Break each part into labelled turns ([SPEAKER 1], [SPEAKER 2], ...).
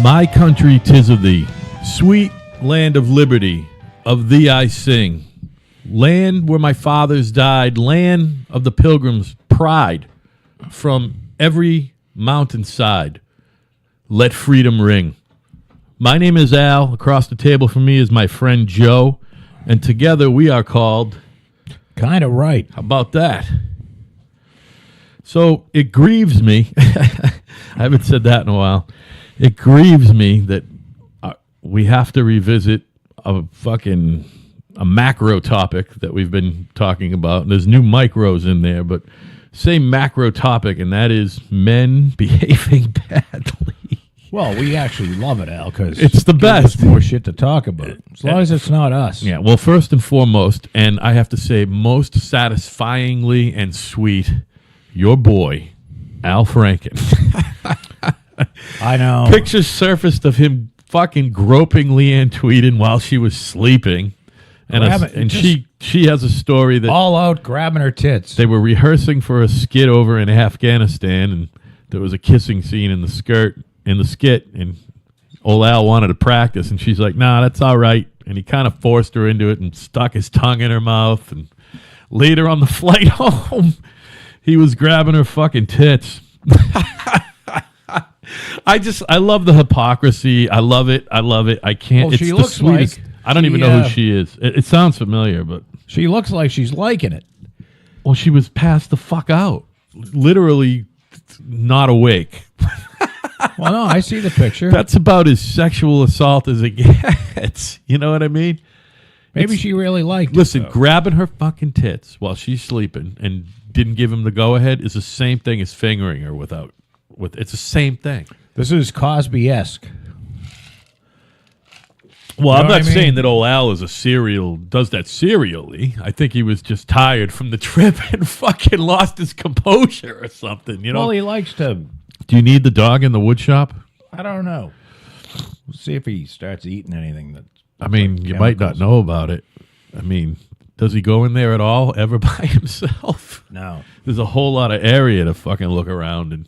[SPEAKER 1] My country, 'tis of thee, sweet land of liberty, of thee I sing. Land where my fathers died, land of the pilgrims' pride. From every mountainside, let freedom ring. My name is Al. Across the table from me is my friend Joe, and together we are called...
[SPEAKER 2] Kind of right.
[SPEAKER 1] How about that? So it grieves me. I haven't said that in a while. It grieves me that we have to revisit a macro topic that we've been talking about. And there's new micros in there, but same macro topic, and that is men behaving badly.
[SPEAKER 2] Well, we actually love it, Al, because
[SPEAKER 1] it's the best.
[SPEAKER 2] More shit to talk about, as long as it's not us.
[SPEAKER 1] Yeah, well, first and foremost, and I have to say most satisfyingly and sweet, your boy, Al Franken.
[SPEAKER 2] I know.
[SPEAKER 1] Pictures surfaced of him fucking groping Leanne Tweeden while she was sleeping. And she has a story that...
[SPEAKER 2] All out grabbing her tits.
[SPEAKER 1] They were rehearsing for a skit over in Afghanistan, and there was a kissing scene in the skit, and old Al wanted to practice, and she's like, nah, that's all right. And he kind of forced her into it and stuck his tongue in her mouth. And later on the flight home, he was grabbing her fucking tits. I love the hypocrisy. I love it. I can't.
[SPEAKER 2] Well,
[SPEAKER 1] it's
[SPEAKER 2] she
[SPEAKER 1] the
[SPEAKER 2] looks
[SPEAKER 1] sweetest.
[SPEAKER 2] like
[SPEAKER 1] I don't even know who she is. It sounds familiar, but
[SPEAKER 2] she looks like she's liking it.
[SPEAKER 1] Well, she was passed the fuck out, literally not awake.
[SPEAKER 2] Well, no, I see the picture.
[SPEAKER 1] That's about as sexual assault as it gets. You know what I mean?
[SPEAKER 2] Maybe she really liked
[SPEAKER 1] Listen,
[SPEAKER 2] it,
[SPEAKER 1] grabbing her fucking tits while she's sleeping and didn't give him the go-ahead is the same thing as fingering her without. It's the same thing.
[SPEAKER 2] This is Cosby-esque.
[SPEAKER 1] Well, I'm not saying that old Al is does that serially. I think he was just tired from the trip and fucking lost his composure or something, you know?
[SPEAKER 2] Well, he likes to...
[SPEAKER 1] Do you need the dog in the wood shop?
[SPEAKER 2] I don't know. We'll see if he starts eating anything that...
[SPEAKER 1] I mean, you might not know about it. I mean, does he go in there at all, ever by himself?
[SPEAKER 2] No.
[SPEAKER 1] There's a whole lot of area to fucking look around, and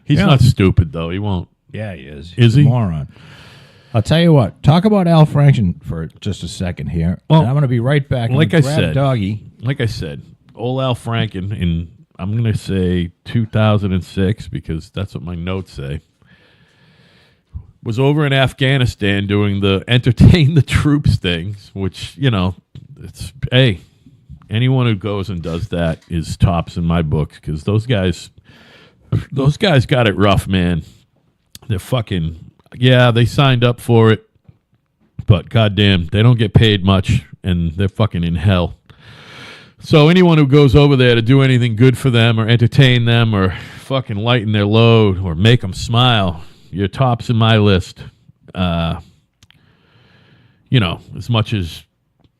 [SPEAKER 1] he's not stupid, though. He won't.
[SPEAKER 2] Yeah, he is.
[SPEAKER 1] Is he?
[SPEAKER 2] A moron. I'll tell you what. Talk about Al Franken for just a second here. Well, and I'm going to be right back.
[SPEAKER 1] Like I said,
[SPEAKER 2] Doggy.
[SPEAKER 1] Like I said, old Al Franken in, I'm going to say 2006, because that's what my notes say, was over in Afghanistan doing the entertain the troops things, which, you know, it's, hey, anyone who goes and does that is tops in my books, because those guys got it rough, man. They're fucking... Yeah, they signed up for it, but goddamn, they don't get paid much, and they're fucking in hell. So anyone who goes over there to do anything good for them or entertain them or fucking lighten their load or make them smile, you're tops in my list. You know, as much as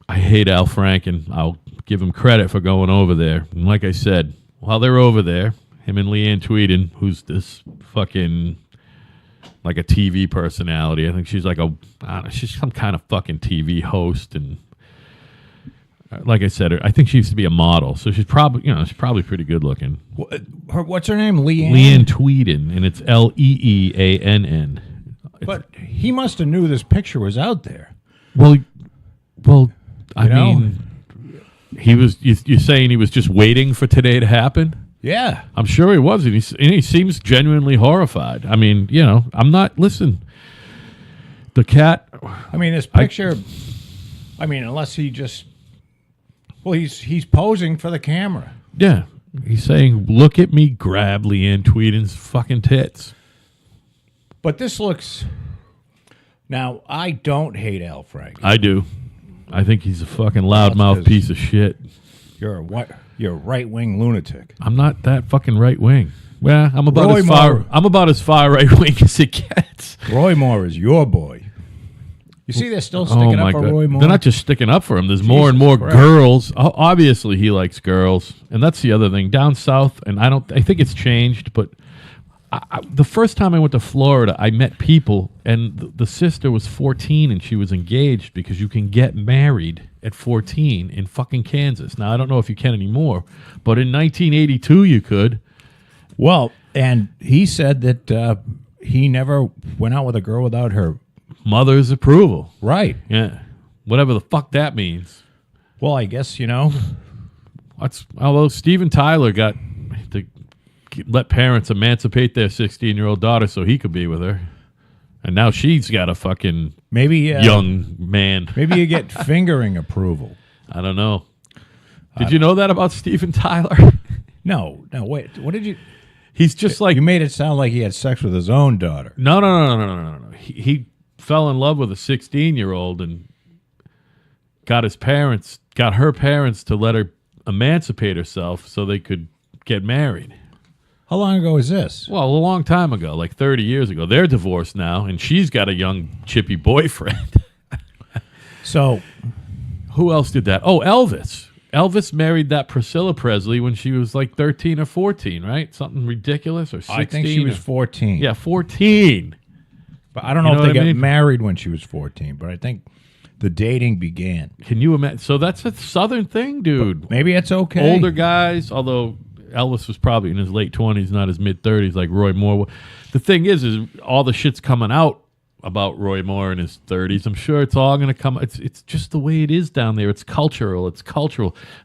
[SPEAKER 1] I hate Al Franken, I'll give him credit for going over there. And like I said, while they're over there, him and Leanne Tweeden, who's this fucking... like a TV personality. I think she's like she's some kind of fucking TV host, and like I said, I think she used to be a model, so she's probably pretty good looking.
[SPEAKER 2] What's her name?
[SPEAKER 1] Leanne Tweeden, and it's Leeann.
[SPEAKER 2] But he must have knew this picture was out there.
[SPEAKER 1] Well, I mean, he was. You're saying he was just waiting for today to happen?
[SPEAKER 2] Yeah.
[SPEAKER 1] I'm sure he was, and he seems genuinely horrified. I mean, you know, I'm not... Listen, the cat...
[SPEAKER 2] I mean, this picture... unless he just... Well, he's posing for the camera.
[SPEAKER 1] Yeah. He's saying, look at me grab Leanne Tweeden's fucking tits.
[SPEAKER 2] But this looks... Now, I don't hate Al Franken.
[SPEAKER 1] I do. I think he's a fucking loudmouth piece of shit.
[SPEAKER 2] You're a right-wing lunatic.
[SPEAKER 1] I'm not that fucking right-wing. Well, I'm about as far right-wing as it gets.
[SPEAKER 2] Roy Moore is your boy. You see, they're still sticking up for Roy Moore.
[SPEAKER 1] They're not just sticking up for him. There's more and more girls. Obviously, he likes girls, and that's the other thing. Down south, and I think it's changed, but the first time I went to Florida, I met people, and the sister was 14, and she was engaged because you can get married at 14 in fucking Kansas. Now, I don't know if you can anymore, but in 1982 you could.
[SPEAKER 2] Well, and he said that he never went out with a girl without her.
[SPEAKER 1] Mother's approval.
[SPEAKER 2] Right.
[SPEAKER 1] Yeah. Whatever the fuck that means.
[SPEAKER 2] Well, I guess,
[SPEAKER 1] Although Steven Tyler got to let parents emancipate their 16-year-old daughter so he could be with her. And now she's got a fucking
[SPEAKER 2] maybe
[SPEAKER 1] young man.
[SPEAKER 2] Maybe you get fingering approval.
[SPEAKER 1] I don't know. Did you know that about Steven Tyler?
[SPEAKER 2] No, wait. What did you...
[SPEAKER 1] He's just like...
[SPEAKER 2] You made it sound like he had sex with his own daughter.
[SPEAKER 1] No. He fell in love with a 16-year-old and got her parents to let her emancipate herself so they could get married.
[SPEAKER 2] How long ago was this?
[SPEAKER 1] Well, a long time ago, like 30 years ago. They're divorced now, and she's got a young chippy boyfriend.
[SPEAKER 2] So,
[SPEAKER 1] who else did that? Oh, Elvis. Elvis married that Priscilla Presley when she was like 13 or 14, right? Something ridiculous, or 16?
[SPEAKER 2] I think she was 14.
[SPEAKER 1] Yeah, 14.
[SPEAKER 2] But I don't know if they got married when she was 14, but I think the dating began.
[SPEAKER 1] Can you imagine? So that's a Southern thing, dude.
[SPEAKER 2] But maybe it's okay.
[SPEAKER 1] Older guys, although Elvis was probably in his late 20s, not his mid-30s like Roy Moore. The thing is all the shit's coming out about Roy Moore in his 30s. I'm sure it's all going to come. It's just the way it is down there. It's cultural.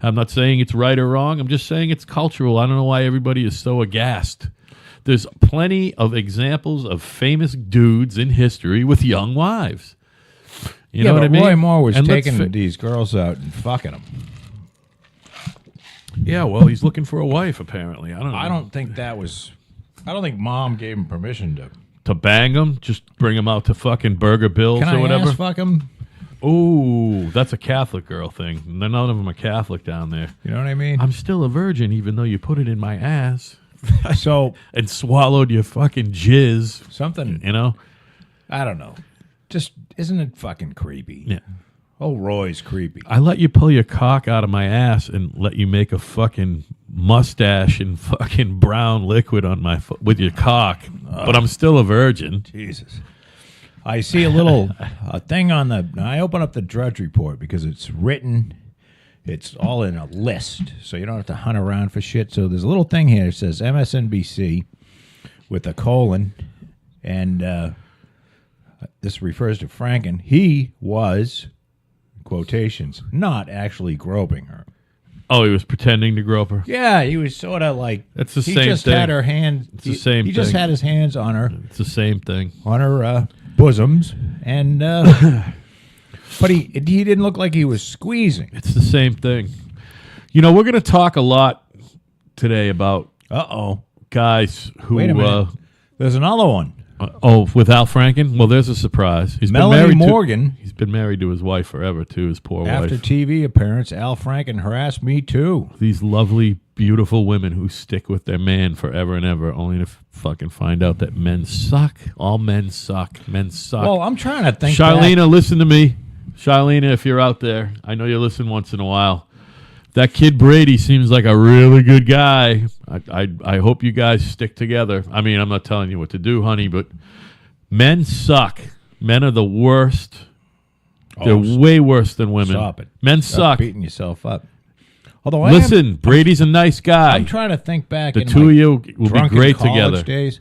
[SPEAKER 1] I'm not saying it's right or wrong. I'm just saying it's cultural. I don't know why everybody is so aghast. There's plenty of examples of famous dudes in history with young wives. You know what I mean?
[SPEAKER 2] Roy Moore was taking these girls out and fucking them.
[SPEAKER 1] Yeah, well, he's looking for a wife, apparently. I don't know.
[SPEAKER 2] I don't think Mom gave him permission
[SPEAKER 1] to bang them, just bring them out to fucking Burger Bills or whatever.
[SPEAKER 2] Ass fuck him?
[SPEAKER 1] Ooh, that's a Catholic girl thing. None of them are Catholic down there.
[SPEAKER 2] You know what I mean?
[SPEAKER 1] I'm still a virgin, even though you put it in my ass.
[SPEAKER 2] So
[SPEAKER 1] and swallowed your fucking jizz.
[SPEAKER 2] Something, I don't know. Just isn't it fucking creepy?
[SPEAKER 1] Yeah.
[SPEAKER 2] Oh, Roy's creepy.
[SPEAKER 1] I let you pull your cock out of my ass and let you make a fucking mustache and fucking brown liquid on my with your cock, but I'm still a virgin.
[SPEAKER 2] Jesus. I see a thing on I open up the Drudge Report because it's written, it's all in a list, so you don't have to hunt around for shit. So there's a little thing here that says MSNBC with a colon, and this refers to Franken. He was, quotations, not actually groping her.
[SPEAKER 1] Oh, he was pretending to grope her?
[SPEAKER 2] Yeah, he was sort of like...
[SPEAKER 1] It's the same thing.
[SPEAKER 2] He just had her hand...
[SPEAKER 1] It's the same thing.
[SPEAKER 2] He just had his hands on her.
[SPEAKER 1] It's the same thing.
[SPEAKER 2] On her bosoms. And... but he didn't look like he was squeezing.
[SPEAKER 1] It's the same thing. You know, we're going to talk a lot today about... guys who...
[SPEAKER 2] Wait a minute. There's another one.
[SPEAKER 1] With Al Franken? Well, there's a surprise. He's
[SPEAKER 2] Melanie Morgan.
[SPEAKER 1] He's been married to his wife forever, too, his poor wife.
[SPEAKER 2] After TV appearance, Al Franken harassed me, too.
[SPEAKER 1] These lovely, beautiful women who stick with their man forever and ever, only to fucking find out that men suck. All men suck. Men suck.
[SPEAKER 2] Well, I'm trying to think
[SPEAKER 1] Charlena, listen to me. Charlena, if you're out there, I know you listen once in a while. That kid Brady seems like a really good guy. I hope you guys stick together. I mean, I'm not telling you what to do, honey, but men suck. Men are the worst. They're way worse than women.
[SPEAKER 2] Stop it.
[SPEAKER 1] Men
[SPEAKER 2] Stop
[SPEAKER 1] suck.
[SPEAKER 2] beating yourself up. Although
[SPEAKER 1] listen, Brady's a nice guy.
[SPEAKER 2] I'm trying to think back.
[SPEAKER 1] The two of you will be great together.
[SPEAKER 2] Days,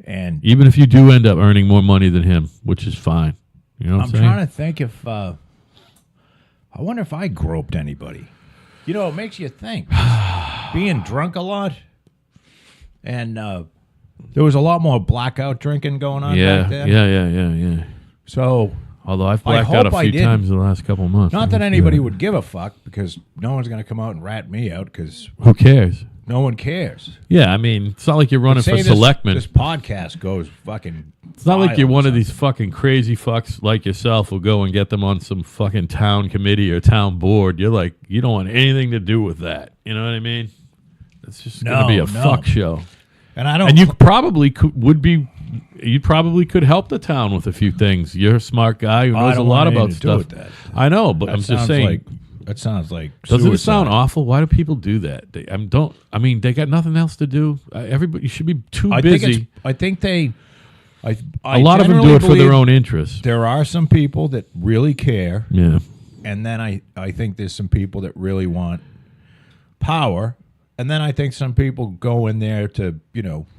[SPEAKER 2] and
[SPEAKER 1] even if you do end up earning more money than him, which is fine. You know what I'm saying?
[SPEAKER 2] trying to think if I wonder if I groped anybody. You know, it makes you think. Being drunk a lot, and there was a lot more blackout drinking going on back then.
[SPEAKER 1] Yeah.
[SPEAKER 2] So,
[SPEAKER 1] although I've blacked out a few times in the last couple of months.
[SPEAKER 2] Not that anybody would give a fuck, because no one's going to come out and rat me out, because...
[SPEAKER 1] Who cares?
[SPEAKER 2] No one cares.
[SPEAKER 1] Yeah, I mean, it's not like you're running for selectman.
[SPEAKER 2] This podcast goes fucking...
[SPEAKER 1] It's not like you're one of these fucking crazy fucks like yourself who'll go and get them on some fucking town committee or town board. You're like, you don't want anything to do with that. You know what I mean? It's just going to be a fuck show.
[SPEAKER 2] And I don't...
[SPEAKER 1] And you probably you probably could help the town with a few things. You're a smart guy who knows a lot about stuff. I know, but I'm just saying...
[SPEAKER 2] That sounds like
[SPEAKER 1] doesn't
[SPEAKER 2] suicide.
[SPEAKER 1] It sound awful? Why do people do that? They got nothing else to do. Everybody should be too busy.
[SPEAKER 2] I think they...
[SPEAKER 1] a lot of them do it for their own interest.
[SPEAKER 2] There are some people that really care.
[SPEAKER 1] Yeah.
[SPEAKER 2] And then I think there's some people that really want power. And then I think some people go in there to,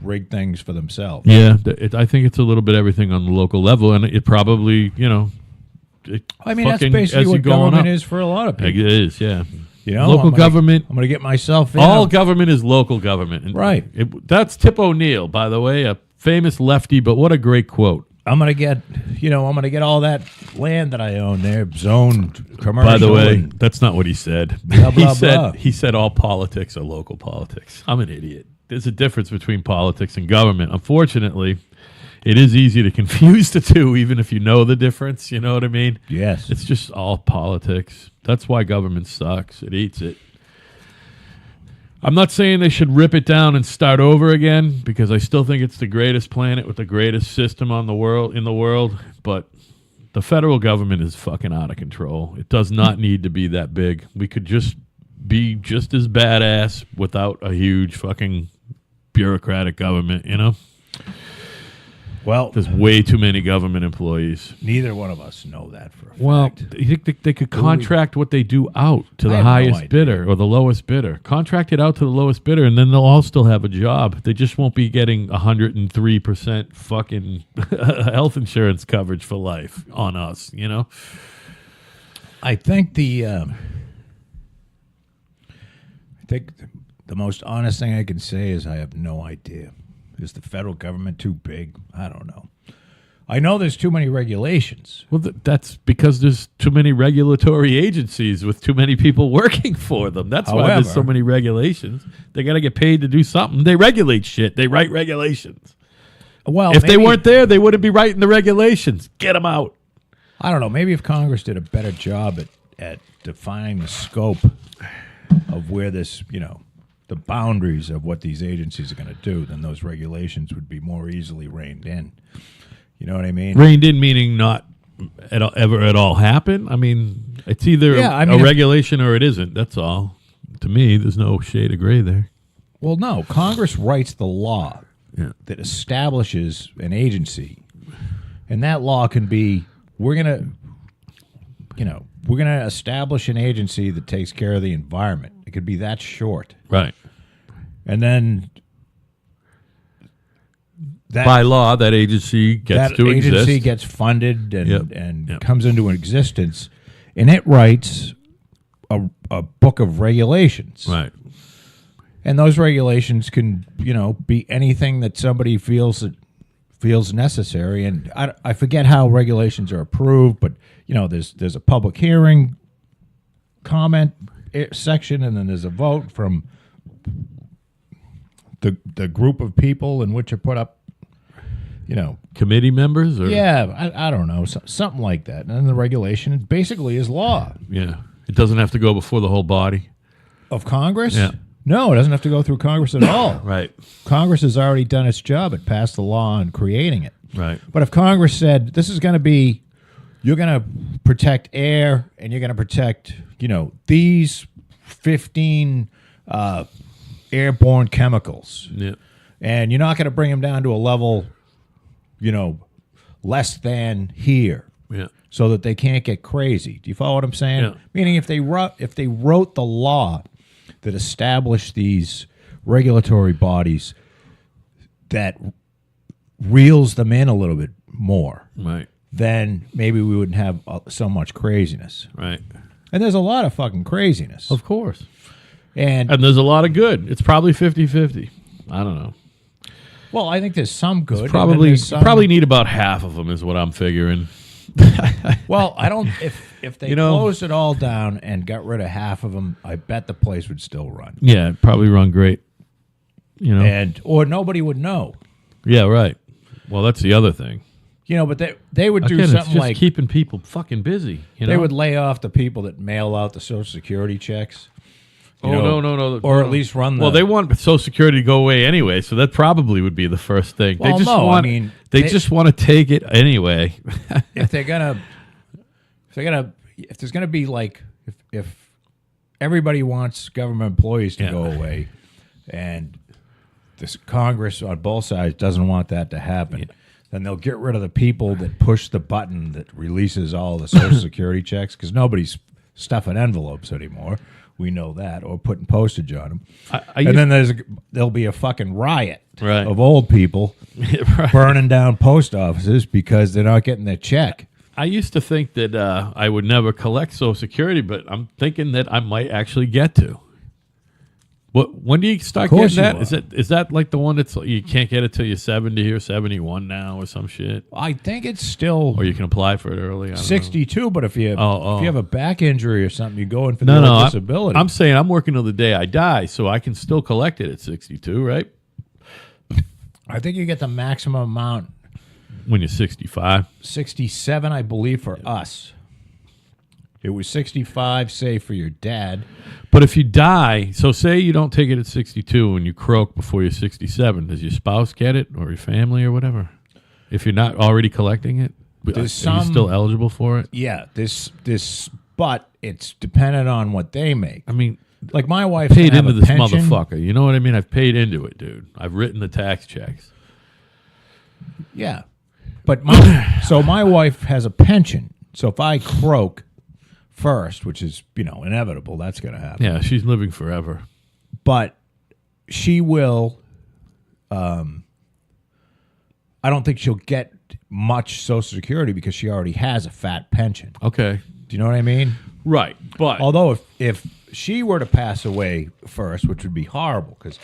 [SPEAKER 2] rig things for themselves.
[SPEAKER 1] Yeah, I think it's a little bit everything on the local level, and it probably,
[SPEAKER 2] I mean, that's basically what government is for a lot of people.
[SPEAKER 1] It is, yeah.
[SPEAKER 2] Local
[SPEAKER 1] government.
[SPEAKER 2] I'm going to get myself in.
[SPEAKER 1] All government is local government. And
[SPEAKER 2] right.
[SPEAKER 1] That's Tip O'Neill, by the way, a famous lefty, but what a great quote.
[SPEAKER 2] I'm going to get, all that land that I own there zoned commercial.
[SPEAKER 1] By the way, that's not what he said.
[SPEAKER 2] Blah, blah, blah.
[SPEAKER 1] He said all politics are local politics. I'm an idiot. There's a difference between politics and government. Unfortunately, it is easy to confuse the two, even if you know the difference. You know what I mean?
[SPEAKER 2] Yes.
[SPEAKER 1] It's just all politics. That's why government sucks. It eats it. I'm not saying they should rip it down and start over again, because I still think it's the greatest planet with the greatest system in the world. But the federal government is fucking out of control. It does not need to be that big. We could just be just as badass without a huge fucking bureaucratic government,
[SPEAKER 2] Well,
[SPEAKER 1] there's way too many government employees.
[SPEAKER 2] Neither one of us know that for a fact.
[SPEAKER 1] Well, you think they could contract what they do out to the highest bidder or the lowest bidder? Contract it out to the lowest bidder, and then they'll all still have a job. They just won't be getting 103% fucking health insurance coverage for life on us,
[SPEAKER 2] I think the most honest thing I can say is I have no idea. Is the federal government too big? I don't know. I know there's too many regulations.
[SPEAKER 1] Well, that's because there's too many regulatory agencies with too many people working for them. That's why there's so many regulations. They got to get paid to do something. They regulate shit. They write regulations.
[SPEAKER 2] Well,
[SPEAKER 1] if they weren't there, they wouldn't be writing the regulations. Get them out.
[SPEAKER 2] I don't know. Maybe if Congress did a better job at defining the scope of where this, the boundaries of what these agencies are going to do, then those regulations would be more easily reined in. You know what I mean?
[SPEAKER 1] Reined in meaning not ever at all happen? I mean, it's either a regulation or it isn't. That's all. To me, there's no shade of gray there.
[SPEAKER 2] Well, no. Congress writes the law that establishes an agency. And that law can be, we're going to establish an agency that takes care of the environment. It could be that short.
[SPEAKER 1] Right.
[SPEAKER 2] And then
[SPEAKER 1] by law, that agency gets to exist. That agency
[SPEAKER 2] gets funded and comes into existence, and it writes a book of regulations.
[SPEAKER 1] Right.
[SPEAKER 2] And those regulations can, be anything that somebody feels necessary. And I forget how regulations are approved, but there's a public hearing, comment section, and then there's a vote from the group of people in which are put up,
[SPEAKER 1] committee members, or
[SPEAKER 2] I don't know, something like that. And then the regulation basically is law.
[SPEAKER 1] Yeah, it doesn't have to go before the whole body
[SPEAKER 2] of Congress.
[SPEAKER 1] Yeah,
[SPEAKER 2] no, it doesn't have to go through Congress at all.
[SPEAKER 1] Right.
[SPEAKER 2] Congress has already done its job. It passed the law on creating it.
[SPEAKER 1] Right.
[SPEAKER 2] But if Congress said this is going to be, you're going to protect air and you're going to protect, these 15 airborne chemicals.
[SPEAKER 1] Yeah.
[SPEAKER 2] And you're not going to bring them down to a level, less than here.
[SPEAKER 1] Yeah.
[SPEAKER 2] So that they can't get crazy. Do you follow what I'm saying?
[SPEAKER 1] Yeah.
[SPEAKER 2] Meaning if they wrote the law that established these regulatory bodies that reels them in a little bit more.
[SPEAKER 1] Right.
[SPEAKER 2] Then maybe we wouldn't have so much craziness.
[SPEAKER 1] Right.
[SPEAKER 2] And there's a lot of fucking craziness.
[SPEAKER 1] Of course.
[SPEAKER 2] And
[SPEAKER 1] there's a lot of good. It's probably 50-50. I don't know.
[SPEAKER 2] Well, I think there's some good.
[SPEAKER 1] You probably need about half of them is what I'm figuring.
[SPEAKER 2] Well, I don't. If they closed it all down and got rid of half of them, I bet the place would still run.
[SPEAKER 1] Yeah, it'd probably run great.
[SPEAKER 2] Or nobody would know.
[SPEAKER 1] Yeah, right. Well, that's the other thing.
[SPEAKER 2] But they would do
[SPEAKER 1] it's
[SPEAKER 2] something
[SPEAKER 1] just
[SPEAKER 2] like
[SPEAKER 1] keeping people fucking busy.
[SPEAKER 2] They would lay off the people that mail out the Social Security checks.
[SPEAKER 1] No.
[SPEAKER 2] Or at least run the...
[SPEAKER 1] Well, they want Social Security to go away anyway, so that probably would be the first thing.
[SPEAKER 2] Well,
[SPEAKER 1] they just want to take it anyway.
[SPEAKER 2] if there's gonna be like if everybody wants government employees to go away, and this Congress on both sides doesn't want that to happen, then they'll get rid of the people that push the button that releases all the Social Security checks, because nobody's stuffing envelopes anymore. We know that, or putting postage on them.
[SPEAKER 1] I
[SPEAKER 2] And then there'll be a fucking riot
[SPEAKER 1] Right.
[SPEAKER 2] of old people
[SPEAKER 1] Right.
[SPEAKER 2] burning down post offices because they're not getting their check.
[SPEAKER 1] I used to think that I would never collect Social Security, but I'm thinking that I might actually get to. When do you start
[SPEAKER 2] Of course
[SPEAKER 1] getting
[SPEAKER 2] you
[SPEAKER 1] that?
[SPEAKER 2] are.
[SPEAKER 1] Is that like the one that's you can't get it till you're 70 or 71 now or some shit?
[SPEAKER 2] I think it's still
[SPEAKER 1] Or you can apply for it early. I don't know.
[SPEAKER 2] 62, but if you
[SPEAKER 1] Oh.
[SPEAKER 2] if you have a back injury or something, you go in for
[SPEAKER 1] No,
[SPEAKER 2] the
[SPEAKER 1] no,
[SPEAKER 2] old disability.
[SPEAKER 1] I'm saying I'm working till the day I die, so I can still collect it at 62, right?
[SPEAKER 2] I think you get the maximum amount,
[SPEAKER 1] When you're 65.
[SPEAKER 2] 67, I believe, for us. It was 65, say, for your dad.
[SPEAKER 1] But if you die, so say you don't take it at 62 and you croak before you're 67, does your spouse get it or your family or whatever? If you're not already collecting it, are you still eligible for it?
[SPEAKER 2] Yeah, but it's dependent on what they make.
[SPEAKER 1] I mean,
[SPEAKER 2] Like my wife
[SPEAKER 1] paid into this
[SPEAKER 2] pension.
[SPEAKER 1] motherfucker. You know what I mean? I've paid into it, dude. I've written the tax checks.
[SPEAKER 2] Yeah, but so my wife has a pension. So if I croak first, which is inevitable, that's going to happen.
[SPEAKER 1] Yeah, she's living forever.
[SPEAKER 2] But she will. I don't think she'll get much Social Security because she already has a fat pension.
[SPEAKER 1] Okay.
[SPEAKER 2] Do you know what I mean?
[SPEAKER 1] Right. But
[SPEAKER 2] Although if she were to pass away first, which would be horrible, because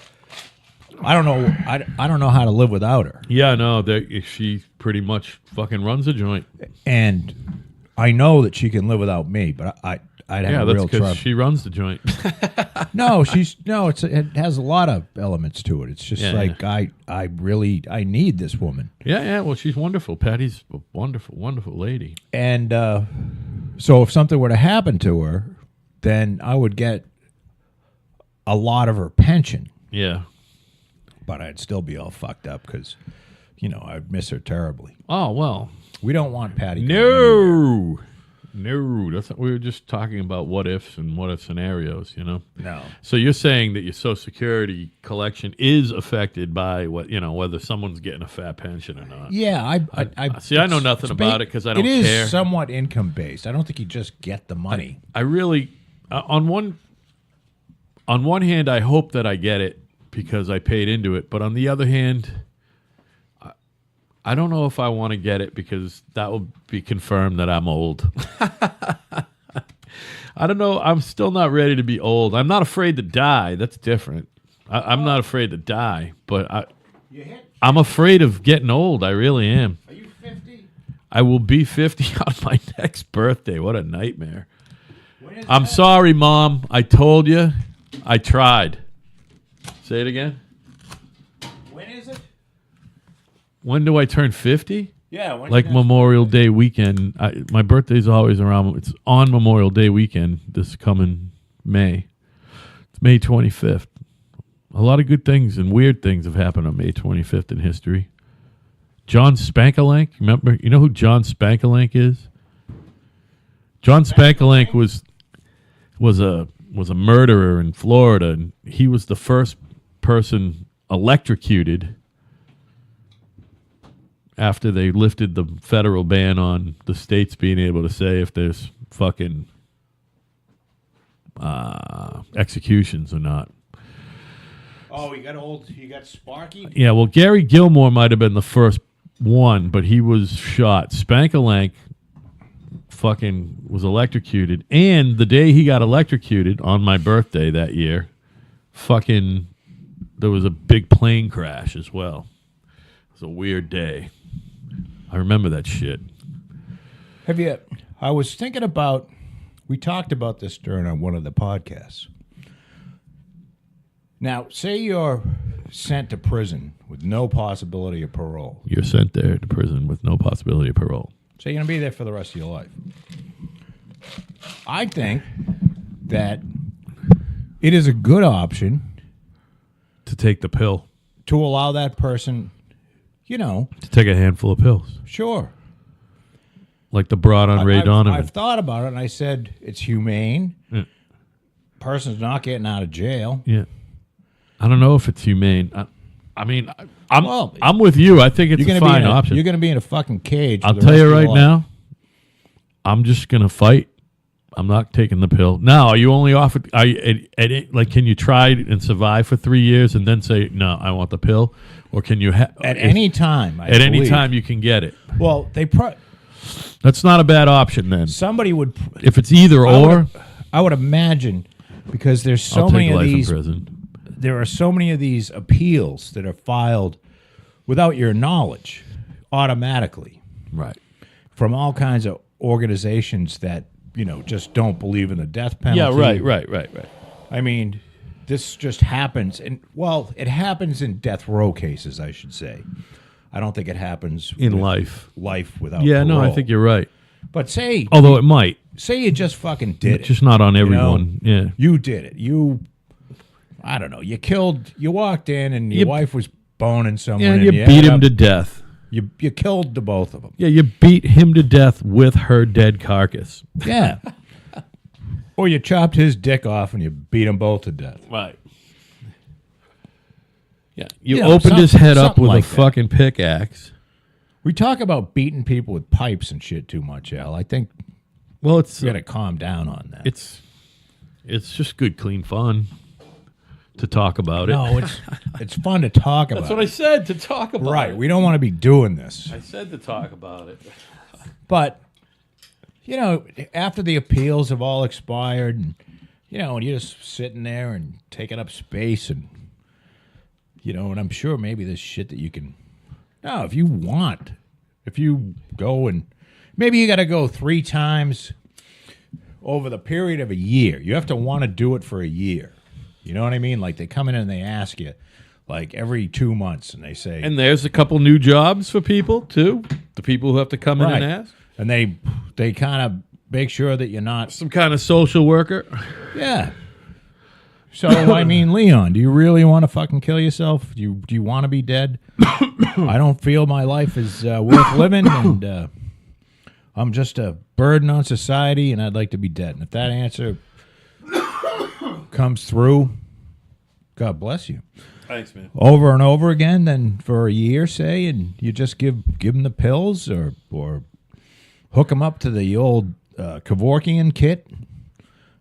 [SPEAKER 2] I don't know, I don't know how to live without her.
[SPEAKER 1] yeah, no, she pretty much fucking runs a joint.
[SPEAKER 2] And I know that she can live without me, but I'd have
[SPEAKER 1] Yeah,
[SPEAKER 2] a
[SPEAKER 1] that's
[SPEAKER 2] real
[SPEAKER 1] because
[SPEAKER 2] trouble.
[SPEAKER 1] she runs the joint.
[SPEAKER 2] It has a lot of elements to it. It's just
[SPEAKER 1] Yeah,
[SPEAKER 2] like I need this woman.
[SPEAKER 1] Yeah, well, she's wonderful. Patty's a wonderful, wonderful lady.
[SPEAKER 2] And so if something were to happen to her, then I would get a lot of her pension,
[SPEAKER 1] Yeah.
[SPEAKER 2] but I'd still be all fucked up because, I'd miss her terribly.
[SPEAKER 1] Oh, well.
[SPEAKER 2] We don't want Patty. going anywhere.
[SPEAKER 1] No. That's not, we were just talking about what ifs and what if scenarios,
[SPEAKER 2] No.
[SPEAKER 1] So you're saying that your Social Security collection is affected by whether someone's getting a fat pension or not.
[SPEAKER 2] Yeah, I
[SPEAKER 1] See, I know nothing about it because I don't care.
[SPEAKER 2] It is somewhat income based. I don't think you just get the money.
[SPEAKER 1] I really, on one hand, I hope that I get it because I paid into it. But on the other hand, I don't know if I want to get it because that will be confirmed that I'm old. I don't know. I'm still not ready to be old. I'm not afraid to die. That's different. I'm not afraid to die, but I'm afraid of getting old. I really am.
[SPEAKER 2] Are you 50?
[SPEAKER 1] I will be 50 on my next birthday. What a nightmare. I'm sorry, Mom. I told you. I tried. Say it again.
[SPEAKER 2] When is it?
[SPEAKER 1] When do I turn 50?
[SPEAKER 2] Yeah,
[SPEAKER 1] Like Memorial Day weekend. My birthday's always around. It's on Memorial Day weekend this coming May. It's May 25th. A lot of good things and weird things have happened on May 25th in history. John Spankalank, remember? You know who John Spankalank is? John Spankalank was a murderer in Florida, and he was the first person electrocuted after they lifted the federal ban on the states being able to say if there's fucking executions or not.
[SPEAKER 2] Oh, you got Sparky?
[SPEAKER 1] Yeah, well, Gary Gilmore might have been the first one, but he was shot. Spankalank fucking was electrocuted. And the day he got electrocuted, on my birthday that year, fucking there was a big plane crash as well. It was a weird day. I remember that shit.
[SPEAKER 2] I was thinking about, we talked about this during one of the podcasts. Now, say you're sent to prison with no possibility of parole.
[SPEAKER 1] You're sent there to prison with no possibility of parole.
[SPEAKER 2] So you're going to be there for the rest of your life. I think that it is a good option
[SPEAKER 1] To take the pill.
[SPEAKER 2] to allow that person,
[SPEAKER 1] To take a handful of pills.
[SPEAKER 2] sure.
[SPEAKER 1] Like the broad on Ray Donovan.
[SPEAKER 2] I've thought about it, and I said it's humane.
[SPEAKER 1] Yeah.
[SPEAKER 2] Person's not getting out of jail.
[SPEAKER 1] Yeah. I don't know if it's humane. I'm
[SPEAKER 2] Well,
[SPEAKER 1] I'm with you. I think it's
[SPEAKER 2] You're
[SPEAKER 1] a
[SPEAKER 2] gonna
[SPEAKER 1] fine
[SPEAKER 2] be
[SPEAKER 1] option.
[SPEAKER 2] You're going to be in a fucking cage.
[SPEAKER 1] I'll
[SPEAKER 2] for the
[SPEAKER 1] tell
[SPEAKER 2] rest
[SPEAKER 1] you
[SPEAKER 2] of your
[SPEAKER 1] right
[SPEAKER 2] life.
[SPEAKER 1] now, I'm just going to fight. I'm not taking the pill. Now, are you only offered? Like, can you try and survive for 3 years and then say no? I want the pill, or can you
[SPEAKER 2] At any time?
[SPEAKER 1] at any time you can get it?
[SPEAKER 2] Well,
[SPEAKER 1] That's not a bad option then.
[SPEAKER 2] somebody would.
[SPEAKER 1] If it's either or,
[SPEAKER 2] I would imagine because there's so
[SPEAKER 1] I'll
[SPEAKER 2] many
[SPEAKER 1] take
[SPEAKER 2] of
[SPEAKER 1] life in
[SPEAKER 2] these.
[SPEAKER 1] prison.
[SPEAKER 2] There are so many of these appeals that are filed without your knowledge, automatically
[SPEAKER 1] Right.
[SPEAKER 2] from all kinds of organizations that just don't believe in the death penalty.
[SPEAKER 1] Yeah. Right.
[SPEAKER 2] I mean, this just happens, and it happens in death row cases, I should say. I don't think it happens
[SPEAKER 1] In
[SPEAKER 2] with
[SPEAKER 1] life.
[SPEAKER 2] Life without.
[SPEAKER 1] Yeah. No, I
[SPEAKER 2] parole.
[SPEAKER 1] think you're right.
[SPEAKER 2] But say
[SPEAKER 1] Although it might,
[SPEAKER 2] you just fucking did it.
[SPEAKER 1] just not on everyone. Yeah.
[SPEAKER 2] You did it. I don't know. You walked in and your wife was boning someone.
[SPEAKER 1] Yeah.
[SPEAKER 2] and
[SPEAKER 1] You beat
[SPEAKER 2] ended
[SPEAKER 1] him
[SPEAKER 2] up-
[SPEAKER 1] to death.
[SPEAKER 2] You killed the both of them.
[SPEAKER 1] Yeah. You beat him to death with her dead carcass.
[SPEAKER 2] Yeah. Or you chopped his dick off and you beat them both to death.
[SPEAKER 1] Right. Yeah. You
[SPEAKER 2] You know,
[SPEAKER 1] opened his head up
[SPEAKER 2] something
[SPEAKER 1] with
[SPEAKER 2] like
[SPEAKER 1] a
[SPEAKER 2] that.
[SPEAKER 1] fucking pickaxe.
[SPEAKER 2] We talk about beating people with pipes and shit too much, Al. I think
[SPEAKER 1] Well, it's
[SPEAKER 2] we got to calm down on that.
[SPEAKER 1] it's just good, clean fun to talk about it.
[SPEAKER 2] No, it's fun to talk about.
[SPEAKER 1] That's what I said, to talk about
[SPEAKER 2] Right.
[SPEAKER 1] it.
[SPEAKER 2] We don't want to be doing this.
[SPEAKER 1] I said to talk about it.
[SPEAKER 2] But, after the appeals have all expired and, and you're just sitting there and taking up space and, and I'm sure maybe there's shit that you can, no, if you go and maybe you got to go 3 times over the period of a year. You have to want to do it for a year. You know what I mean? Like they come in and they ask you like every 2 months and they say,
[SPEAKER 1] And there's a couple new jobs for people, too. The people who have to come in and ask.
[SPEAKER 2] And they kind of make sure that you're not.
[SPEAKER 1] Some kind of social worker.
[SPEAKER 2] Yeah. So, I mean, Leon, do you really want to fucking kill yourself? Do you want to be dead? I don't feel my life is worth living, and I'm just a burden on society, and I'd like to be dead. And if that answer comes through, God bless you.
[SPEAKER 1] Thanks, man.
[SPEAKER 2] Over and over again, then for a year, say, and you just give him the pills or hook him up to the old Kevorkian kit,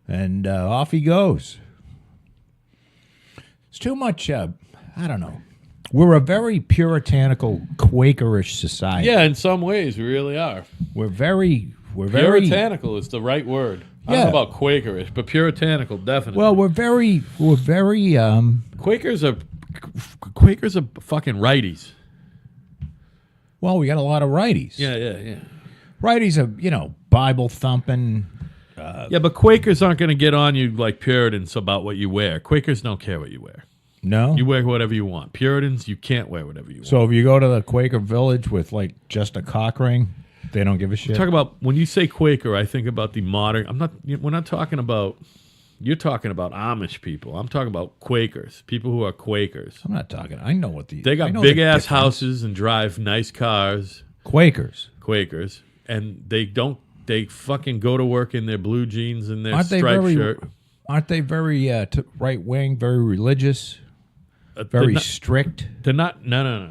[SPEAKER 2] and off he goes. It's too much, I don't know. We're a very puritanical, Quakerish society.
[SPEAKER 1] Yeah, in some ways, we really are.
[SPEAKER 2] We're very
[SPEAKER 1] Puritanical is the right word. I don't
[SPEAKER 2] Yeah.
[SPEAKER 1] know about Quakerish, but puritanical, definitely.
[SPEAKER 2] well. We're very.
[SPEAKER 1] Quakers are fucking righties.
[SPEAKER 2] Well, we got a lot of righties.
[SPEAKER 1] Yeah.
[SPEAKER 2] Righties are Bible thumping.
[SPEAKER 1] Yeah, but Quakers aren't going to get on you like Puritans about what you wear. Quakers don't care what you wear.
[SPEAKER 2] No.
[SPEAKER 1] You wear whatever you want. Puritans, you can't wear whatever you want.
[SPEAKER 2] So if you go to the Quaker village with like just a cock ring, they don't give a shit.
[SPEAKER 1] Talk about when you say Quaker, I think about the modern. We're not talking about. You're talking about Amish people. I'm talking about Quakers, people who are Quakers.
[SPEAKER 2] I'm not talking. I know what
[SPEAKER 1] They
[SPEAKER 2] I
[SPEAKER 1] got
[SPEAKER 2] know
[SPEAKER 1] big
[SPEAKER 2] the
[SPEAKER 1] ass
[SPEAKER 2] difference.
[SPEAKER 1] houses and drive nice cars.
[SPEAKER 2] Quakers.
[SPEAKER 1] Quakers, and they don't. They fucking go to work in their blue jeans and their
[SPEAKER 2] Aren't they
[SPEAKER 1] striped
[SPEAKER 2] very?
[SPEAKER 1] shirt.
[SPEAKER 2] Aren't they very right wing? Very religious. Very strict.
[SPEAKER 1] They're not. No.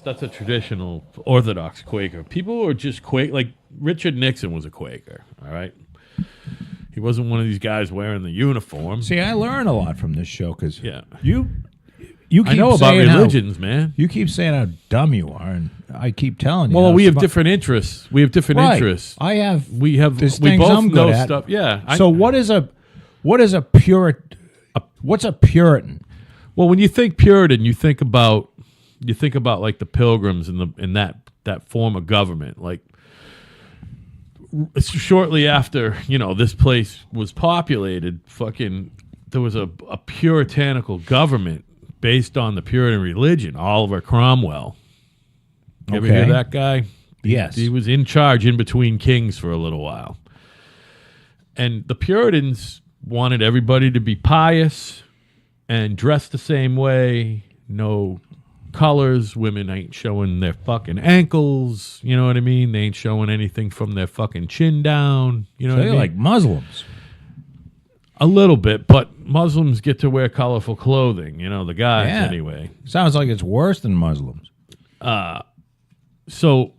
[SPEAKER 1] That's a traditional Orthodox Quaker. People who are just Quaker, like Richard Nixon was a Quaker. All right, he wasn't one of these guys wearing the uniform.
[SPEAKER 2] See, I learn a lot from this show because
[SPEAKER 1] Yeah.
[SPEAKER 2] you keep
[SPEAKER 1] I know about
[SPEAKER 2] saying
[SPEAKER 1] religions, man.
[SPEAKER 2] You keep saying how dumb you are, and I keep telling you.
[SPEAKER 1] Well,
[SPEAKER 2] how
[SPEAKER 1] we have
[SPEAKER 2] smart-
[SPEAKER 1] different interests. We have different
[SPEAKER 2] Right.
[SPEAKER 1] interests.
[SPEAKER 2] I have.
[SPEAKER 1] We have.
[SPEAKER 2] There's
[SPEAKER 1] We
[SPEAKER 2] things
[SPEAKER 1] both
[SPEAKER 2] I'm
[SPEAKER 1] know
[SPEAKER 2] good at.
[SPEAKER 1] stuff. Yeah.
[SPEAKER 2] So what's a Puritan?
[SPEAKER 1] Well, when you think Puritan, you think about like the Pilgrims and that form of government. Like shortly after this place was populated, fucking there was a puritanical government based on the Puritan religion. Oliver Cromwell. You ever hear
[SPEAKER 2] Okay.
[SPEAKER 1] that guy?
[SPEAKER 2] Yes.
[SPEAKER 1] He was in charge in between kings for a little while. And the Puritans wanted everybody to be pious and dress the same way, no colors. Women ain't showing their fucking ankles. You know what I mean? They ain't showing anything from their fucking chin down. You know
[SPEAKER 2] So
[SPEAKER 1] what I
[SPEAKER 2] they're
[SPEAKER 1] mean?
[SPEAKER 2] like Muslims.
[SPEAKER 1] A little bit, but Muslims get to wear colorful clothing. The guys anyway.
[SPEAKER 2] Sounds like it's worse than Muslims.
[SPEAKER 1] So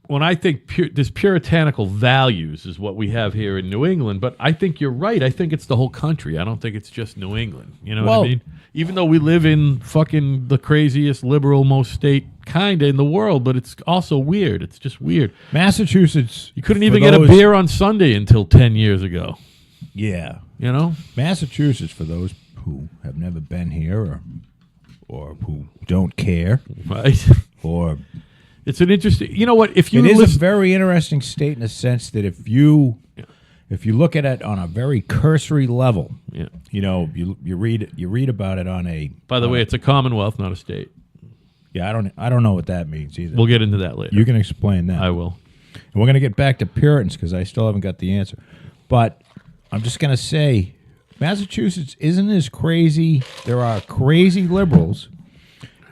[SPEAKER 1] when I think there's puritanical values is what we have here in New England, but I think you're right. I think it's the whole country. I don't think it's just New England. You know what I mean? Even though we live in fucking the craziest liberal most state kind of in the world, but it's also weird. It's just weird.
[SPEAKER 2] Massachusetts.
[SPEAKER 1] You couldn't even get a beer on Sunday until 10 years ago.
[SPEAKER 2] Yeah.
[SPEAKER 1] You know?
[SPEAKER 2] Massachusetts, for those who have never been here or who don't care.
[SPEAKER 1] Right.
[SPEAKER 2] Or...
[SPEAKER 1] It's an interesting... You know what? If you
[SPEAKER 2] It is a very interesting state in the sense that if you look at it on a very cursory level, you know, you read about it on a...
[SPEAKER 1] By the way, it's a commonwealth, not a state.
[SPEAKER 2] Yeah, I don't know what that means either.
[SPEAKER 1] We'll get into that later.
[SPEAKER 2] You can explain that.
[SPEAKER 1] I will.
[SPEAKER 2] And we're going to get back to Puritans because I still haven't got the answer. But I'm just going to say, Massachusetts isn't as crazy. There are crazy liberals,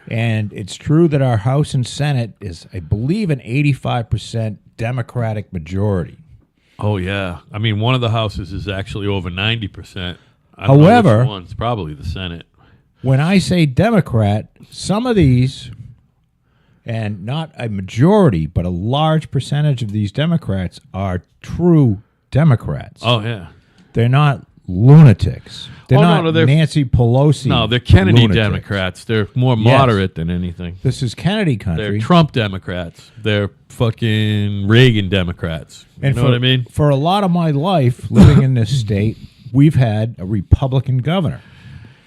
[SPEAKER 2] and it's true that our House and Senate is, I believe, an 85% Democratic majority.
[SPEAKER 1] Oh, yeah. I mean, one of the houses is actually over 90%.
[SPEAKER 2] However,
[SPEAKER 1] one's probably the Senate.
[SPEAKER 2] When I say Democrat, some of these, and not a majority, but a large percentage of these Democrats are true Democrats.
[SPEAKER 1] Oh, yeah.
[SPEAKER 2] They're not lunatics. They're not
[SPEAKER 1] they're
[SPEAKER 2] Nancy Pelosi.
[SPEAKER 1] No, they're Kennedy
[SPEAKER 2] lunatics.
[SPEAKER 1] Democrats. They're more moderate than anything.
[SPEAKER 2] This is Kennedy country.
[SPEAKER 1] They're Trump Democrats. They're fucking Reagan Democrats. You know what I mean?
[SPEAKER 2] For a lot of my life living in this state, we've had a Republican governor.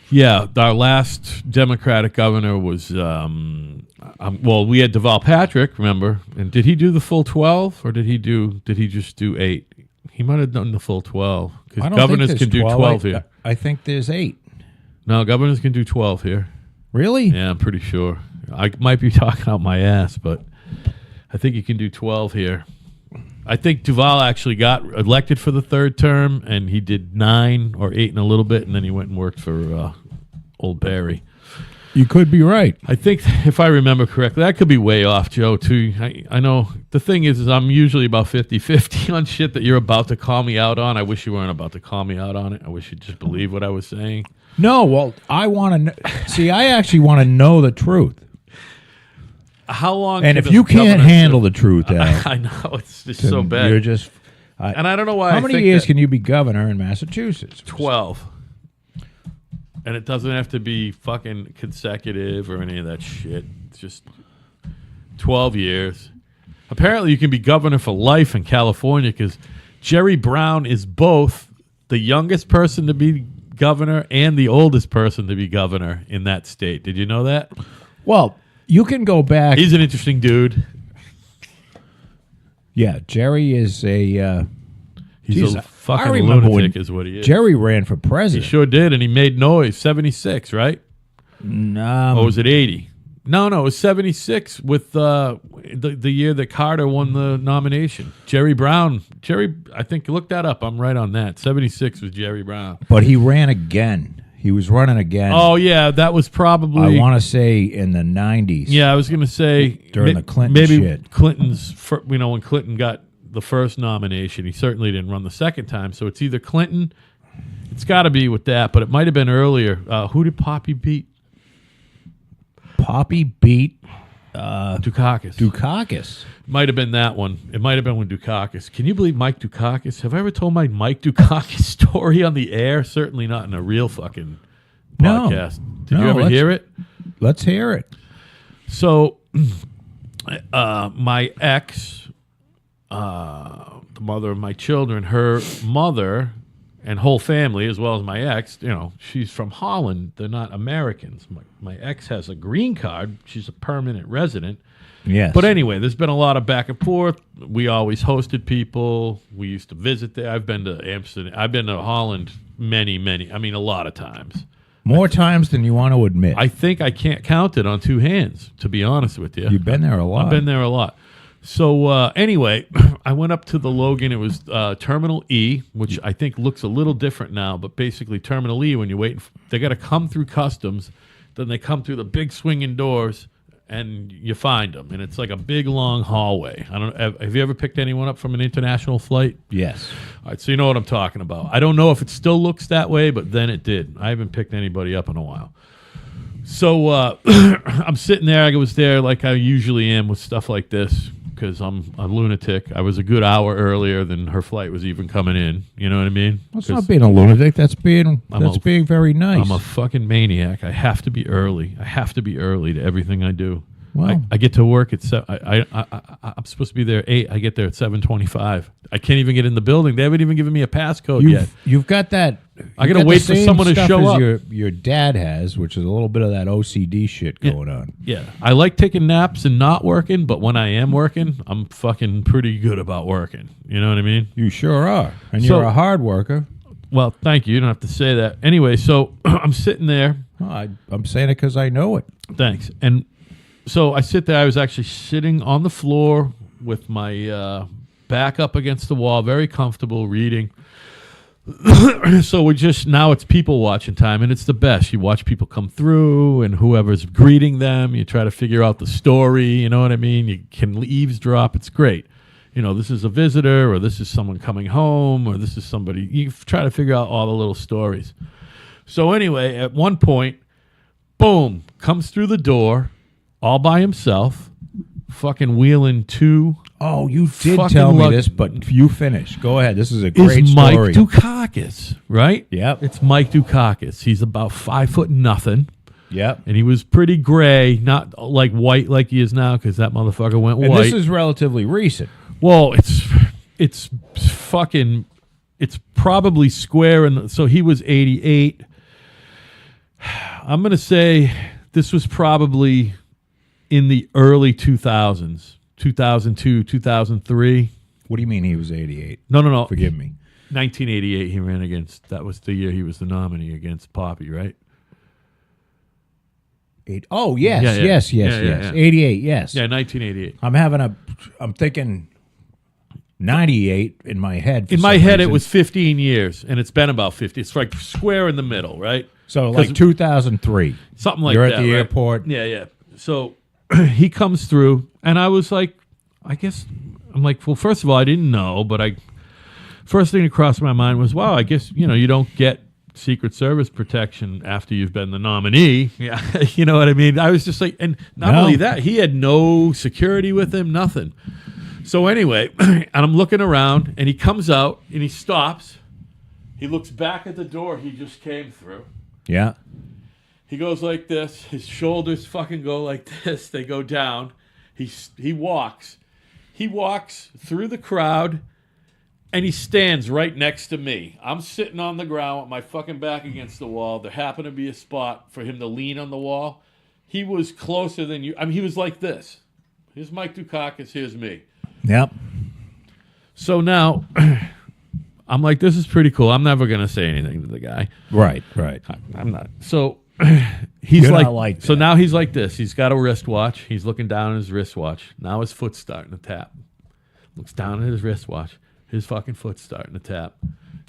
[SPEAKER 1] Yeah, our last Democratic governor was, we had Deval Patrick, remember? And did he do the full 12, or did he just do 8? He might have done the full 12, because governors can do 12 here.
[SPEAKER 2] I think there's 8.
[SPEAKER 1] No, governors can do 12 here.
[SPEAKER 2] Really?
[SPEAKER 1] Yeah, I'm pretty sure. I might be talking out my ass, but I think you can do 12 here. I think Duval actually got elected for the third term, and he did 9 or 8 and a little bit, and then he went and worked for Old Barry.
[SPEAKER 2] You could be right.
[SPEAKER 1] I think, if I remember correctly, that could be way off, Joe, too. I know. The thing is I'm usually about 50-50 on shit that you're about to call me out on. I wish you weren't about to call me out on it. I wish you'd just believe what I was saying.
[SPEAKER 2] No, well, I want to see, I actually want to know the truth.
[SPEAKER 1] How long?
[SPEAKER 2] And if you can't handle the truth, Al,
[SPEAKER 1] I know, it's just so bad.
[SPEAKER 2] You're just...
[SPEAKER 1] and I don't know why.
[SPEAKER 2] How many years can you be governor in Massachusetts?
[SPEAKER 1] 12. And it doesn't have to be fucking consecutive or any of that shit. It's just 12 years. Apparently, you can be governor for life in California because Jerry Brown is both the youngest person to be governor and the oldest person to be governor in that state. Did you know that?
[SPEAKER 2] Well, you can go back.
[SPEAKER 1] He's an interesting dude.
[SPEAKER 2] Yeah, Jerry is a...
[SPEAKER 1] He's a fucking lunatic is what he is.
[SPEAKER 2] Jerry ran for president.
[SPEAKER 1] He sure did, and he made noise. 76, right? Or was it 80? No, it was 76 with the year that Carter won the nomination. Jerry Brown. I think, look that up. I'm right on that. 76 was Jerry Brown.
[SPEAKER 2] But he ran again. He was running again.
[SPEAKER 1] Oh, yeah, that was probably...
[SPEAKER 2] I want to say in the 90s.
[SPEAKER 1] Yeah, I was going to say...
[SPEAKER 2] During the Clinton shit.
[SPEAKER 1] Maybe Clinton's... when Clinton got the first nomination, he certainly didn't run the second time, so it's either Clinton... It's got to be with that, but it might have been earlier. Who did Poppy beat?
[SPEAKER 2] Poppy beat...
[SPEAKER 1] Dukakis. Might have been that one. It might have been with Dukakis. Can you believe Mike Dukakis? Have I ever told my Mike Dukakis story on the air? Certainly not in a real fucking podcast. Did you ever hear it?
[SPEAKER 2] Let's hear it.
[SPEAKER 1] So, my ex, the mother of my children, her mother and whole family, as well as my ex, she's from Holland. They're not Americans. My ex has a green card. She's a permanent resident.
[SPEAKER 2] Yes.
[SPEAKER 1] But anyway, there's been a lot of back and forth. We always hosted people. We used to visit there. I've been to Amsterdam. I've been to Holland many, a lot of times.
[SPEAKER 2] More times than you want to admit.
[SPEAKER 1] I think I can't count it on two hands, to be honest with you.
[SPEAKER 2] You've been there a lot.
[SPEAKER 1] I've been there a lot. So anyway, I went up to the Logan. It was Terminal E, which I think looks a little different now. But basically, Terminal E, when you're waiting, they got to come through customs. Then they come through the big swinging doors, and you find them. And it's like a big, long hallway. I don't know. Have you ever picked anyone up from an international flight?
[SPEAKER 2] Yes.
[SPEAKER 1] All right, so you know what I'm talking about. I don't know if it still looks that way, but then it did. I haven't picked anybody up in a while. So I'm sitting there. I was there like I usually am with stuff like this. because I'm a lunatic. I was a good hour earlier than her flight was even coming in. You know what I mean?
[SPEAKER 2] That's not being a lunatic. That's being very nice.
[SPEAKER 1] I'm a fucking maniac. I have to be early. I have to be early to everything I do.
[SPEAKER 2] Well,
[SPEAKER 1] I get to work at I'm supposed to be there at 8. I get there at 7:25. I can't even get in the building. They haven't even given me a passcode yet.
[SPEAKER 2] You've got that.
[SPEAKER 1] I got to wait for someone to show up.
[SPEAKER 2] Your dad has, which is a little bit of that OCD shit going on.
[SPEAKER 1] Yeah, I like taking naps and not working, but when I am working, I'm fucking pretty good about working. You know what I mean?
[SPEAKER 2] You sure are, and you're a hard worker.
[SPEAKER 1] Well, thank you. You don't have to say that. Anyway, so I'm sitting there.
[SPEAKER 2] I'm saying it because I know it.
[SPEAKER 1] Thanks. And so I sit there. I was actually sitting on the floor with my back up against the wall, very comfortable, reading. So now it's people watching time, and it's the best. You watch people come through, and whoever's greeting them, you try to figure out the story. You know what I mean? You can eavesdrop. It's great. You know, this is a visitor, or this is someone coming home, or this is somebody. You try to figure out all the little stories. So anyway, at one point, boom, comes through the door, all by himself, fucking wheeling two.
[SPEAKER 2] Oh, you did tell me this, but you finish. Go ahead. This is a great
[SPEAKER 1] it's
[SPEAKER 2] story.
[SPEAKER 1] Mike Dukakis, right?
[SPEAKER 2] Yep.
[SPEAKER 1] It's Mike Dukakis. He's about 5'0".
[SPEAKER 2] Yep.
[SPEAKER 1] And he was pretty gray, not like white like he is now, because that motherfucker went white.
[SPEAKER 2] And this is relatively recent.
[SPEAKER 1] Well, it's probably square, and so he was 88. I'm gonna say this was probably in the early 2000s, 2002, 2003.
[SPEAKER 2] What do you mean he was 88?
[SPEAKER 1] No.
[SPEAKER 2] Forgive me.
[SPEAKER 1] 1988 he ran against, that was the year he was the nominee against Poppy, right?
[SPEAKER 2] Oh, yes,
[SPEAKER 1] Yeah.
[SPEAKER 2] yes.
[SPEAKER 1] Yeah.
[SPEAKER 2] 88, yes.
[SPEAKER 1] Yeah, 1988.
[SPEAKER 2] I'm thinking 98 in my head.
[SPEAKER 1] In my head, it was 15 years, and it's been about 50. It's like square in the middle, right?
[SPEAKER 2] So like 2003.
[SPEAKER 1] Something like that.
[SPEAKER 2] You're at the
[SPEAKER 1] right?
[SPEAKER 2] airport.
[SPEAKER 1] Yeah. So he comes through, and I was like, I'm like, well, first of all, I didn't know, but first thing that crossed my mind was, wow, I guess, you don't get Secret Service protection after you've been the nominee. Yeah, you know what I mean? I was just like, and not only that, he had no security with him, nothing. So anyway, and I'm looking around, and he comes out, and he stops. He looks back at the door he just came through.
[SPEAKER 2] Yeah.
[SPEAKER 1] He goes like this. His shoulders fucking go like this. They go down. He walks. He walks through the crowd, and he stands right next to me. I'm sitting on the ground with my fucking back against the wall. There happened to be a spot for him to lean on the wall. He was closer than you. I mean, he was like this. Here's Mike Dukakis. Here's me.
[SPEAKER 2] Yep.
[SPEAKER 1] So now, I'm like, this is pretty cool. I'm never going to say anything to the guy.
[SPEAKER 2] Right.
[SPEAKER 1] I'm not. So he's
[SPEAKER 2] You're
[SPEAKER 1] like,
[SPEAKER 2] not like
[SPEAKER 1] so
[SPEAKER 2] that.
[SPEAKER 1] now he's like this. He's got a wristwatch. He's looking down at his wristwatch. Now his foot's starting to tap. Looks down at his wristwatch. His fucking foot's starting to tap.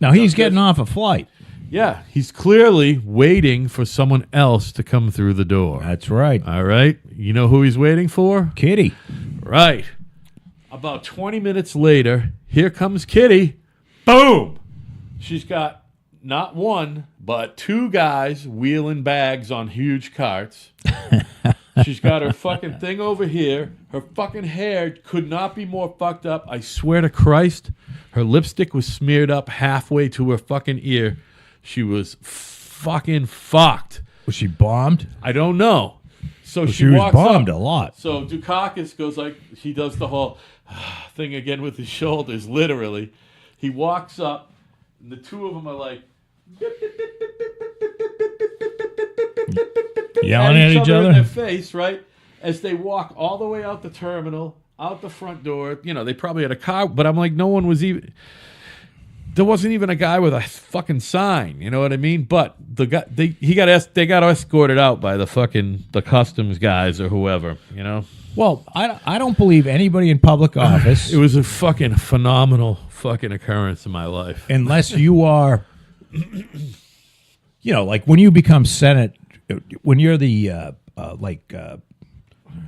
[SPEAKER 2] Now he's getting off a flight.
[SPEAKER 1] Yeah, he's clearly waiting for someone else to come through the door.
[SPEAKER 2] That's right.
[SPEAKER 1] All right. You know who he's waiting for?
[SPEAKER 2] Kitty.
[SPEAKER 1] Right. About 20 minutes later, here comes Kitty. Boom! She's got not one, but two guys wheeling bags on huge carts. She's got her fucking thing over here. Her fucking hair could not be more fucked up. I swear to Christ, her lipstick was smeared up halfway to her fucking ear. She was fucking fucked.
[SPEAKER 2] Was she bombed?
[SPEAKER 1] I don't know. So
[SPEAKER 2] Well,
[SPEAKER 1] she
[SPEAKER 2] was
[SPEAKER 1] walks
[SPEAKER 2] bombed
[SPEAKER 1] up.
[SPEAKER 2] a lot.
[SPEAKER 1] So Dukakis goes like, he does the whole thing again with his shoulders, literally. He walks up, and the two of them are like,
[SPEAKER 2] yelling at each
[SPEAKER 1] in
[SPEAKER 2] other?
[SPEAKER 1] their face, right? As they walk all the way out the terminal, out the front door. They probably had a car, but I'm like, no one was even. There wasn't even a guy with a fucking sign. You know what I mean? But the guy, they got escorted out by the customs guys or whoever.
[SPEAKER 2] Well, I don't believe anybody in public office,
[SPEAKER 1] It was a fucking phenomenal fucking occurrence in my life.
[SPEAKER 2] unless you are, like when you become Senate, when you're the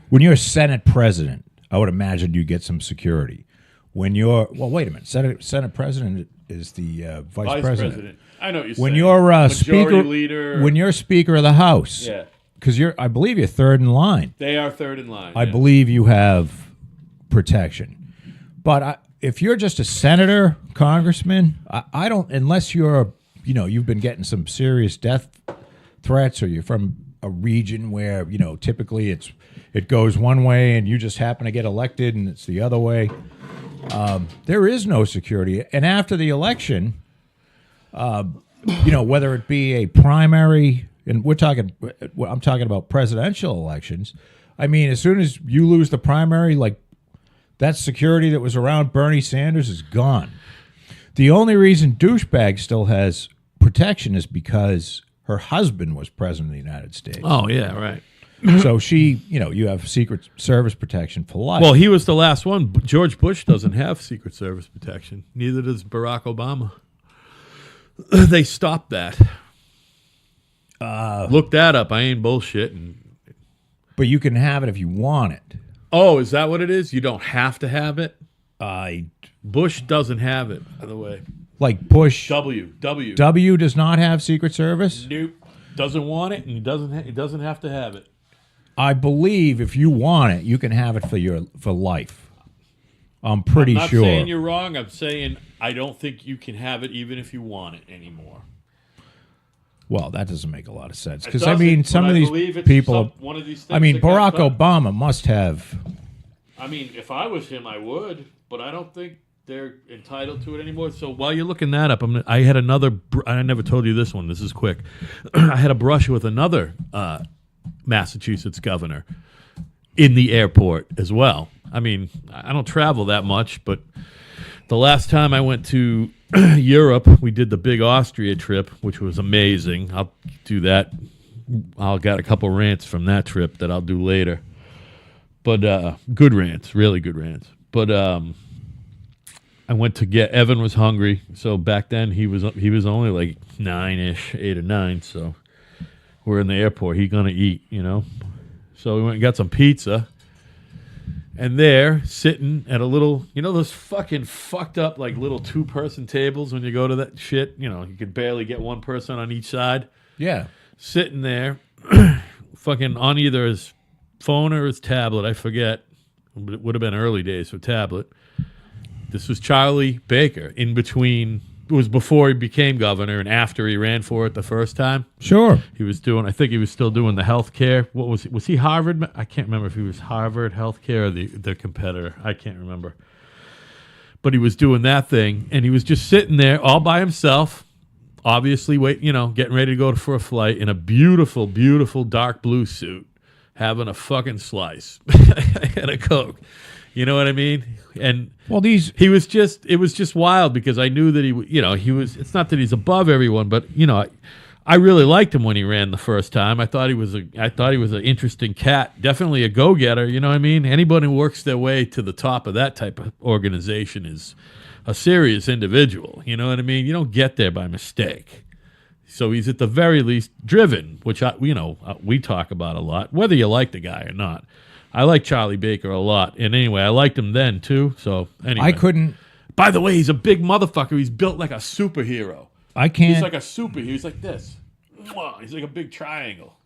[SPEAKER 2] when you're Senate president, I would imagine you get some security. When you're wait a minute, Senate president is the vice president.
[SPEAKER 1] I know what you're
[SPEAKER 2] When
[SPEAKER 1] saying.
[SPEAKER 2] you're
[SPEAKER 1] Majority
[SPEAKER 2] speaker,
[SPEAKER 1] leader.
[SPEAKER 2] when you're Speaker of the House,
[SPEAKER 1] Yeah.
[SPEAKER 2] because I believe you're third in line.
[SPEAKER 1] They are third in line.
[SPEAKER 2] I believe you have protection. But if you're just a senator, congressman, I don't, unless you're, you've been getting some serious death threats, or you're from a region where, typically it goes one way and you just happen to get elected and it's the other way. There is no security. And after the election, whether it be a primary, and I'm talking about presidential elections. I mean, as soon as you lose the primary, like, that security that was around Bernie Sanders is gone. The only reason douchebag still has protection is because her husband was president of the United States.
[SPEAKER 1] Oh, yeah, right.
[SPEAKER 2] So she, you have Secret Service protection for life.
[SPEAKER 1] Well, he was the last one. George Bush doesn't have Secret Service protection. Neither does Barack Obama. They stopped that. Look that up. I ain't bullshitting.
[SPEAKER 2] But you can have it if you want it.
[SPEAKER 1] Oh, is that what it is? You don't have to have it?
[SPEAKER 2] I
[SPEAKER 1] Bush doesn't have it, by the way.
[SPEAKER 2] Like Bush.
[SPEAKER 1] W
[SPEAKER 2] does not have Secret Service?
[SPEAKER 1] Nope. Doesn't want it, and he doesn't have to have it.
[SPEAKER 2] I believe if you want it, you can have it for life. I'm pretty sure.
[SPEAKER 1] I'm not saying you're wrong. I'm saying I don't think you can have it even if you want it anymore.
[SPEAKER 2] Well, that doesn't make a lot of sense. Because,
[SPEAKER 1] some
[SPEAKER 2] of these people...
[SPEAKER 1] one of these things
[SPEAKER 2] Barack Obama must have...
[SPEAKER 1] if I was him, I would, but I don't think they're entitled to it anymore. So while you're looking that up, I had another... I never told you this one. This is quick. I had a brush with another Massachusetts governor in the airport as well. I don't travel that much, but the last time I went to Europe, we did the big Austria trip, which was amazing. I'll do that. I've got a couple rants from that trip that I'll do later. But good rants, really good rants. But I went to get, Evan was hungry. So back then he was only like 9-ish, 8 or 9. So we're in the airport. He's going to eat, So we went and got some pizza. And there, sitting at a little, those fucking fucked up, like, little 2-person tables when you go to that shit? You could barely get one person on each side.
[SPEAKER 2] Yeah.
[SPEAKER 1] Sitting there, fucking on either his phone or his tablet, I forget. It would have been early days for tablet. This was Charlie Baker in between. It was before he became governor and after he ran for it the first time.
[SPEAKER 2] Sure.
[SPEAKER 1] He was doing, I think he was still doing the health care. What was he Harvard? I can't remember if he was Harvard Healthcare or the competitor. I can't remember. But he was doing that thing, and he was just sitting there all by himself, obviously getting ready to go for a flight in a beautiful, beautiful dark blue suit, having a fucking slice and a Coke. You know what I mean? And it was just wild because I knew that he was, it's not that he's above everyone, but I really liked him when he ran the first time. I thought he was an interesting cat, definitely a go-getter, you know what I mean? Anybody who works their way to the top of that type of organization is a serious individual, you know what I mean? You don't get there by mistake. So he's at the very least driven, which we talk about a lot, whether you like the guy or not. I like Charlie Baker a lot. And anyway, I liked him then, too. So, anyway.
[SPEAKER 2] I couldn't...
[SPEAKER 1] By the way, he's a big motherfucker. He's built like a superhero.
[SPEAKER 2] I can't...
[SPEAKER 1] He's like a superhero. He's like this. He's like a big triangle,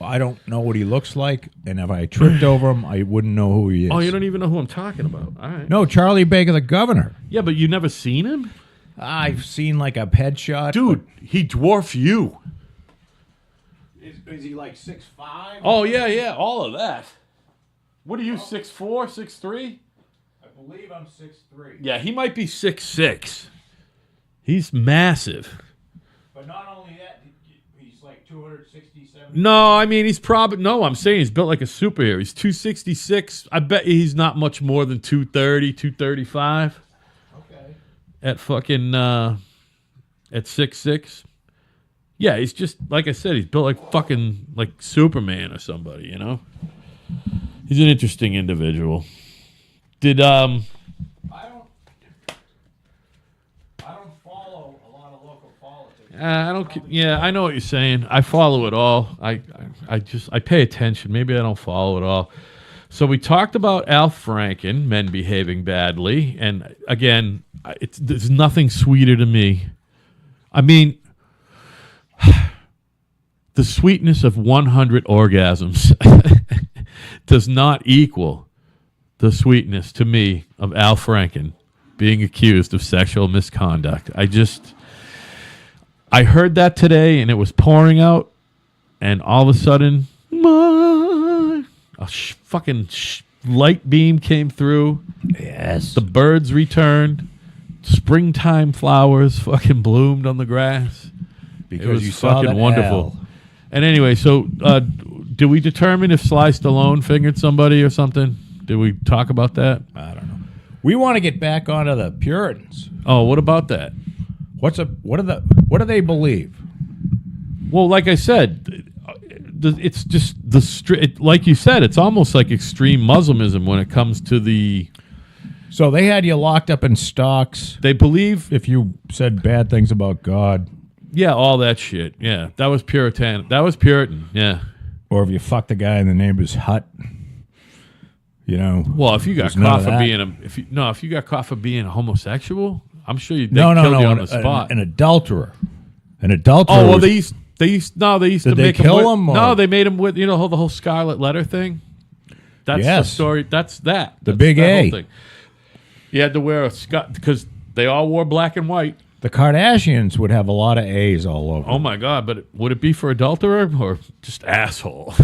[SPEAKER 2] I don't know what he looks like, and if I tripped over him, I wouldn't know who he is.
[SPEAKER 1] Oh, you don't even know who I'm talking about. All right.
[SPEAKER 2] No, Charlie Baker, the governor.
[SPEAKER 1] Yeah, but you never seen him?
[SPEAKER 2] I've seen like a headshot.
[SPEAKER 1] Dude, he dwarfs you.
[SPEAKER 2] Is he like 6'5"?
[SPEAKER 1] Oh, yeah, all of that. What are you, 6'4", 6'3"?
[SPEAKER 2] I believe I'm 6'3".
[SPEAKER 1] Yeah, he might be 6'6". He's massive.
[SPEAKER 2] But not only that, he's like 267.
[SPEAKER 1] No, he's probably... No, I'm saying he's built like a superhero. He's 266. I bet he's not much more than 230, 235.
[SPEAKER 2] Okay.
[SPEAKER 1] At fucking... at 6'6". Yeah, he's just... Like I said, he's built like fucking... Like Superman or somebody, He's an interesting individual. Did
[SPEAKER 2] I don't follow a lot of local politics.
[SPEAKER 1] I don't. Yeah, I know what you're saying. I follow it all. I pay attention. Maybe I don't follow it all. So we talked about Al Franken, men behaving badly, and again, there's nothing sweeter to me. The sweetness of 100 orgasms does not equal the sweetness to me of Al Franken being accused of sexual misconduct. I heard that today, and it was pouring out, and all of a sudden, fucking light beam came through.
[SPEAKER 2] Yes.
[SPEAKER 1] The birds returned. Springtime flowers fucking bloomed on the grass.
[SPEAKER 2] Because
[SPEAKER 1] it was
[SPEAKER 2] you saw
[SPEAKER 1] fucking
[SPEAKER 2] that
[SPEAKER 1] wonderful.
[SPEAKER 2] Al.
[SPEAKER 1] And anyway, so did we determine if Sly Stallone fingered somebody or something? Did we talk about that?
[SPEAKER 2] I don't know. We want to get back onto the Puritans.
[SPEAKER 1] Oh, what about that?
[SPEAKER 2] What do they believe?
[SPEAKER 1] Well, like I said, it's just like you said, it's almost like extreme Muslimism when it comes to the.
[SPEAKER 2] So they had you locked up in stocks
[SPEAKER 1] They believe,
[SPEAKER 2] if you said bad things about God,
[SPEAKER 1] yeah, all that shit. Yeah, that was Puritan. That was Puritan. Yeah.
[SPEAKER 2] or if you fucked a guy in the neighbor's hut. You know.
[SPEAKER 1] Well, if you got
[SPEAKER 2] there's none
[SPEAKER 1] caught
[SPEAKER 2] of
[SPEAKER 1] for
[SPEAKER 2] that. being
[SPEAKER 1] if you got caught for being a homosexual, I'm sure they
[SPEAKER 2] no,
[SPEAKER 1] killed you on
[SPEAKER 2] an,
[SPEAKER 1] the spot.
[SPEAKER 2] an adulterer. An adulterer.
[SPEAKER 1] Oh well,
[SPEAKER 2] was-
[SPEAKER 1] they used
[SPEAKER 2] Did
[SPEAKER 1] to
[SPEAKER 2] they
[SPEAKER 1] make
[SPEAKER 2] kill
[SPEAKER 1] him.
[SPEAKER 2] him, or-
[SPEAKER 1] No, they made him with the whole Scarlet Letter thing. That's the
[SPEAKER 2] Yes.
[SPEAKER 1] story. That's that.
[SPEAKER 2] The
[SPEAKER 1] That's
[SPEAKER 2] big
[SPEAKER 1] that
[SPEAKER 2] A.
[SPEAKER 1] whole thing. He had to wear a scut because they all wore black and white.
[SPEAKER 2] the Kardashians would have a lot of A's all over.
[SPEAKER 1] Oh my God! But would it be for adulterer or just asshole?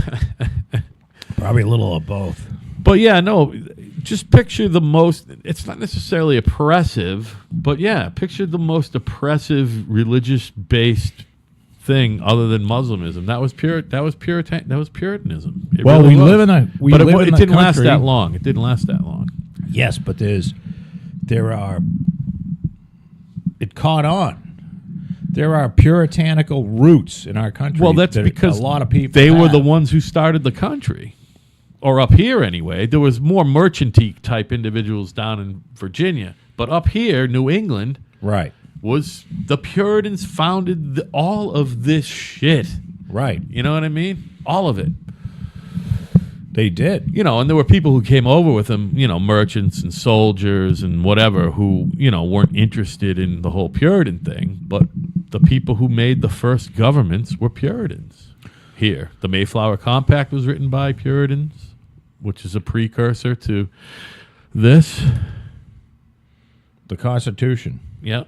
[SPEAKER 2] Probably a little of both.
[SPEAKER 1] But yeah, no. Just picture the most. It's not necessarily oppressive, but yeah, picture the most oppressive religious-based thing other than Muslimism. That was Puritanism. It
[SPEAKER 2] Well,
[SPEAKER 1] really
[SPEAKER 2] we
[SPEAKER 1] was.
[SPEAKER 2] live in a we
[SPEAKER 1] but
[SPEAKER 2] live
[SPEAKER 1] it
[SPEAKER 2] in a
[SPEAKER 1] didn't last
[SPEAKER 2] country-
[SPEAKER 1] that long. It didn't last that long.
[SPEAKER 2] Yes, but it caught on. There are puritanical roots in our country.
[SPEAKER 1] Well, that's
[SPEAKER 2] that
[SPEAKER 1] because
[SPEAKER 2] a lot of people
[SPEAKER 1] they were
[SPEAKER 2] have.
[SPEAKER 1] the ones who started the country, or up here anyway. There was more merchanty type individuals down in Virginia, but up here, New England,
[SPEAKER 2] Right,
[SPEAKER 1] was the Puritans founded all of this shit.
[SPEAKER 2] right.
[SPEAKER 1] You know what I mean? All of it.
[SPEAKER 2] They did.
[SPEAKER 1] And there were people who came over with them, merchants and soldiers and whatever, who, weren't interested in the whole Puritan thing. But the people who made the first governments were Puritans here. The Mayflower Compact was written by Puritans, which is a precursor to this.
[SPEAKER 2] The Constitution.
[SPEAKER 1] Yeah.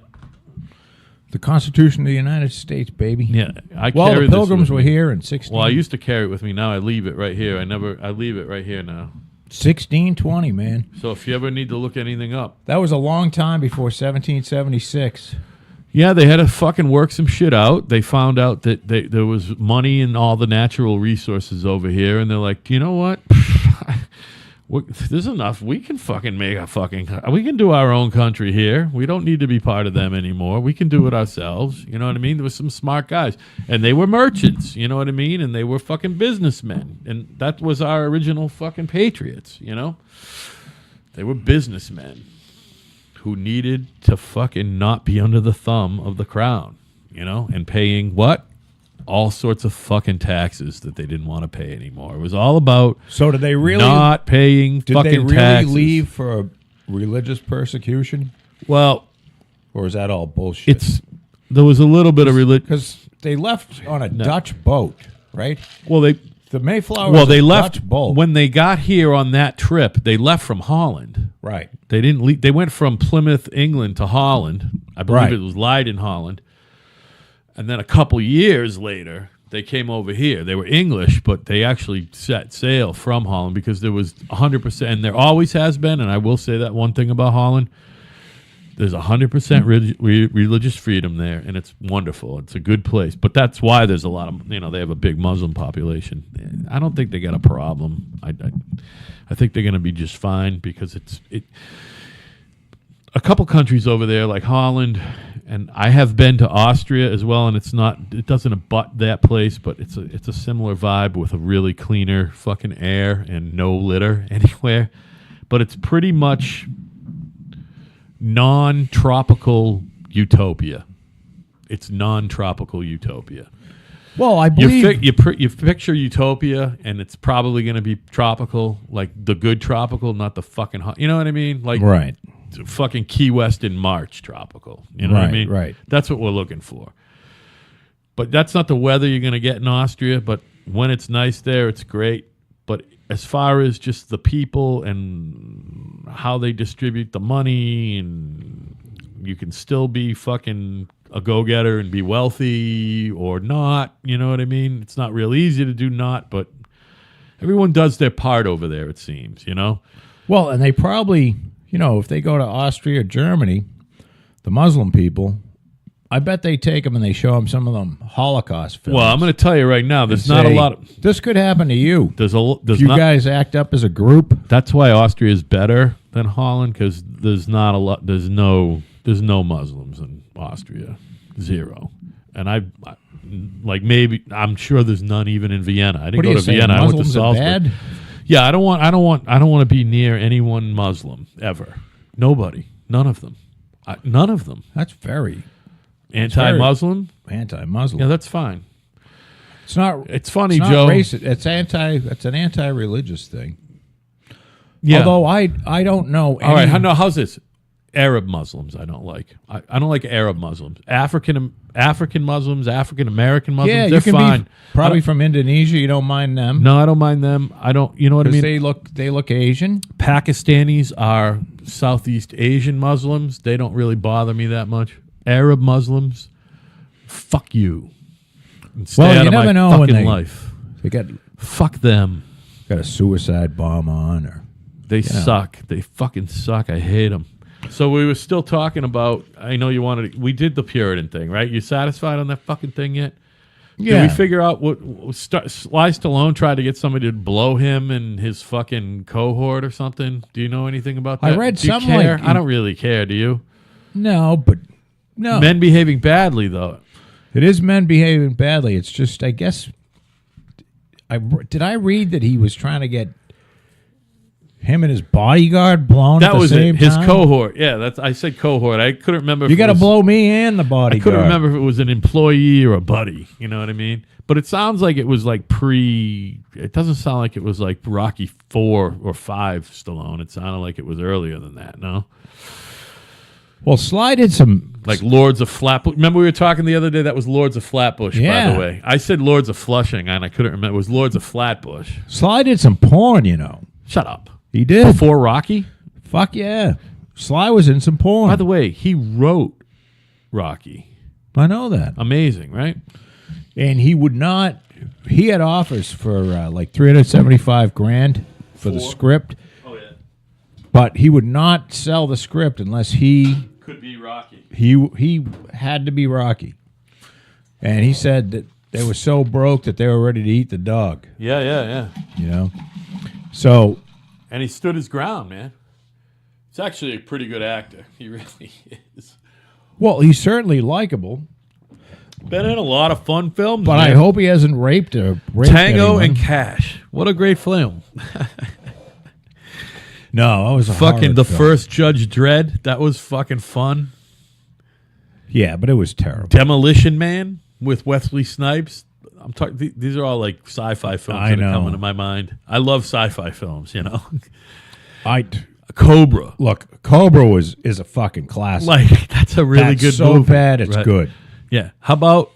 [SPEAKER 2] The Constitution of the United States, baby.
[SPEAKER 1] Yeah.
[SPEAKER 2] Well,
[SPEAKER 1] carry
[SPEAKER 2] the
[SPEAKER 1] this
[SPEAKER 2] Pilgrims
[SPEAKER 1] with
[SPEAKER 2] were
[SPEAKER 1] me.
[SPEAKER 2] here in 16.
[SPEAKER 1] Well, I used to carry it with me. Now I leave it right here. I leave it right here now.
[SPEAKER 2] 1620, man.
[SPEAKER 1] So if you ever need to look anything up.
[SPEAKER 2] That was a long time before 1776.
[SPEAKER 1] Yeah, they had to fucking work some shit out. They found out that there was money in all the natural resources over here, and they're like, you know what? There's enough. We can fucking we can do our own country here. We don't need to be part of them anymore. We can do it ourselves. You know what I mean? There were some smart guys, and they were merchants. You know what I mean? And they were fucking businessmen, and that was our original fucking patriots. They were businessmen who needed to fucking not be under the thumb of the crown, and paying what? All sorts of fucking taxes that they didn't want to pay anymore. It was all about
[SPEAKER 2] So did they really
[SPEAKER 1] not paying
[SPEAKER 2] Did
[SPEAKER 1] fucking
[SPEAKER 2] they really
[SPEAKER 1] taxes.
[SPEAKER 2] leave for religious persecution,
[SPEAKER 1] Well,
[SPEAKER 2] or is that all bullshit?
[SPEAKER 1] there was a little bit of religion.
[SPEAKER 2] Because they left on a Dutch boat, right?
[SPEAKER 1] Well,
[SPEAKER 2] The Mayflower. was
[SPEAKER 1] they
[SPEAKER 2] a
[SPEAKER 1] left
[SPEAKER 2] Dutch boat,
[SPEAKER 1] when they got here on that trip. They left from Holland.
[SPEAKER 2] right?
[SPEAKER 1] They didn't leave. They went from Plymouth, England, to Holland. I believe
[SPEAKER 2] Right.
[SPEAKER 1] it was Leiden, Holland. And then a couple years later, they came over here. They were English, but they actually set sail from Holland because there was 100%, and there always has been, and I will say that one thing about Holland, there's 100% religious freedom there, and it's wonderful. It's a good place. But that's why there's a lot of, they have a big Muslim population. I don't think they got a problem. I think they're going to be just fine because a couple countries over there like Holland, and I have been to Austria as well, and it doesn't abut that place, but it's a similar vibe with a really cleaner fucking air and no litter anywhere. But it's pretty much non-tropical utopia. It's non-tropical utopia.
[SPEAKER 2] Well, I believe
[SPEAKER 1] You picture utopia, and it's probably going to be tropical, like the good tropical, not the fucking hot. You know what I mean? Like
[SPEAKER 2] right.
[SPEAKER 1] fucking Key West in March tropical. You know what I
[SPEAKER 2] Right,
[SPEAKER 1] mean?
[SPEAKER 2] right.
[SPEAKER 1] That's what we're looking for. But that's not the weather you're going to get in Austria. But when it's nice there, it's great. But as far as just the people and how they distribute the money, and you can still be fucking a go-getter and be wealthy or not, you know what I mean? It's not real easy to do not, but everyone does their part over there, it seems, you know?
[SPEAKER 2] Well, and they probably, if they go to Austria or Germany, the Muslim people, I bet they take them and they show them some of them Holocaust films.
[SPEAKER 1] Well, I'm going to tell you right now, there's not a lot of...
[SPEAKER 2] This could happen to you.
[SPEAKER 1] There's
[SPEAKER 2] if you guys act up as a group.
[SPEAKER 1] That's why Austria is better than Holland, because there's not a lot... There's no Muslims in Austria. Zero. And I'm sure there's none even in Vienna. I didn't go to Vienna. I went to Salzburg.
[SPEAKER 2] Bad?
[SPEAKER 1] Yeah, I don't want to be near anyone Muslim ever. Nobody. None of them. None of them.
[SPEAKER 2] That's very
[SPEAKER 1] anti-Muslim.
[SPEAKER 2] Anti-Muslim.
[SPEAKER 1] Yeah, that's fine.
[SPEAKER 2] It's not.
[SPEAKER 1] It's funny,
[SPEAKER 2] it's
[SPEAKER 1] Joe.
[SPEAKER 2] Not racist. It's an anti-religious thing.
[SPEAKER 1] Yeah.
[SPEAKER 2] Although I don't know.
[SPEAKER 1] All right. How's this? Arab Muslims I don't like. I don't like Arab Muslims. African Muslims, African American Muslims,
[SPEAKER 2] yeah,
[SPEAKER 1] they're
[SPEAKER 2] you can
[SPEAKER 1] fine.
[SPEAKER 2] Be probably from Indonesia, you don't mind them.
[SPEAKER 1] No, I don't mind them. I don't, you know what I mean?
[SPEAKER 2] They look Asian.
[SPEAKER 1] Pakistanis are Southeast Asian Muslims. They don't really bother me that much. Arab Muslims, fuck you. And stay out of my fucking life.
[SPEAKER 2] They got
[SPEAKER 1] fuck them.
[SPEAKER 2] Got a suicide bomb on, or
[SPEAKER 1] they suck. They fucking suck. I hate them. So we were still talking about, I know you wanted to, we did the Puritan thing, right? You satisfied on that fucking thing yet?
[SPEAKER 2] Yeah.
[SPEAKER 1] Did we figure out Sly Stallone tried to get somebody to blow him and his fucking cohort or something? Do you know anything about that?
[SPEAKER 2] I read
[SPEAKER 1] do you
[SPEAKER 2] something
[SPEAKER 1] care?
[SPEAKER 2] like...
[SPEAKER 1] I don't really care, do you?
[SPEAKER 2] No, but no.
[SPEAKER 1] Men behaving badly, though.
[SPEAKER 2] It is men behaving badly. It's just, I guess, did I read that he was trying to get him and his bodyguard blown at the same time?
[SPEAKER 1] His cohort. Yeah, I said cohort. I couldn't remember.
[SPEAKER 2] You got to blow me and the bodyguard.
[SPEAKER 1] I couldn't remember if it was an employee or a buddy. You know what I mean? But it sounds like it was like It doesn't sound like it was like Rocky 4 or 5 Stallone. It sounded like it was earlier than that. No.
[SPEAKER 2] Well, Sly did some...
[SPEAKER 1] Like Lords of Flatbush. Remember we were talking the other day? That was Lords of Flatbush, by the way. I said Lords of Flushing, and I couldn't remember. It was Lords of Flatbush.
[SPEAKER 2] Sly did some porn,
[SPEAKER 1] Shut up.
[SPEAKER 2] He did.
[SPEAKER 1] Before Rocky?
[SPEAKER 2] Fuck yeah. Sly was in some porn.
[SPEAKER 1] By the way, he wrote Rocky.
[SPEAKER 2] I know that.
[SPEAKER 1] Amazing, right?
[SPEAKER 2] And he would not... He had offers for like $375,000 for the script.
[SPEAKER 1] Oh, yeah.
[SPEAKER 2] But he would not sell the script unless he...
[SPEAKER 1] Could be Rocky.
[SPEAKER 2] He had to be Rocky. And he said that they were so broke that they were ready to eat the dog.
[SPEAKER 1] Yeah.
[SPEAKER 2] So...
[SPEAKER 1] And he stood his ground, man. He's actually a pretty good actor. He really is.
[SPEAKER 2] Well, he's certainly likable.
[SPEAKER 1] Been in a lot of fun films.
[SPEAKER 2] But
[SPEAKER 1] man.
[SPEAKER 2] I hope he hasn't raped
[SPEAKER 1] Tango
[SPEAKER 2] anyone.
[SPEAKER 1] and Cash. What a great film.
[SPEAKER 2] No, that was a
[SPEAKER 1] fucking the
[SPEAKER 2] film.
[SPEAKER 1] First Judge Dredd. That was fucking fun.
[SPEAKER 2] Yeah, but it was terrible.
[SPEAKER 1] Demolition Man with Wesley Snipes. I'm talking. These are all like sci-fi films that are coming to my mind. I love sci-fi films. Cobra.
[SPEAKER 2] Look, Cobra is a fucking classic.
[SPEAKER 1] Like that's a really good
[SPEAKER 2] so
[SPEAKER 1] movie.
[SPEAKER 2] Bad it's good.
[SPEAKER 1] Yeah. How about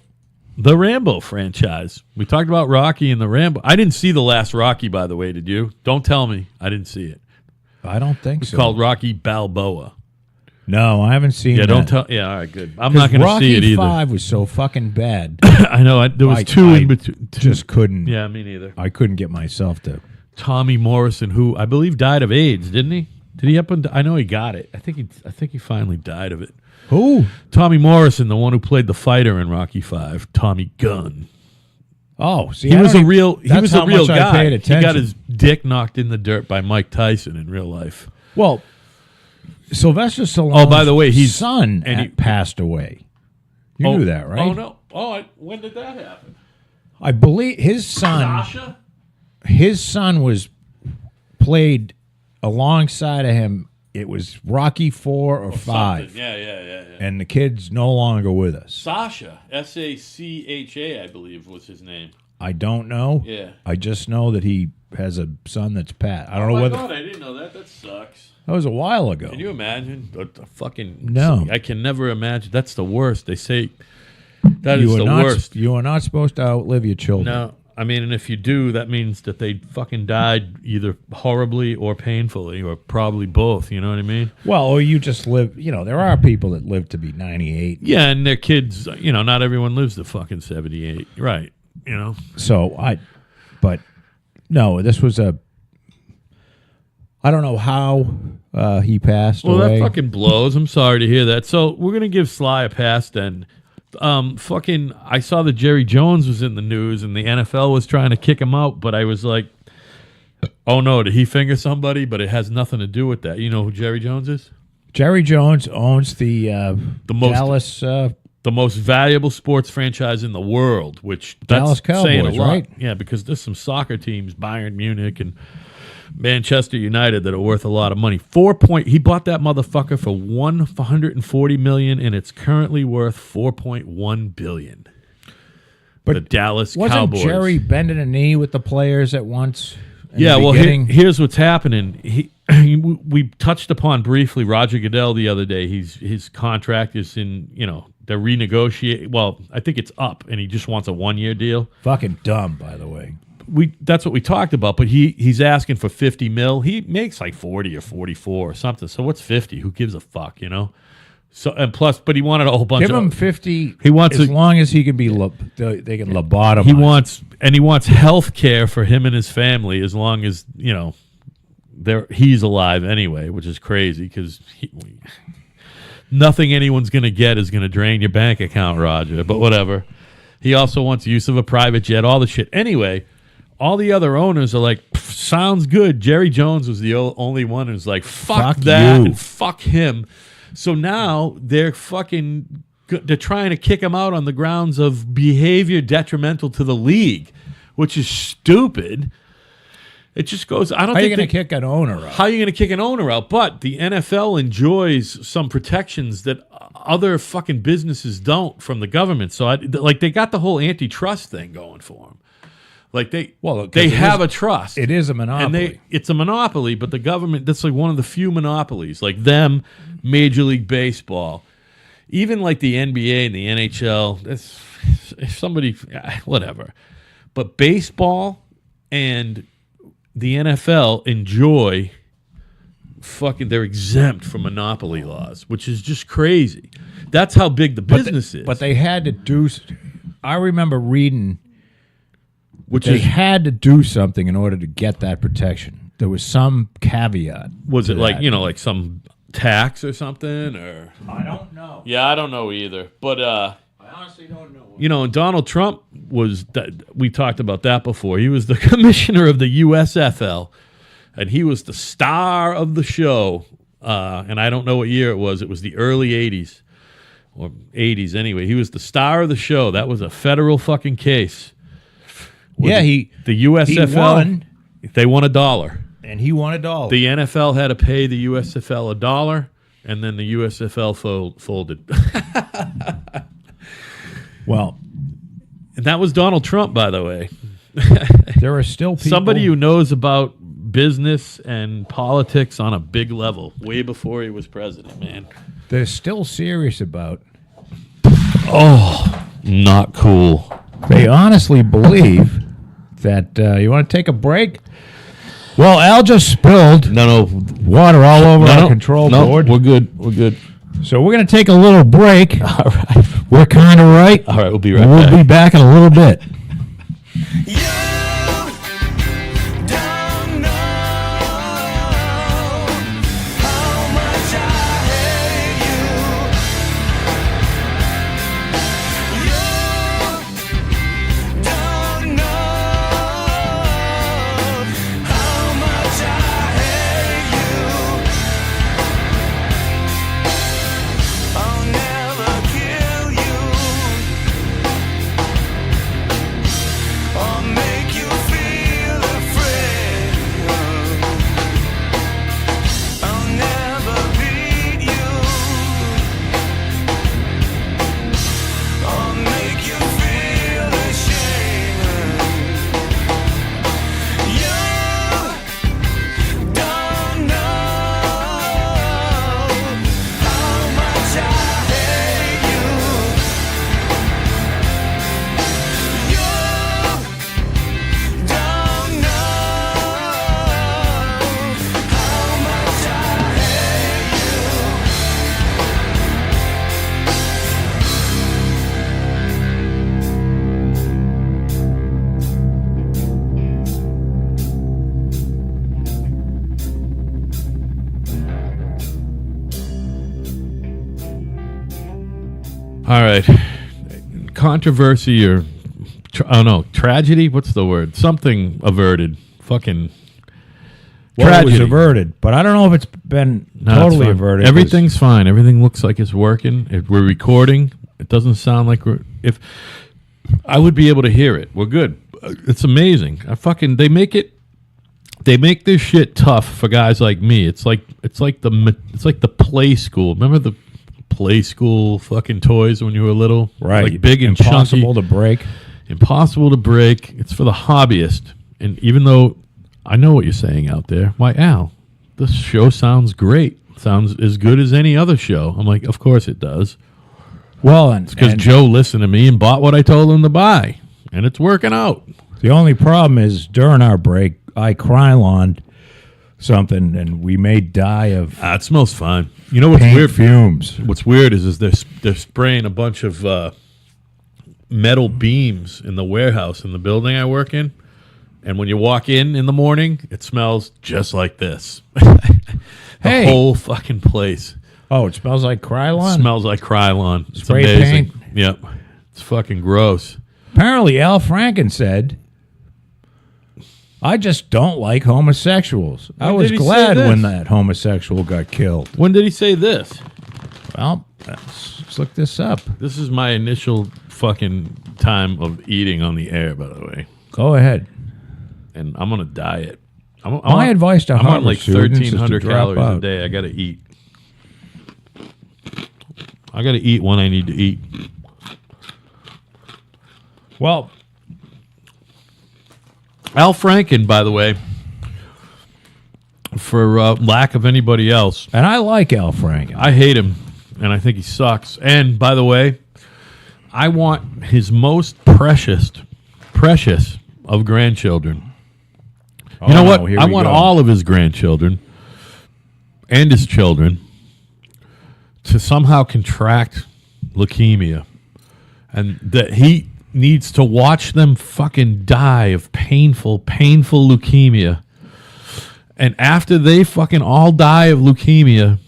[SPEAKER 1] the Rambo franchise? We talked about Rocky and the Rambo. I didn't see the last Rocky, by the way. Did you? Don't tell me. I didn't see it.
[SPEAKER 2] I don't think
[SPEAKER 1] it's
[SPEAKER 2] so.
[SPEAKER 1] It's called Rocky Balboa.
[SPEAKER 2] No, I haven't seen
[SPEAKER 1] that.
[SPEAKER 2] Don't
[SPEAKER 1] tell. Yeah, all right, good. I'm not going to see it either.
[SPEAKER 2] Rocky 5 was so fucking bad.
[SPEAKER 1] I know. There was two in between.
[SPEAKER 2] Just couldn't.
[SPEAKER 1] Yeah, me neither.
[SPEAKER 2] I couldn't get myself to.
[SPEAKER 1] Tommy Morrison, who I believe died of AIDS, didn't he? Did he I know he got it. I think he finally died of it.
[SPEAKER 2] Who?
[SPEAKER 1] Tommy Morrison, the one who played the fighter in Rocky 5, Tommy Gunn.
[SPEAKER 2] Oh, see,
[SPEAKER 1] he was a real guy.
[SPEAKER 2] He
[SPEAKER 1] got his dick knocked in the dirt by Mike Tyson in real life.
[SPEAKER 2] Well, Sylvester Stallone's
[SPEAKER 1] by the way, his
[SPEAKER 2] son passed away. You knew that, right?
[SPEAKER 1] Oh, no. When did that happen?
[SPEAKER 2] I believe his son...
[SPEAKER 1] Sasha?
[SPEAKER 2] His son was played alongside of him. It was Rocky 4 or 5.
[SPEAKER 1] Yeah.
[SPEAKER 2] And the kid's no longer with us.
[SPEAKER 1] Sasha, Sacha, I believe was his name.
[SPEAKER 2] I don't know.
[SPEAKER 1] Yeah.
[SPEAKER 2] I just know that he has a son that's Pat. I don't know whether...
[SPEAKER 1] God, I didn't know that. That sucks.
[SPEAKER 2] That was a while ago.
[SPEAKER 1] Can you imagine?
[SPEAKER 2] No.
[SPEAKER 1] I can never imagine. That's the worst. They say that is the worst.
[SPEAKER 2] You are not supposed to outlive your children.
[SPEAKER 1] No. I mean, and if you do, that means that they fucking died either horribly or painfully, or probably both. You know what I mean?
[SPEAKER 2] Well, or you just live. There are people that live to be 98.
[SPEAKER 1] Yeah, and their kids. Not everyone lives to fucking 78. Right?
[SPEAKER 2] So but no, this was I don't know how he passed
[SPEAKER 1] Well,
[SPEAKER 2] away.
[SPEAKER 1] that fucking blows. I'm sorry to hear that. So we're gonna give Sly a pass then. I saw that Jerry Jones was in the news and the NFL was trying to kick him out, but I was like, oh no, did he finger somebody? But it has nothing to do with that. You know who Jerry Jones is?
[SPEAKER 2] Jerry Jones owns the
[SPEAKER 1] most
[SPEAKER 2] Dallas.
[SPEAKER 1] The most valuable sports franchise in the world, which
[SPEAKER 2] Dallas
[SPEAKER 1] that's saying a
[SPEAKER 2] Cowboys,
[SPEAKER 1] lot.
[SPEAKER 2] right?
[SPEAKER 1] Yeah, because there's some soccer teams, Bayern Munich and Manchester United, that are worth a lot of money. He bought that motherfucker for $140 million, and it's currently worth $4.1 billion.
[SPEAKER 2] But
[SPEAKER 1] the Dallas
[SPEAKER 2] wasn't
[SPEAKER 1] Cowboys.
[SPEAKER 2] Jerry bending a knee with the players at once?
[SPEAKER 1] Yeah, well, here's what's happening. We touched upon briefly Roger Goodell the other day. His contract is in, they're renegotiating. Well, I think it's up, and he just wants a 1-year deal.
[SPEAKER 2] Fucking dumb, by the way.
[SPEAKER 1] That's what we talked about, but he's asking for $50 million. He makes like 40 or 44 or something. So what's 50? Who gives a fuck, So and plus, but he wanted a whole bunch.
[SPEAKER 2] Give him 50.
[SPEAKER 1] He wants
[SPEAKER 2] as long as he can be. They can lobotomize.
[SPEAKER 1] He wants health care for him and his family as long as he's alive anyway, which is crazy because nothing anyone's gonna get is gonna drain your bank account, Roger. But whatever. He also wants use of a private jet, all the shit. Anyway, all the other owners are like, sounds good. Jerry Jones was the only one who's like, fuck that
[SPEAKER 2] you.
[SPEAKER 1] and fuck him. So now they're trying to kick him out on the grounds of behavior detrimental to the league, which is stupid. It just goes. I don't.
[SPEAKER 2] How are you going to kick an owner out?
[SPEAKER 1] How are you going to kick an owner out? But the NFL enjoys some protections that other fucking businesses don't from the government. So they got the whole antitrust thing going for them. Like they have a trust.
[SPEAKER 2] It is a monopoly.
[SPEAKER 1] And it's a monopoly, but the government, that's like one of the few monopolies. Like them, Major League Baseball, even like the NBA and the NHL, if somebody, whatever. But baseball and the NFL enjoy they're exempt from monopoly laws, which is just crazy. That's how big the business is.
[SPEAKER 2] But they had to do, I remember reading, they had to do something in order to get that protection. There was some caveat.
[SPEAKER 1] Was it like, like some tax or something? Or
[SPEAKER 2] I don't know.
[SPEAKER 1] Yeah, I don't know either. But
[SPEAKER 2] I honestly don't know.
[SPEAKER 1] And Donald Trump we talked about that before. He was the commissioner of the USFL, and he was the star of the show. And I don't know what year it was. It was the early 80s or 80s anyway. He was the star of the show. That was a federal fucking case.
[SPEAKER 2] Yeah,
[SPEAKER 1] the USFL
[SPEAKER 2] he won.
[SPEAKER 1] They won $1.
[SPEAKER 2] And he won $1.
[SPEAKER 1] The NFL had to pay the USFL $1, and then the USFL folded.
[SPEAKER 2] Well,
[SPEAKER 1] and that was Donald Trump, by the way.
[SPEAKER 2] There are still people.
[SPEAKER 1] Somebody who knows about business and politics on a big level, way before he was president, man.
[SPEAKER 2] They're still serious about.
[SPEAKER 1] Oh, not cool.
[SPEAKER 2] They honestly believe that you want to take a break. Well, Al just spilled water all over our control board.
[SPEAKER 1] We're good.
[SPEAKER 2] So we're going to take a little break.
[SPEAKER 1] All right.
[SPEAKER 2] We're kind of right.
[SPEAKER 1] All right, we'll be right back.
[SPEAKER 2] We'll be back in a little bit.
[SPEAKER 1] All right. Controversy or tragedy? What's the word? Something averted. Fucking
[SPEAKER 2] Well, it was
[SPEAKER 1] tragedy.
[SPEAKER 2] averted, but I don't know if it's been
[SPEAKER 1] No, it's
[SPEAKER 2] totally
[SPEAKER 1] fine.
[SPEAKER 2] averted.
[SPEAKER 1] Everything's fine. Everything looks like it's working. If we're recording, it doesn't sound like if I would be able to hear it. We're good. It's amazing. They make this shit tough for guys like me. It's like the play school. Remember the play school fucking toys when you were little?
[SPEAKER 2] right,
[SPEAKER 1] Like big and
[SPEAKER 2] impossible
[SPEAKER 1] chunky.
[SPEAKER 2] to break.
[SPEAKER 1] Impossible to break. It's for the hobbyist. And even though I know what you're saying out there, why, Al, this show sounds great. Sounds as good as any other show. I'm like, of course it does.
[SPEAKER 2] Well, and
[SPEAKER 1] Because Joe listened to me and bought what I told him to buy. And it's working out.
[SPEAKER 2] the only problem is during our break, I Kryloned something, and we made dye of
[SPEAKER 1] It smells fine. You know what's
[SPEAKER 2] paint
[SPEAKER 1] weird?
[SPEAKER 2] fumes.
[SPEAKER 1] What's weird is they're spraying a bunch of metal beams in the warehouse in the building I work in. And when you walk in the morning, it smells just like this.
[SPEAKER 2] Hey.
[SPEAKER 1] The whole fucking place
[SPEAKER 2] Oh, it smells like Krylon?
[SPEAKER 1] smells like Krylon. It's
[SPEAKER 2] Spray
[SPEAKER 1] amazing.
[SPEAKER 2] paint?
[SPEAKER 1] Yep. It's fucking gross.
[SPEAKER 2] Apparently, Al Franken said, I just don't like homosexuals. I
[SPEAKER 1] When
[SPEAKER 2] was
[SPEAKER 1] did he say
[SPEAKER 2] glad
[SPEAKER 1] this?
[SPEAKER 2] when that homosexual got killed.
[SPEAKER 1] When did he say this?
[SPEAKER 2] Well, let's look this up.
[SPEAKER 1] This is my initial fucking time of eating on the air, by the way.
[SPEAKER 2] Go ahead.
[SPEAKER 1] And I'm on a diet.
[SPEAKER 2] My advice to
[SPEAKER 1] I'm on
[SPEAKER 2] Harvard
[SPEAKER 1] like
[SPEAKER 2] students is to
[SPEAKER 1] 1,300
[SPEAKER 2] drop
[SPEAKER 1] calories a
[SPEAKER 2] out.
[SPEAKER 1] day. I got to eat. I got to eat when I need to eat.
[SPEAKER 2] Well,
[SPEAKER 1] Al Franken, by the way, for lack of anybody else,
[SPEAKER 2] and I like Al Franken.
[SPEAKER 1] I hate him, and I think he sucks. And by the way, I want his most precious of grandchildren. You know what? I want all of his grandchildren and his children to somehow contract leukemia, and that he needs to watch them fucking die of painful leukemia. And after they fucking all die of leukemia,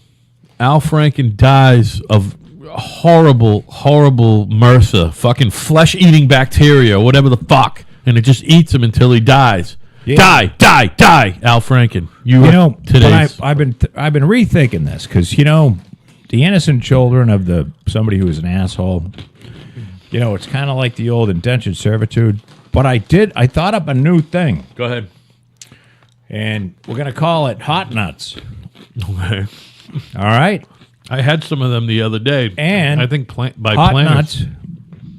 [SPEAKER 1] Al Franken dies of horrible MRSA, fucking flesh-eating bacteria, or whatever the fuck, and it just eats him until he dies.
[SPEAKER 2] Yeah.
[SPEAKER 1] Die, Al Franken.
[SPEAKER 2] You know,
[SPEAKER 1] today's.
[SPEAKER 2] I've been rethinking this because the innocent children of somebody who is an asshole. It's kind of like the old indentured servitude. But I thought up a new thing,
[SPEAKER 1] Go ahead.
[SPEAKER 2] and we're gonna call it hot nuts.
[SPEAKER 1] Okay.
[SPEAKER 2] All right,
[SPEAKER 1] I had some of them the other day,
[SPEAKER 2] And
[SPEAKER 1] I think by
[SPEAKER 2] hot
[SPEAKER 1] Planters.
[SPEAKER 2] nuts.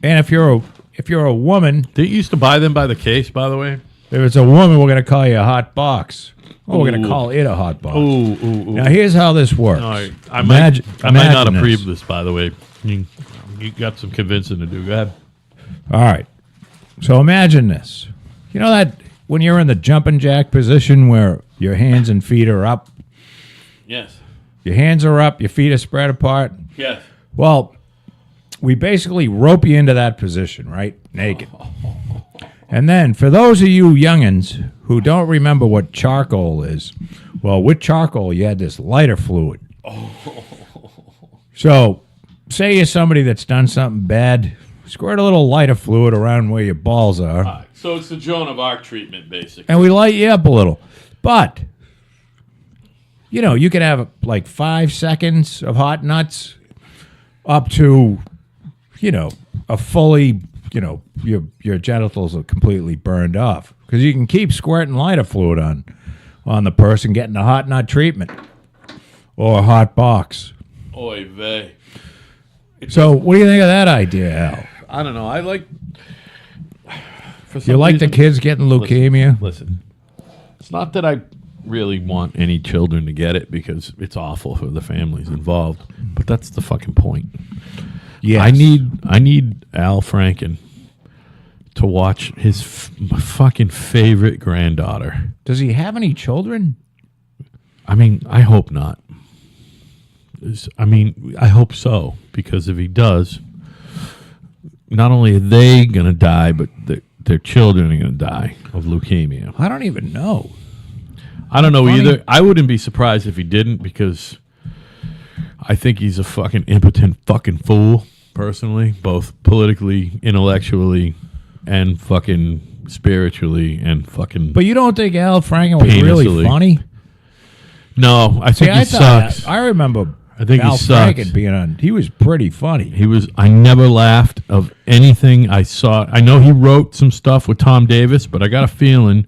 [SPEAKER 2] And if you're a woman,
[SPEAKER 1] They used to buy them by the case, by the way.
[SPEAKER 2] if it's a woman, we're gonna call you a hot box. Or we're gonna
[SPEAKER 1] Ooh.
[SPEAKER 2] call it a hot box.
[SPEAKER 1] Ooh.
[SPEAKER 2] Now here's how this works.
[SPEAKER 1] All right. I
[SPEAKER 2] Imagine-
[SPEAKER 1] might not
[SPEAKER 2] imagine
[SPEAKER 1] approve
[SPEAKER 2] this.
[SPEAKER 1] this, by the way. You got some convincing to do. Go ahead.
[SPEAKER 2] All right. So imagine this. You know that when you're in the jumping jack position where your hands and feet are up,
[SPEAKER 1] Yes.
[SPEAKER 2] your hands are up, your feet are spread apart.
[SPEAKER 1] Yes.
[SPEAKER 2] Well, we basically rope you into that position, right? Naked. And then for those of you youngins who don't remember what charcoal is, well, with charcoal, you had this lighter fluid. So say you're somebody that's done something bad, squirt a little lighter fluid around where your balls are.
[SPEAKER 1] So it's the Joan of Arc treatment, basically.
[SPEAKER 2] And we light you up a little. But, you can have like 5 seconds of hot nuts up to, a fully, your genitals are completely burned off. Because you can keep squirting lighter fluid on the person getting the hot nut treatment or a hot box.
[SPEAKER 1] Oy vey.
[SPEAKER 2] So what do you think of that idea, Al?
[SPEAKER 1] I don't know. I like. For
[SPEAKER 2] You
[SPEAKER 1] some
[SPEAKER 2] like the
[SPEAKER 1] reason-
[SPEAKER 2] kids getting leukemia?
[SPEAKER 1] Listen, it's not that I really want any children to get it because it's awful for the families involved, but that's the fucking point.
[SPEAKER 2] Yes.
[SPEAKER 1] I need Al Franken to watch his fucking favorite granddaughter.
[SPEAKER 2] Does he have any children?
[SPEAKER 1] I mean, I hope not. I hope so, because if he does, not only are they going to die, but their children are going to die of leukemia.
[SPEAKER 2] I don't even know.
[SPEAKER 1] I don't know
[SPEAKER 2] Funny.
[SPEAKER 1] either. I wouldn't be surprised if he didn't, because I think he's a fucking impotent fucking fool. personally, both politically, intellectually, and fucking spiritually, and fucking.
[SPEAKER 2] But you don't think Al Franken was really
[SPEAKER 1] Painlessly.
[SPEAKER 2] funny?
[SPEAKER 1] No, I think he sucks.
[SPEAKER 2] I remember
[SPEAKER 1] I think
[SPEAKER 2] Al
[SPEAKER 1] he sucks.
[SPEAKER 2] Franken being on. He was pretty funny.
[SPEAKER 1] He was. I never laughed of anything I saw. I know he wrote some stuff with Tom Davis, but I got a feeling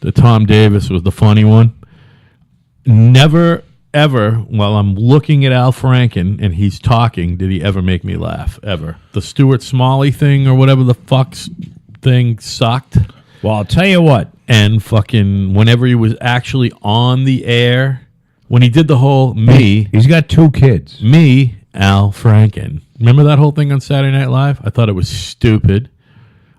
[SPEAKER 1] that Tom Davis was the funny one. Never, ever, while I'm looking at Al Franken and he's talking, did he ever make me laugh, ever. The Stuart Smalley thing or whatever the fuck's thing sucked.
[SPEAKER 2] Well, I'll tell you what.
[SPEAKER 1] And fucking whenever he was actually on the air, when he did the whole
[SPEAKER 2] He's got 2 kids.
[SPEAKER 1] Al Franken. Remember that whole thing on Saturday Night Live? I thought it was stupid.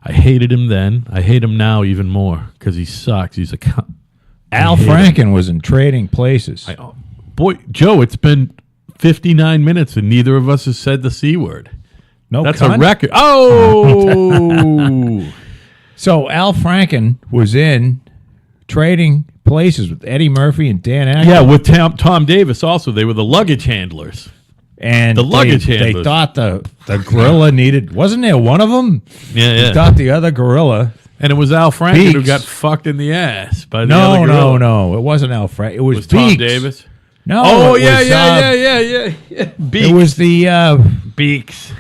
[SPEAKER 1] I hated him then. I hate him now even more because he sucks. He's a
[SPEAKER 2] Al Franken was in Trading Places.
[SPEAKER 1] Boy, Joe, it's been 59 minutes and neither of us has said the C word.
[SPEAKER 2] No,
[SPEAKER 1] That's
[SPEAKER 2] cunt.
[SPEAKER 1] a record. Oh!
[SPEAKER 2] So Al Franken was in Trading Places with Eddie Murphy and Dan Aykroyd.
[SPEAKER 1] Yeah, with Tom Davis also. They were the luggage handlers.
[SPEAKER 2] And
[SPEAKER 1] the luggage
[SPEAKER 2] they
[SPEAKER 1] handlers.
[SPEAKER 2] thought the gorilla needed... Wasn't there one of them?
[SPEAKER 1] Yeah,
[SPEAKER 2] They thought the other gorilla...
[SPEAKER 1] And it was Al Franken who
[SPEAKER 2] Beaks.
[SPEAKER 1] got fucked in the ass by the other gorilla.
[SPEAKER 2] No. It wasn't Al Franken. It was,
[SPEAKER 1] Was Tom
[SPEAKER 2] Beaks.
[SPEAKER 1] Davis?
[SPEAKER 2] No.
[SPEAKER 1] Oh,
[SPEAKER 2] it
[SPEAKER 1] yeah,
[SPEAKER 2] was,
[SPEAKER 1] yeah. Beaks.
[SPEAKER 2] It was the...
[SPEAKER 1] Beaks.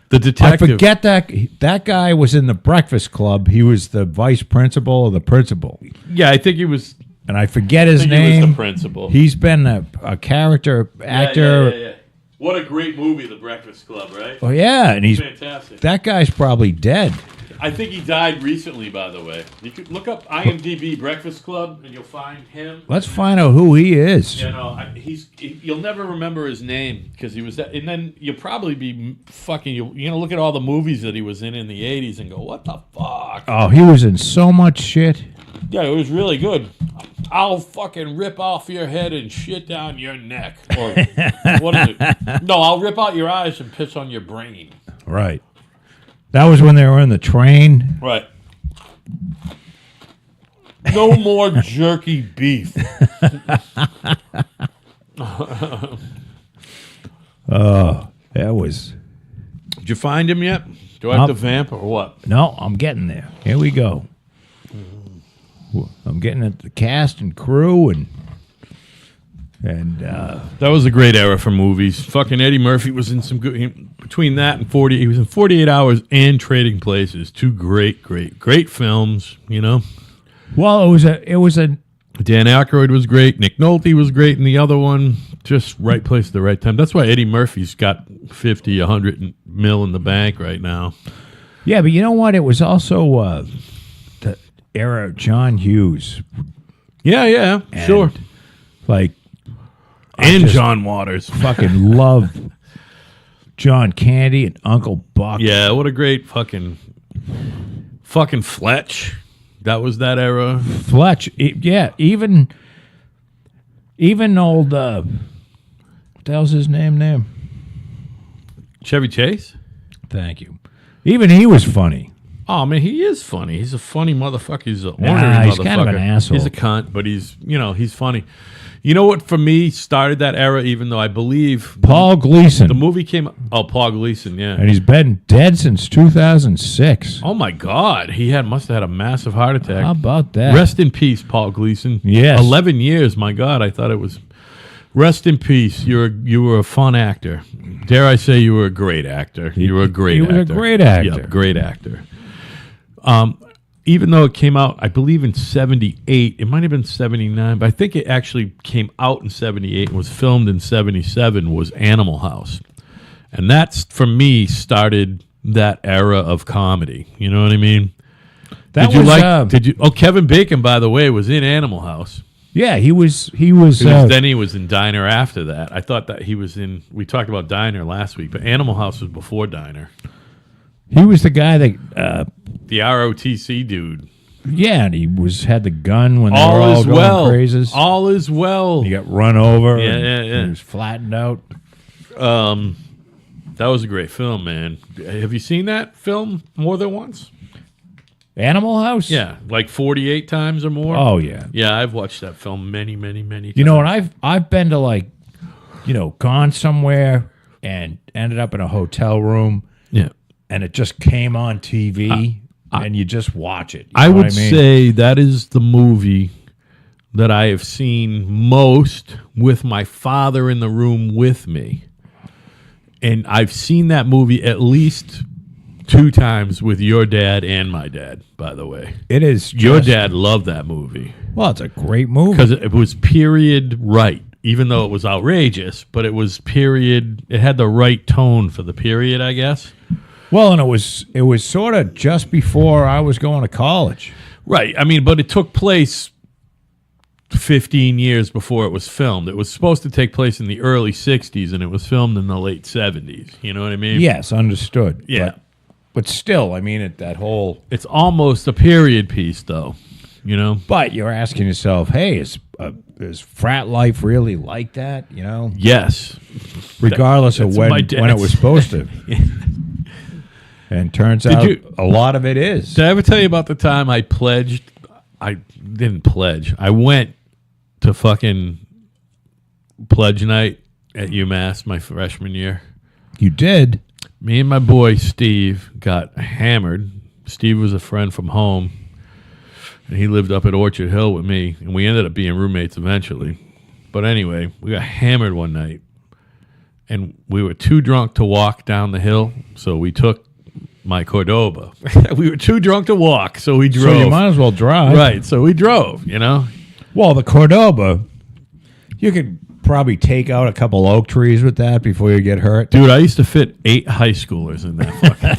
[SPEAKER 1] The
[SPEAKER 2] I
[SPEAKER 1] detective.
[SPEAKER 2] forget that guy was in the Breakfast Club. He was the vice principal or the principal.
[SPEAKER 1] Yeah, I think he was.
[SPEAKER 2] And I forget his
[SPEAKER 1] He
[SPEAKER 2] name.
[SPEAKER 1] was the principal.
[SPEAKER 2] He's been a character actor.
[SPEAKER 1] Yeah. What a great movie, The Breakfast Club, right?
[SPEAKER 2] Oh, yeah. And he's
[SPEAKER 1] Fantastic.
[SPEAKER 2] that guy's probably dead.
[SPEAKER 1] I think he died recently, by the way. You could look up IMDb Breakfast Club, and you'll find him.
[SPEAKER 2] Let's find out who he is.
[SPEAKER 1] You know, you'll never remember his name because he was that, and then you'll probably be fucking. You're gonna look at all the movies that he was in the '80s and go, "What the fuck?"
[SPEAKER 2] Oh, he was in so much shit.
[SPEAKER 1] Yeah, it was really good. I'll fucking rip off your head and shit down your neck, or what is it? No, I'll rip out your eyes and piss on your brain.
[SPEAKER 2] Right. That was when they were in the train.
[SPEAKER 1] Right. No more jerky beef.
[SPEAKER 2] That was...
[SPEAKER 1] Did you find him yet? Do I have to vamp or what?
[SPEAKER 2] No, I'm getting there. Here we go. I'm getting at the cast and crew and
[SPEAKER 1] That was a great era for movies. Fucking Eddie Murphy was in some good. Between that and 40, he was in 48 Hours and Trading Places. Two great films. You know.
[SPEAKER 2] well, it was a
[SPEAKER 1] Dan Aykroyd was great. Nick Nolte was great in the other one. Just right place at the right time. That's why Eddie Murphy's got 50, 100 mil in the bank right now.
[SPEAKER 2] yeah, but you know what? It was also the era of John Hughes.
[SPEAKER 1] Yeah,
[SPEAKER 2] And,
[SPEAKER 1] sure.
[SPEAKER 2] Like
[SPEAKER 1] And
[SPEAKER 2] just
[SPEAKER 1] John Waters.
[SPEAKER 2] fucking love John Candy and Uncle Buck.
[SPEAKER 1] Yeah, what a great fucking Fletch. That was that era.
[SPEAKER 2] Fletch. Yeah, even old. What the hell's his name there?
[SPEAKER 1] Chevy Chase.
[SPEAKER 2] Thank you. Even he was funny.
[SPEAKER 1] Oh man, he is funny. He's a funny motherfucker. He's an
[SPEAKER 2] Nah,
[SPEAKER 1] ornery
[SPEAKER 2] he's
[SPEAKER 1] motherfucker.
[SPEAKER 2] kind of an asshole.
[SPEAKER 1] He's a cunt, but he's funny. You know what? For me, started that era. Even though I believe
[SPEAKER 2] Paul Gleason.
[SPEAKER 1] the movie came. Oh, Paul Gleason. Yeah.
[SPEAKER 2] And he's been dead since 2006.
[SPEAKER 1] Oh my God, he must have had a massive heart attack.
[SPEAKER 2] How about that?
[SPEAKER 1] Rest in peace, Paul Gleason.
[SPEAKER 2] Yes.
[SPEAKER 1] 11 years. My God, I thought it was. Rest in peace. You were a fun actor. Dare I say you were a great actor? You were a great
[SPEAKER 2] he
[SPEAKER 1] actor.
[SPEAKER 2] was a great actor.
[SPEAKER 1] Yeah, great actor. Even though it came out, I believe in 78, it might have been 79, but I think it actually came out in 78 and was filmed in 77, was Animal House. And that's, for me, started that era of comedy. You know what I mean? Kevin Bacon, by the way, was in Animal House.
[SPEAKER 2] Yeah, he was.
[SPEAKER 1] Then he was in Diner after that. I thought that he was in, we talked about Diner last week, but Animal House was before Diner.
[SPEAKER 2] He was the guy that.
[SPEAKER 1] The ROTC dude.
[SPEAKER 2] Yeah, and he had the gun when they were all going crazy.
[SPEAKER 1] All is well.
[SPEAKER 2] He got run over.
[SPEAKER 1] Yeah.
[SPEAKER 2] He was flattened out.
[SPEAKER 1] That was a great film, man. Have you seen that film more than once?
[SPEAKER 2] Animal House?
[SPEAKER 1] Yeah, like 48 times or more.
[SPEAKER 2] Oh yeah.
[SPEAKER 1] Yeah, I've watched that film many times.
[SPEAKER 2] You know, and I've been to gone somewhere and ended up in a hotel room,
[SPEAKER 1] Yeah.
[SPEAKER 2] and it just came on TV, and you just watch it. You
[SPEAKER 1] I
[SPEAKER 2] know
[SPEAKER 1] would
[SPEAKER 2] what mean?
[SPEAKER 1] say that is the movie that I have seen most with my father in the room with me. And I've seen that movie at least 2 times with your dad and my dad, by the way.
[SPEAKER 2] It is
[SPEAKER 1] Your
[SPEAKER 2] just-
[SPEAKER 1] dad loved that movie
[SPEAKER 2] Well, it's a great movie.
[SPEAKER 1] because it was period right, even though it was outrageous, but it was period. It had the right tone for the period, I guess.
[SPEAKER 2] Well, and it was sort of just before I was going to college.
[SPEAKER 1] Right. I mean, but it took place 15 years before it was filmed. It was supposed to take place in the early 60s, and it was filmed in the late 70s. You know what I mean?
[SPEAKER 2] Yes, understood.
[SPEAKER 1] Yeah.
[SPEAKER 2] But still, I mean, that whole.
[SPEAKER 1] It's almost a period piece, though. You know?
[SPEAKER 2] But you're asking yourself, hey, is frat life really like that? You know,
[SPEAKER 1] Yes.
[SPEAKER 2] regardless of
[SPEAKER 1] That's
[SPEAKER 2] when
[SPEAKER 1] my
[SPEAKER 2] it
[SPEAKER 1] dad's-
[SPEAKER 2] was supposed to. And turns out a lot of it is.
[SPEAKER 1] Did I ever tell you about the time I pledged? I didn't pledge. I went to fucking pledge night at UMass my freshman year.
[SPEAKER 2] You did.
[SPEAKER 1] Me and my boy Steve got hammered. Steve was a friend from home, and he lived up at Orchard Hill with me, and we ended up being roommates eventually. But anyway, we got hammered one night, and we were too drunk to walk down the hill, so we took my Cordoba. We were too drunk to walk, so we drove.
[SPEAKER 2] So you might as well drive.
[SPEAKER 1] Right, so we drove, you know?
[SPEAKER 2] Well, the Cordoba, you could probably take out a couple oak trees with that before you get hurt.
[SPEAKER 1] Dude, I used to fit 8 high schoolers in that fucking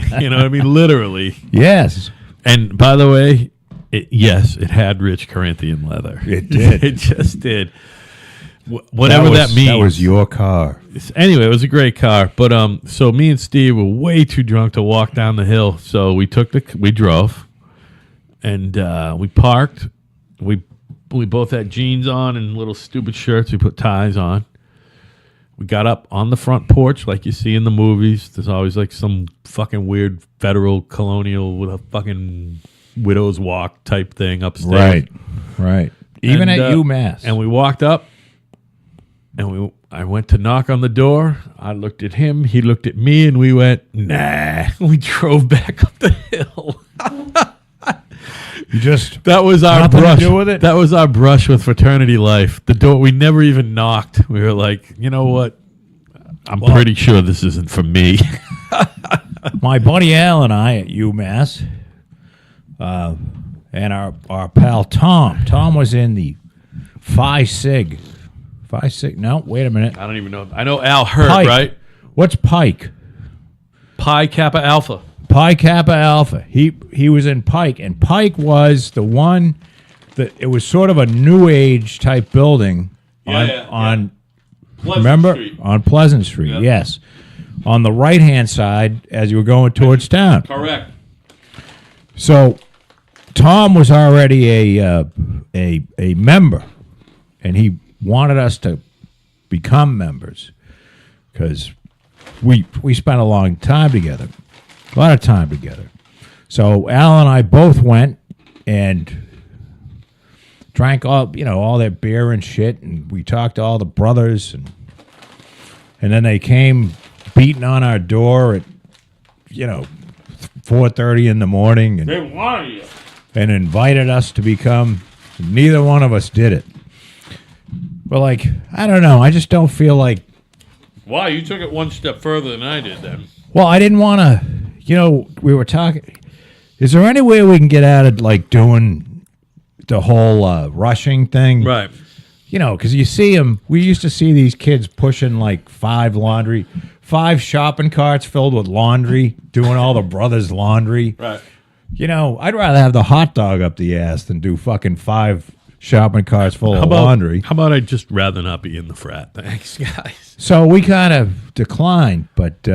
[SPEAKER 1] thing. You know what I mean? Literally.
[SPEAKER 2] Yes.
[SPEAKER 1] And by the way, yes, it had rich Corinthian leather.
[SPEAKER 2] It did.
[SPEAKER 1] It just did. Whatever that means.
[SPEAKER 2] That was your car.
[SPEAKER 1] Anyway, it was a great car. But so me and Steve were way too drunk to walk down the hill. So we drove, and we parked. We both had jeans on and little stupid shirts. We put ties on. We got up on the front porch like you see in the movies. There's always like some fucking weird federal colonial with a fucking widow's walk type thing upstairs.
[SPEAKER 2] Right. Even
[SPEAKER 1] And,
[SPEAKER 2] at UMass.
[SPEAKER 1] And we walked up, and I went to knock on the door. I looked at him. He looked at me, and we went, nah. We drove back up the hill.
[SPEAKER 2] You just
[SPEAKER 1] That was our
[SPEAKER 2] Nothing to
[SPEAKER 1] brush.
[SPEAKER 2] do with it?
[SPEAKER 1] That was our brush with fraternity life. The door. We never even knocked. We were like, you know what? I'm pretty sure this isn't for me.
[SPEAKER 2] my buddy Al and I at UMass, and our pal Tom. Tom was in the Phi Sig. Phi Sig? No, wait a minute.
[SPEAKER 1] I don't even know. I know Al Hurt,
[SPEAKER 2] Pike.
[SPEAKER 1] right?
[SPEAKER 2] What's Pike?
[SPEAKER 1] Pi Kappa Alpha.
[SPEAKER 2] Pi Kappa Alpha. He was in Pike, and Pike was the one that it was sort of a new age type building on remember on Pleasant Street.
[SPEAKER 1] Yeah.
[SPEAKER 2] Yes, on the right hand side as you were going towards town.
[SPEAKER 1] Correct.
[SPEAKER 2] So Tom was already a member, and he wanted us to become members because we spent a long time together, a lot of time together. So Al and I both went and drank all their beer and shit, and we talked to all the brothers, and then they came beating on our door at 4:30 in the morning, and
[SPEAKER 1] They wanted you.
[SPEAKER 2] and invited us to become. Neither one of us did it. But I don't know. I just don't feel like.
[SPEAKER 1] Why? You took it one step further than I did then.
[SPEAKER 2] Well, I didn't want to. We were talking. Is there any way we can get out of doing the whole rushing thing?
[SPEAKER 1] Right.
[SPEAKER 2] Because you see them. We used to see these kids pushing 5 shopping carts filled with laundry, doing all the brothers' laundry.
[SPEAKER 1] Right.
[SPEAKER 2] I'd rather have the hot dog up the ass than do fucking 5 shopping carts full of laundry.
[SPEAKER 1] How about I just rather not be in the frat? Thanks, guys.
[SPEAKER 2] So we kind of declined, but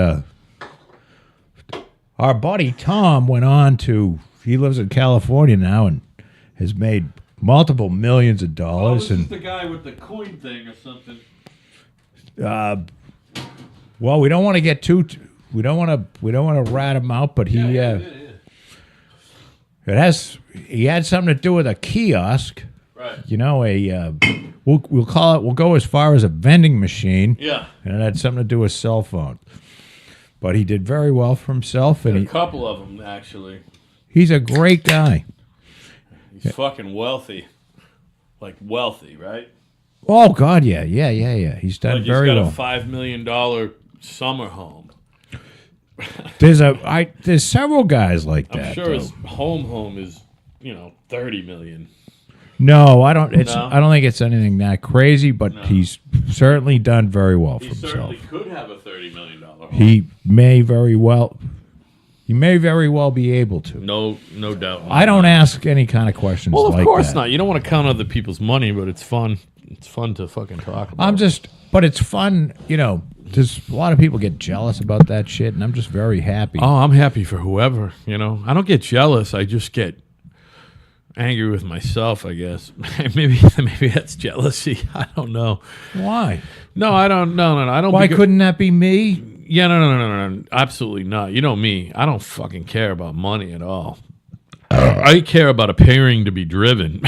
[SPEAKER 2] our buddy Tom went on to. He lives in California now and has made multiple millions of dollars.
[SPEAKER 1] this is the guy with the coin thing or something.
[SPEAKER 2] Well, we don't want to get too. We don't want to rat him out, but he. It has. He had something to do with a kiosk.
[SPEAKER 1] Right.
[SPEAKER 2] We'll call it. We'll go as far as a vending machine.
[SPEAKER 1] Yeah.
[SPEAKER 2] And it had something to do with cell phone. But he did very well for himself, and
[SPEAKER 1] A couple of them, actually.
[SPEAKER 2] he's a great guy.
[SPEAKER 1] He's fucking wealthy. Like, wealthy, right?
[SPEAKER 2] Oh God, yeah. He's done
[SPEAKER 1] Like
[SPEAKER 2] very
[SPEAKER 1] he's got
[SPEAKER 2] well.
[SPEAKER 1] a $5 million summer home.
[SPEAKER 2] There's several guys like
[SPEAKER 1] I'm
[SPEAKER 2] that.
[SPEAKER 1] sure
[SPEAKER 2] though.
[SPEAKER 1] his home is, $30 million.
[SPEAKER 2] No, I don't.
[SPEAKER 1] No?
[SPEAKER 2] I don't think it's anything that crazy, but he's certainly done very well for
[SPEAKER 1] He
[SPEAKER 2] himself.
[SPEAKER 1] certainly could have a $30 million home.
[SPEAKER 2] He may very well. He may very well be able to.
[SPEAKER 1] No doubt.
[SPEAKER 2] I don't ask any kind of questions.
[SPEAKER 1] Well, of
[SPEAKER 2] like
[SPEAKER 1] course
[SPEAKER 2] that.
[SPEAKER 1] not. You don't want to count other people's money, but it's fun. It's fun to fucking talk about.
[SPEAKER 2] But it's fun. There's a lot of people get jealous about that shit, and I'm just very happy.
[SPEAKER 1] Oh, I'm happy for whoever. I don't get jealous. I just get angry with myself, I guess. maybe that's jealousy. I don't know.
[SPEAKER 2] Why?
[SPEAKER 1] No, I don't. No. I don't.
[SPEAKER 2] Why couldn't that be me?
[SPEAKER 1] Yeah, no. Absolutely not. You know me. I don't fucking care about money at all. I care about appearing to be driven.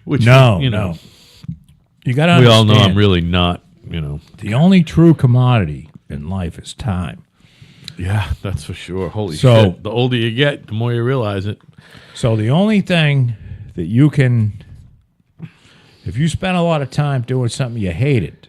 [SPEAKER 1] Which
[SPEAKER 2] No.
[SPEAKER 1] you
[SPEAKER 2] got to.
[SPEAKER 1] we all know I'm really not.
[SPEAKER 2] The only true commodity in life is time.
[SPEAKER 1] Yeah, that's for sure. Holy
[SPEAKER 2] So-
[SPEAKER 1] shit! The older you get, the more you realize it.
[SPEAKER 2] So the only thing that you can, if you spend a lot of time doing something you hated,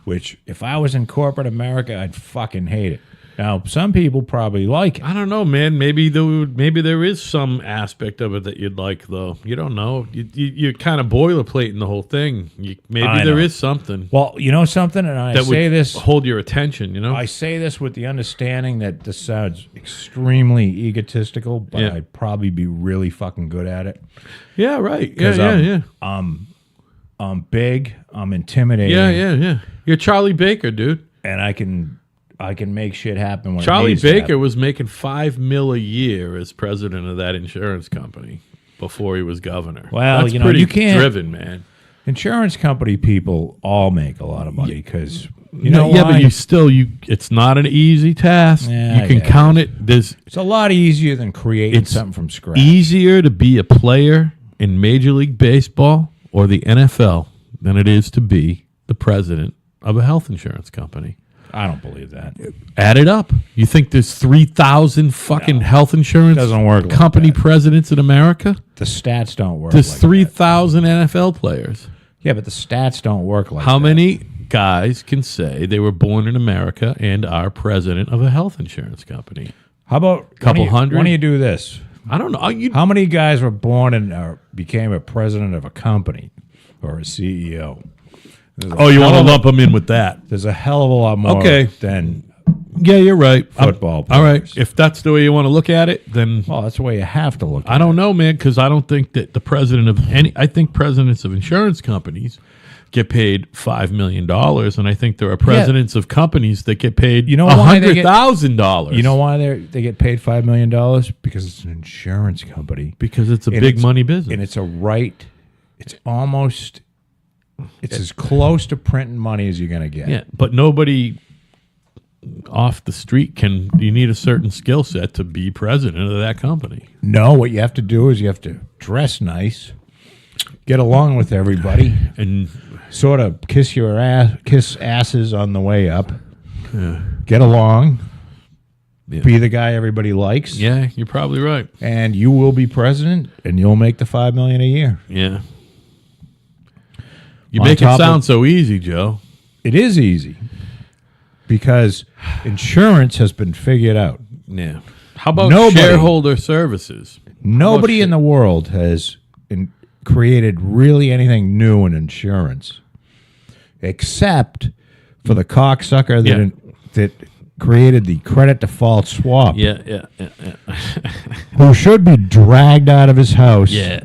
[SPEAKER 2] which if I was in corporate America, I'd fucking hate it. Now, some people probably like it.
[SPEAKER 1] I don't know, man. Maybe there is some aspect of it that you'd like, though. You don't know. You're kind of boilerplating the whole thing. Maybe
[SPEAKER 2] I
[SPEAKER 1] there
[SPEAKER 2] know.
[SPEAKER 1] is something
[SPEAKER 2] Well, you know something, and I
[SPEAKER 1] that
[SPEAKER 2] say
[SPEAKER 1] would
[SPEAKER 2] this.
[SPEAKER 1] hold your attention.
[SPEAKER 2] I say this with the understanding that this sounds extremely egotistical, but
[SPEAKER 1] Yeah.
[SPEAKER 2] I'd probably be really fucking good at it.
[SPEAKER 1] Yeah, right.
[SPEAKER 2] 'Cause
[SPEAKER 1] Yeah.
[SPEAKER 2] I'm big, I'm intimidating,
[SPEAKER 1] Yeah. You're Charlie Baker, dude.
[SPEAKER 2] and I can make shit happen when it
[SPEAKER 1] Charlie
[SPEAKER 2] needs to
[SPEAKER 1] Baker
[SPEAKER 2] happen.
[SPEAKER 1] was making $5 million a year as president of that insurance company before he was governor.
[SPEAKER 2] Well,
[SPEAKER 1] that's
[SPEAKER 2] you know,
[SPEAKER 1] pretty
[SPEAKER 2] you can't-
[SPEAKER 1] driven, man.
[SPEAKER 2] Insurance company people all make a lot of money because
[SPEAKER 1] but it's not an easy task.
[SPEAKER 2] Yeah,
[SPEAKER 1] you can
[SPEAKER 2] yeah.
[SPEAKER 1] count it.
[SPEAKER 2] it's a lot easier than creating
[SPEAKER 1] It's
[SPEAKER 2] something from scratch.
[SPEAKER 1] easier to be a player in Major League Baseball or the NFL than it is to be the president of a health insurance company.
[SPEAKER 2] I don't believe that.
[SPEAKER 1] Add it up. You think there's 3,000 fucking health insurance
[SPEAKER 2] Doesn't work like
[SPEAKER 1] company
[SPEAKER 2] that.
[SPEAKER 1] presidents in America?
[SPEAKER 2] The stats don't work.
[SPEAKER 1] There's
[SPEAKER 2] like
[SPEAKER 1] 3,000 NFL players.
[SPEAKER 2] that. Yeah, but the stats don't work like
[SPEAKER 1] How
[SPEAKER 2] that.
[SPEAKER 1] many guys can say they were born in America and are president of a health insurance company?
[SPEAKER 2] How about
[SPEAKER 1] Couple hundred?
[SPEAKER 2] Why don't you do this?
[SPEAKER 1] I don't know.
[SPEAKER 2] How many guys were born and became a president of a company or a CEO?
[SPEAKER 1] Oh, you want to lump them in with that?
[SPEAKER 2] There's a hell of a lot more
[SPEAKER 1] Okay.
[SPEAKER 2] than
[SPEAKER 1] Yeah, you're right.
[SPEAKER 2] football
[SPEAKER 1] All right.
[SPEAKER 2] players.
[SPEAKER 1] If that's the way you want to look at it, then
[SPEAKER 2] Well, that's the way you have to look at
[SPEAKER 1] I don't know, man, because I don't think that the president of I think presidents of insurance companies get paid $5 million, and I think there are presidents of companies that get paid
[SPEAKER 2] You know why they get-
[SPEAKER 1] $100,000.
[SPEAKER 2] You know why they get paid $5 million? Because it's an insurance company.
[SPEAKER 1] because it's a
[SPEAKER 2] And
[SPEAKER 1] big
[SPEAKER 2] it's-
[SPEAKER 1] money business.
[SPEAKER 2] And it's a right. It's almost. It's as close to printing money as you're going to get.
[SPEAKER 1] Yeah, but nobody off the street can. You need a certain skill set to be president of that company.
[SPEAKER 2] No, what you have to do is you have to dress nice, get along with everybody,
[SPEAKER 1] And
[SPEAKER 2] sort of kiss asses on the way up, get along,
[SPEAKER 1] Yeah.
[SPEAKER 2] be the guy everybody likes,
[SPEAKER 1] yeah, you're probably right.
[SPEAKER 2] and you will be president, and you'll make the $5 million a year.
[SPEAKER 1] Yeah, you
[SPEAKER 2] On
[SPEAKER 1] make it
[SPEAKER 2] top
[SPEAKER 1] sound
[SPEAKER 2] of-
[SPEAKER 1] so easy, Joe.
[SPEAKER 2] It is easy because insurance has been figured out.
[SPEAKER 1] Yeah. How about
[SPEAKER 2] Nobody-
[SPEAKER 1] shareholder services?
[SPEAKER 2] Nobody in the world has created really anything new in insurance, except for the cocksucker that created the credit default swap,
[SPEAKER 1] Yeah.
[SPEAKER 2] who should be dragged out of his house,
[SPEAKER 1] Yeah.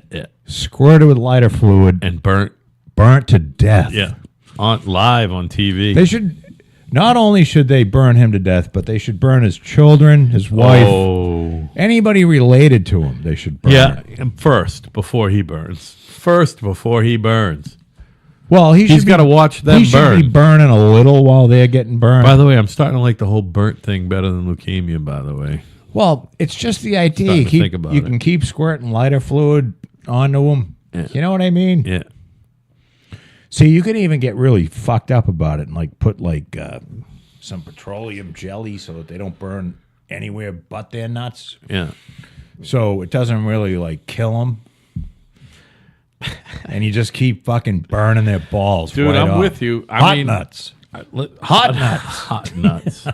[SPEAKER 2] squirted with lighter fluid,
[SPEAKER 1] And burnt.
[SPEAKER 2] burnt to death.
[SPEAKER 1] Live on TV.
[SPEAKER 2] They should. Not only should they burn him to death, but they should burn his children, his wife,
[SPEAKER 1] Oh.
[SPEAKER 2] anybody related to him. They should burn.
[SPEAKER 1] Yeah. And first, before he burns.
[SPEAKER 2] Well,
[SPEAKER 1] He's got to watch them
[SPEAKER 2] He should be
[SPEAKER 1] burn.
[SPEAKER 2] burning a little while they're getting burned.
[SPEAKER 1] By the way, I'm starting to like the whole burnt thing better than leukemia, by the way.
[SPEAKER 2] Well, it's just the idea.
[SPEAKER 1] Starting to think about
[SPEAKER 2] You
[SPEAKER 1] it.
[SPEAKER 2] can keep squirting lighter fluid onto them.
[SPEAKER 1] Yeah.
[SPEAKER 2] You know what I mean?
[SPEAKER 1] Yeah.
[SPEAKER 2] See, you can even get really fucked up about it and like put like some petroleum jelly so that they don't burn anywhere but their nuts.
[SPEAKER 1] Yeah.
[SPEAKER 2] So it doesn't really like kill them. And you just keep fucking burning their balls.
[SPEAKER 1] Dude,
[SPEAKER 2] right
[SPEAKER 1] I'm
[SPEAKER 2] off.
[SPEAKER 1] with you.
[SPEAKER 2] Hot nuts.
[SPEAKER 1] Hot nuts. Hot nuts.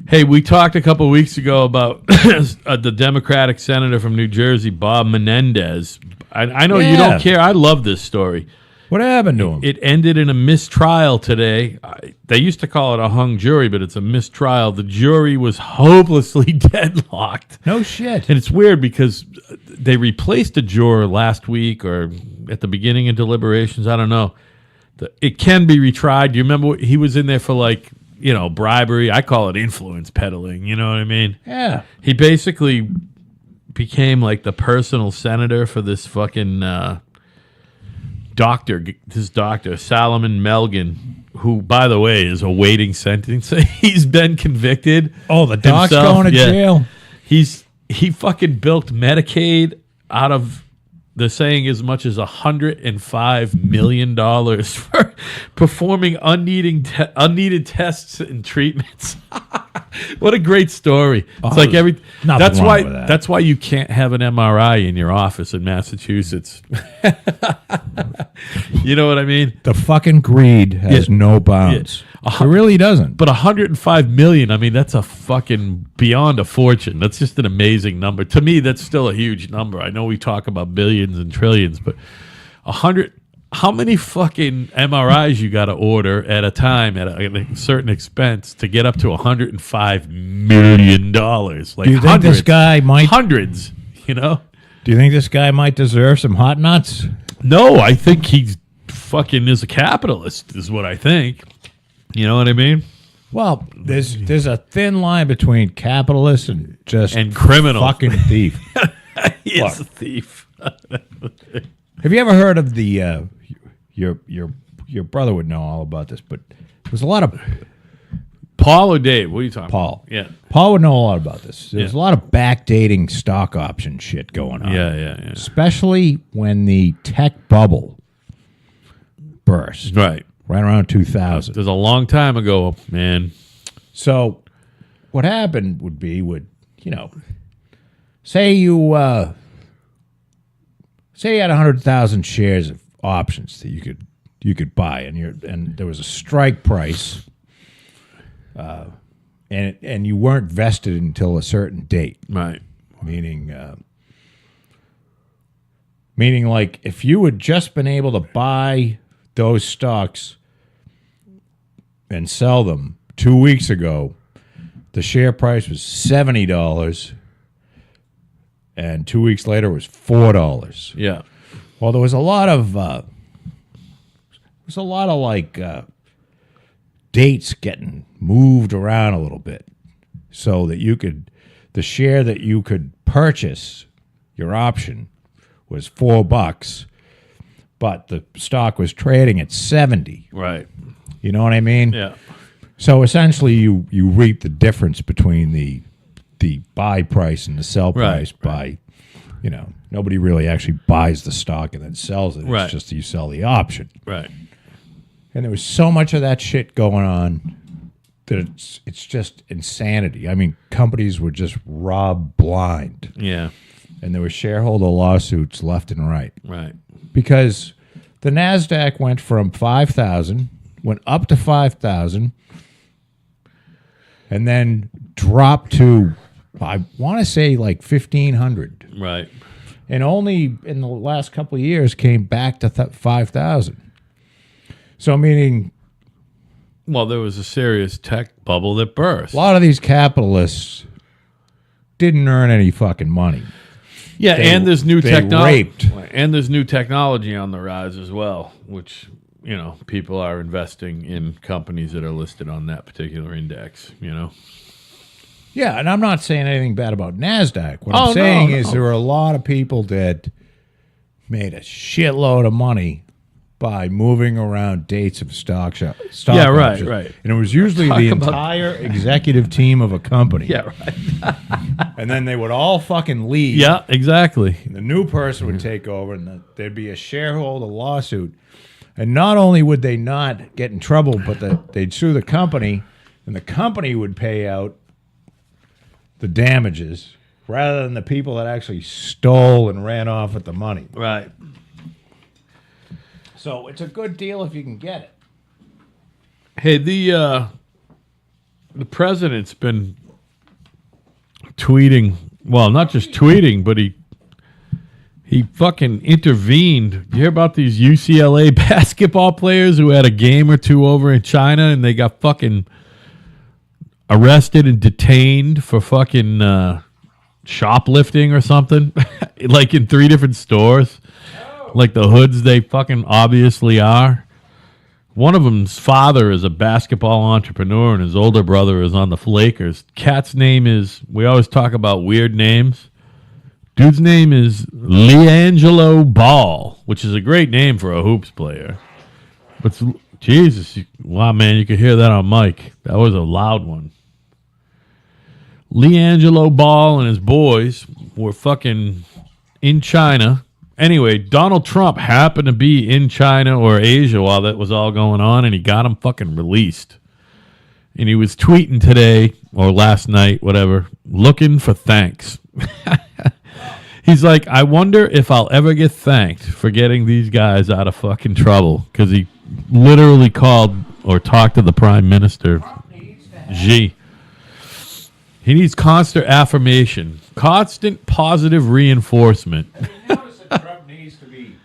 [SPEAKER 1] Hey, we talked a couple of weeks ago about the Democratic senator from New Jersey, Bob Menendez. I know you don't care. I love this story.
[SPEAKER 2] What happened to him?
[SPEAKER 1] It ended in a mistrial today. They used to call it a hung jury, but it's a mistrial. The jury was hopelessly deadlocked.
[SPEAKER 2] No shit.
[SPEAKER 1] And it's weird because they replaced a juror last week or at the beginning of deliberations. I don't know. It can be retried. You remember he was in there for like, bribery. I call it influence peddling. You know what I mean?
[SPEAKER 2] Yeah.
[SPEAKER 1] He basically became like the personal senator for this fucking doctor, Solomon Melgen, who, by the way, is awaiting sentencing. He's been convicted.
[SPEAKER 2] Oh, the doc's
[SPEAKER 1] himself.
[SPEAKER 2] going to jail.
[SPEAKER 1] He fucking bilked Medicaid out of, they're saying, as much as $105 million for performing unneeded tests and treatments. What a great story! It's like that's why that's why you can't have an MRI in your office in Massachusetts. You know what I mean?
[SPEAKER 2] The fucking greed has no bounds.
[SPEAKER 1] Yeah.
[SPEAKER 2] It really doesn't.
[SPEAKER 1] But 105 million, I mean, that's a fucking beyond a fortune. That's just an amazing number. To me, that's still a huge number. I know we talk about billions and trillions, but 100. How many fucking MRIs you got to order at a time at a certain expense to get up to $105 million? Like,
[SPEAKER 2] do you think this guy might
[SPEAKER 1] hundreds? Do
[SPEAKER 2] you think this guy might deserve some hot nuts?
[SPEAKER 1] No, I think he's fucking is a capitalist. Is what I think. You know what I mean?
[SPEAKER 2] Well, there's a thin line between capitalist and
[SPEAKER 1] criminal,
[SPEAKER 2] fucking thief.
[SPEAKER 1] He is a thief.
[SPEAKER 2] Have you ever heard of the your brother would know all about this, but there's a lot of
[SPEAKER 1] Paul or Dave? What are you talking
[SPEAKER 2] Paul.
[SPEAKER 1] about? Yeah.
[SPEAKER 2] Paul would know a lot about this. There's a lot of backdating stock option shit going on.
[SPEAKER 1] Yeah.
[SPEAKER 2] Especially when the tech bubble burst. Right around 2000.
[SPEAKER 1] There's a long time ago, man.
[SPEAKER 2] So what happened say you had 100,000 shares of options that you could buy, and there was a strike price, and you weren't vested until a certain date.
[SPEAKER 1] Right.
[SPEAKER 2] Meaning like if you had just been able to buy those stocks and sell them 2 weeks ago, the share price was $70. And 2 weeks later was $4.
[SPEAKER 1] Yeah.
[SPEAKER 2] Well, there was a lot of dates getting moved around a little bit, so that the share that you could purchase your option was $4, but the stock was trading at 70.
[SPEAKER 1] Right.
[SPEAKER 2] You know what I mean?
[SPEAKER 1] Yeah.
[SPEAKER 2] So essentially, you reap the difference between the buy price and the sell price by, nobody really actually buys the stock and then sells it. It's just you sell the option.
[SPEAKER 1] Right.
[SPEAKER 2] And there was so much of that shit going on that it's just insanity. I mean, companies were just robbed blind.
[SPEAKER 1] Yeah.
[SPEAKER 2] And there were shareholder lawsuits left and right.
[SPEAKER 1] Right.
[SPEAKER 2] Because the NASDAQ went from 5,000, went up to 5,000, and then dropped to, I want to say, like 1,500.
[SPEAKER 1] Right.
[SPEAKER 2] And only in the last couple of years came back to 5,000. So meaning,
[SPEAKER 1] well, there was a serious tech bubble that burst.
[SPEAKER 2] A lot of these capitalists didn't earn any fucking money.
[SPEAKER 1] Yeah, and there's new technology.
[SPEAKER 2] Raped.
[SPEAKER 1] And there's new technology on the rise as well, which, people are investing in companies that are listed on that particular index,
[SPEAKER 2] Yeah, and I'm not saying anything bad about NASDAQ. What I'm saying is there are a lot of people that made a shitload of money by moving around dates of stock
[SPEAKER 1] right.
[SPEAKER 2] And it was usually the entire executive team of a company.
[SPEAKER 1] Yeah, right.
[SPEAKER 2] and then they would all fucking leave.
[SPEAKER 1] Yeah, exactly.
[SPEAKER 2] The new person would take over, and there'd be a shareholder lawsuit. And not only would they not get in trouble, but they'd sue the company, and the company would pay out the damages rather than the people that actually stole and ran off with the money.
[SPEAKER 1] Right.
[SPEAKER 2] So it's a good deal if you can get it.
[SPEAKER 1] Hey, the president's been tweeting. Well, not just tweeting, but he fucking intervened. You hear about these UCLA basketball players who had a game or two over in China and they got fucking arrested and detained for fucking shoplifting or something? Like in 3 different stores. Like the hoods they fucking obviously are. One of them's father is a basketball entrepreneur and his older brother is on the Lakers. Cat's name is, we always talk about weird names. Dude's name is LiAngelo Ball, which is a great name for a hoops player. But Jesus, wow, man, you could hear that on mic. That was a loud one. LiAngelo Ball and his boys were fucking in China. Anyway, Donald Trump happened to be in China or Asia while that was all going on, and he got him fucking released. And he was tweeting today, or last night, whatever, looking for thanks. He's like, I wonder if I'll ever get thanked for getting these guys out of fucking trouble. Because he literally called or talked to the prime minister, Xi. He needs constant affirmation, constant positive reinforcement.
[SPEAKER 2] Notice that Trump needs to be.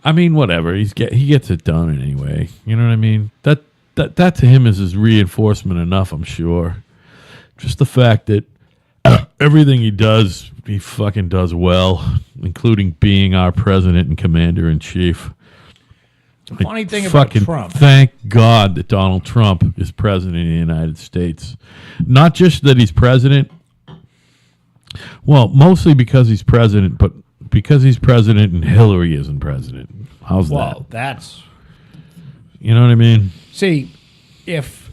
[SPEAKER 1] I mean, whatever. He gets it done anyway. You know what I mean? That to him is his reinforcement enough, I'm sure. Just the fact that everything he does, he fucking does well, including being our president and commander-in-chief.
[SPEAKER 2] The funny thing about Trump.
[SPEAKER 1] Thank God that Donald Trump is president of the United States. Not just that he's president. Well, mostly because he's president, but because he's president and Hillary isn't president. How's that?
[SPEAKER 2] Well, that's...
[SPEAKER 1] You know what I mean?
[SPEAKER 2] See, if...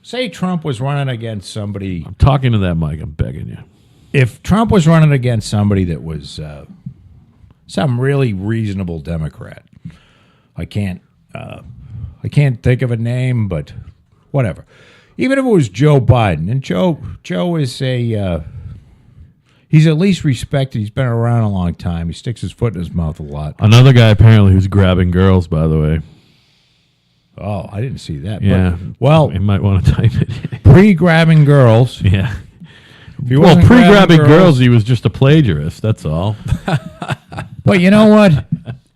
[SPEAKER 2] Say Trump was running against somebody...
[SPEAKER 1] I'm talking to that mic. I'm begging you.
[SPEAKER 2] If Trump was running against somebody that was some really reasonable Democrat... I can't think of a name, but whatever. Even if it was Joe Biden, and Joe is he's at least respected. He's been around a long time. He sticks his foot in his mouth a lot.
[SPEAKER 1] Another guy apparently who's grabbing girls, by the way.
[SPEAKER 2] Oh, I didn't see that.
[SPEAKER 1] Yeah.
[SPEAKER 2] But, well,
[SPEAKER 1] you might want to type it.
[SPEAKER 2] Pre-grabbing girls.
[SPEAKER 1] Yeah.
[SPEAKER 2] Well,
[SPEAKER 1] pre-grabbing girls, he was just a plagiarist. That's all.
[SPEAKER 2] But you know what?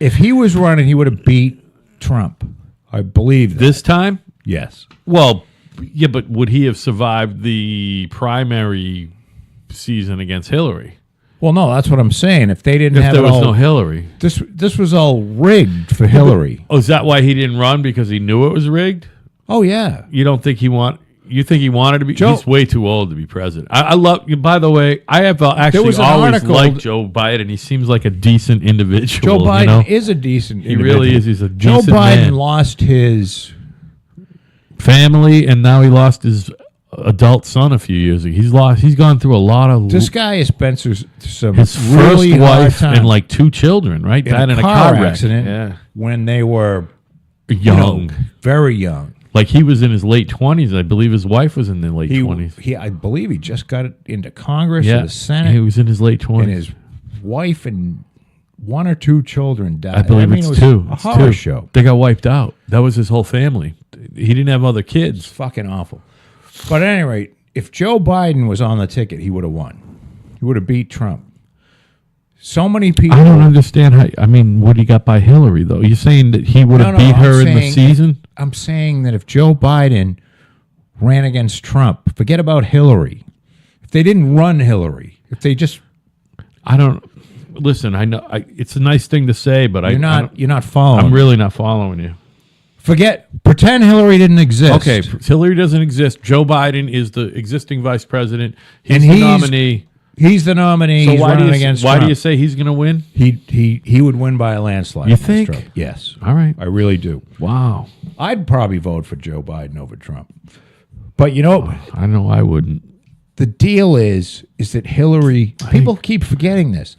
[SPEAKER 2] If he was running, he would have beat Trump. I believe that.
[SPEAKER 1] This time?
[SPEAKER 2] Yes.
[SPEAKER 1] Well, yeah, but would he have survived the primary season against Hillary?
[SPEAKER 2] Well, no, that's what I'm saying. If they didn't have
[SPEAKER 1] there was no Hillary.
[SPEAKER 2] This was all rigged for Hillary.
[SPEAKER 1] Oh, is that why he didn't run? Because he knew it was rigged?
[SPEAKER 2] Oh, yeah.
[SPEAKER 1] You don't think you think he wanted to be?
[SPEAKER 2] Joe,
[SPEAKER 1] he's way too old to be president. I love. By the way, I have actually always liked Joe Biden. He seems like a decent individual.
[SPEAKER 2] Joe Biden is a decent individual.
[SPEAKER 1] He really is. He's a
[SPEAKER 2] Joe
[SPEAKER 1] decent
[SPEAKER 2] Biden
[SPEAKER 1] man.
[SPEAKER 2] lost his
[SPEAKER 1] family, and now he lost his adult son a few years ago. He's gone through a lot of.
[SPEAKER 2] This guy has been through some
[SPEAKER 1] his
[SPEAKER 2] really
[SPEAKER 1] first wife
[SPEAKER 2] hard
[SPEAKER 1] and like 2 children. Right, died in a car
[SPEAKER 2] accident.
[SPEAKER 1] Yeah.
[SPEAKER 2] When they were
[SPEAKER 1] young,
[SPEAKER 2] very young.
[SPEAKER 1] Like he was in his late 20s. I believe his wife was in the late 20s.
[SPEAKER 2] I believe he just got into Congress or the Senate.
[SPEAKER 1] He was in his late 20s.
[SPEAKER 2] And his wife and 1 or 2 children died.
[SPEAKER 1] I believe
[SPEAKER 2] it was
[SPEAKER 1] 2.
[SPEAKER 2] A horror show.
[SPEAKER 1] They got wiped out. That was his whole family. He didn't have other kids.
[SPEAKER 2] It's fucking awful. But at any rate, if Joe Biden was on the ticket, he would have won. He would have beat Trump. So many people.
[SPEAKER 1] I don't understand how. I mean, what he got by Hillary, though. You're saying that he would have beat her in the season?
[SPEAKER 2] I'm saying that if Joe Biden ran against Trump, forget about Hillary. If they didn't run Hillary, if they just.
[SPEAKER 1] I don't. Listen, I know it's a nice thing to say, but
[SPEAKER 2] you're not following.
[SPEAKER 1] I'm really not following you.
[SPEAKER 2] Pretend Hillary didn't exist.
[SPEAKER 1] Okay, Hillary doesn't exist. Joe Biden is the existing vice president. He's the nominee.
[SPEAKER 2] He's the nominee.
[SPEAKER 1] So
[SPEAKER 2] he's
[SPEAKER 1] why
[SPEAKER 2] Trump.
[SPEAKER 1] do you say he's going to win?
[SPEAKER 2] He would win by a landslide.
[SPEAKER 1] You think?
[SPEAKER 2] Yes.
[SPEAKER 1] All right.
[SPEAKER 2] I really do.
[SPEAKER 1] Wow.
[SPEAKER 2] I'd probably vote for Joe Biden over Trump. But you know,
[SPEAKER 1] I know I wouldn't.
[SPEAKER 2] the deal is that Hillary. People keep forgetting this.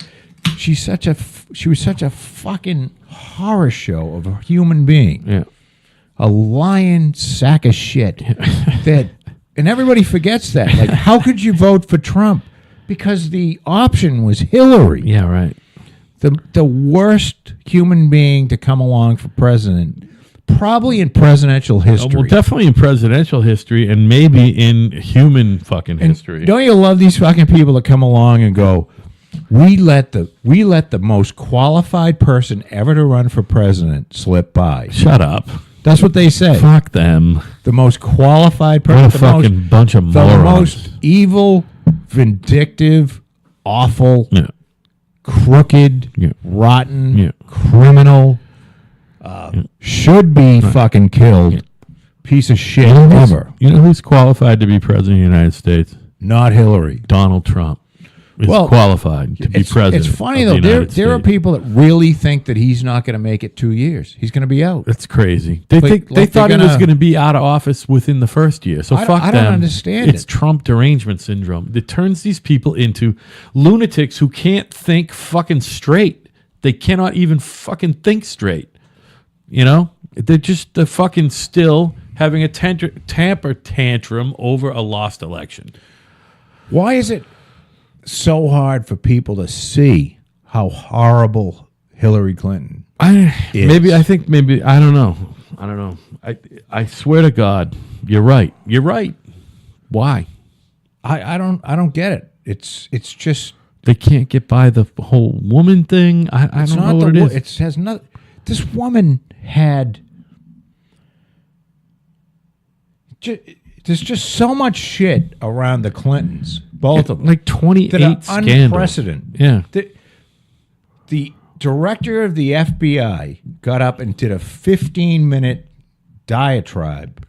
[SPEAKER 2] She was such a fucking horror show of a human being.
[SPEAKER 1] Yeah.
[SPEAKER 2] A lying sack of shit. And everybody forgets that. Like, how could you vote for Trump? Because the option was Hillary.
[SPEAKER 1] Yeah, right.
[SPEAKER 2] The worst human being to come along for president, probably in presidential history.
[SPEAKER 1] Well, definitely in presidential history, and maybe in human fucking history.
[SPEAKER 2] Don't you love these fucking people that come along and go, we let the most qualified person ever to run for president slip by.
[SPEAKER 1] Shut up.
[SPEAKER 2] That's what they say.
[SPEAKER 1] Fuck them.
[SPEAKER 2] The most qualified person.
[SPEAKER 1] What a fucking bunch of morons.
[SPEAKER 2] The most evil, vindictive, awful, crooked, rotten, criminal, should be fucking killed piece of shit ever.
[SPEAKER 1] You know who's qualified to be president of the United States?
[SPEAKER 2] Not Hillary.
[SPEAKER 1] Donald Trump is qualified to be president.
[SPEAKER 2] It's funny,
[SPEAKER 1] of the
[SPEAKER 2] though.
[SPEAKER 1] United
[SPEAKER 2] There are
[SPEAKER 1] States.
[SPEAKER 2] people that really think that he's not going to make it 2 years. He's going to be out.
[SPEAKER 1] That's crazy. They
[SPEAKER 2] Like
[SPEAKER 1] thought he
[SPEAKER 2] they're
[SPEAKER 1] was going to be out of office within the first year. So fuck
[SPEAKER 2] I
[SPEAKER 1] them.
[SPEAKER 2] don't understand
[SPEAKER 1] It's
[SPEAKER 2] it.
[SPEAKER 1] Trump derangement syndrome. It turns these people into lunatics who can't think fucking straight. They cannot even fucking think straight. You know? They're fucking still having a temper tantrum over a lost election.
[SPEAKER 2] Why is it so hard for people to see how horrible Hillary Clinton is?
[SPEAKER 1] Maybe I don't know. I swear to God, you're right. You're right. Why?
[SPEAKER 2] I don't get it. It's just
[SPEAKER 1] They can't get by the whole woman thing. I don't know what it is.
[SPEAKER 2] It has not. This woman had. There's just so much shit around the Clintons, both of them,
[SPEAKER 1] Like 28
[SPEAKER 2] that are
[SPEAKER 1] scandals.
[SPEAKER 2] unprecedented.
[SPEAKER 1] Yeah.
[SPEAKER 2] The director of the FBI got up and did a 15-minute diatribe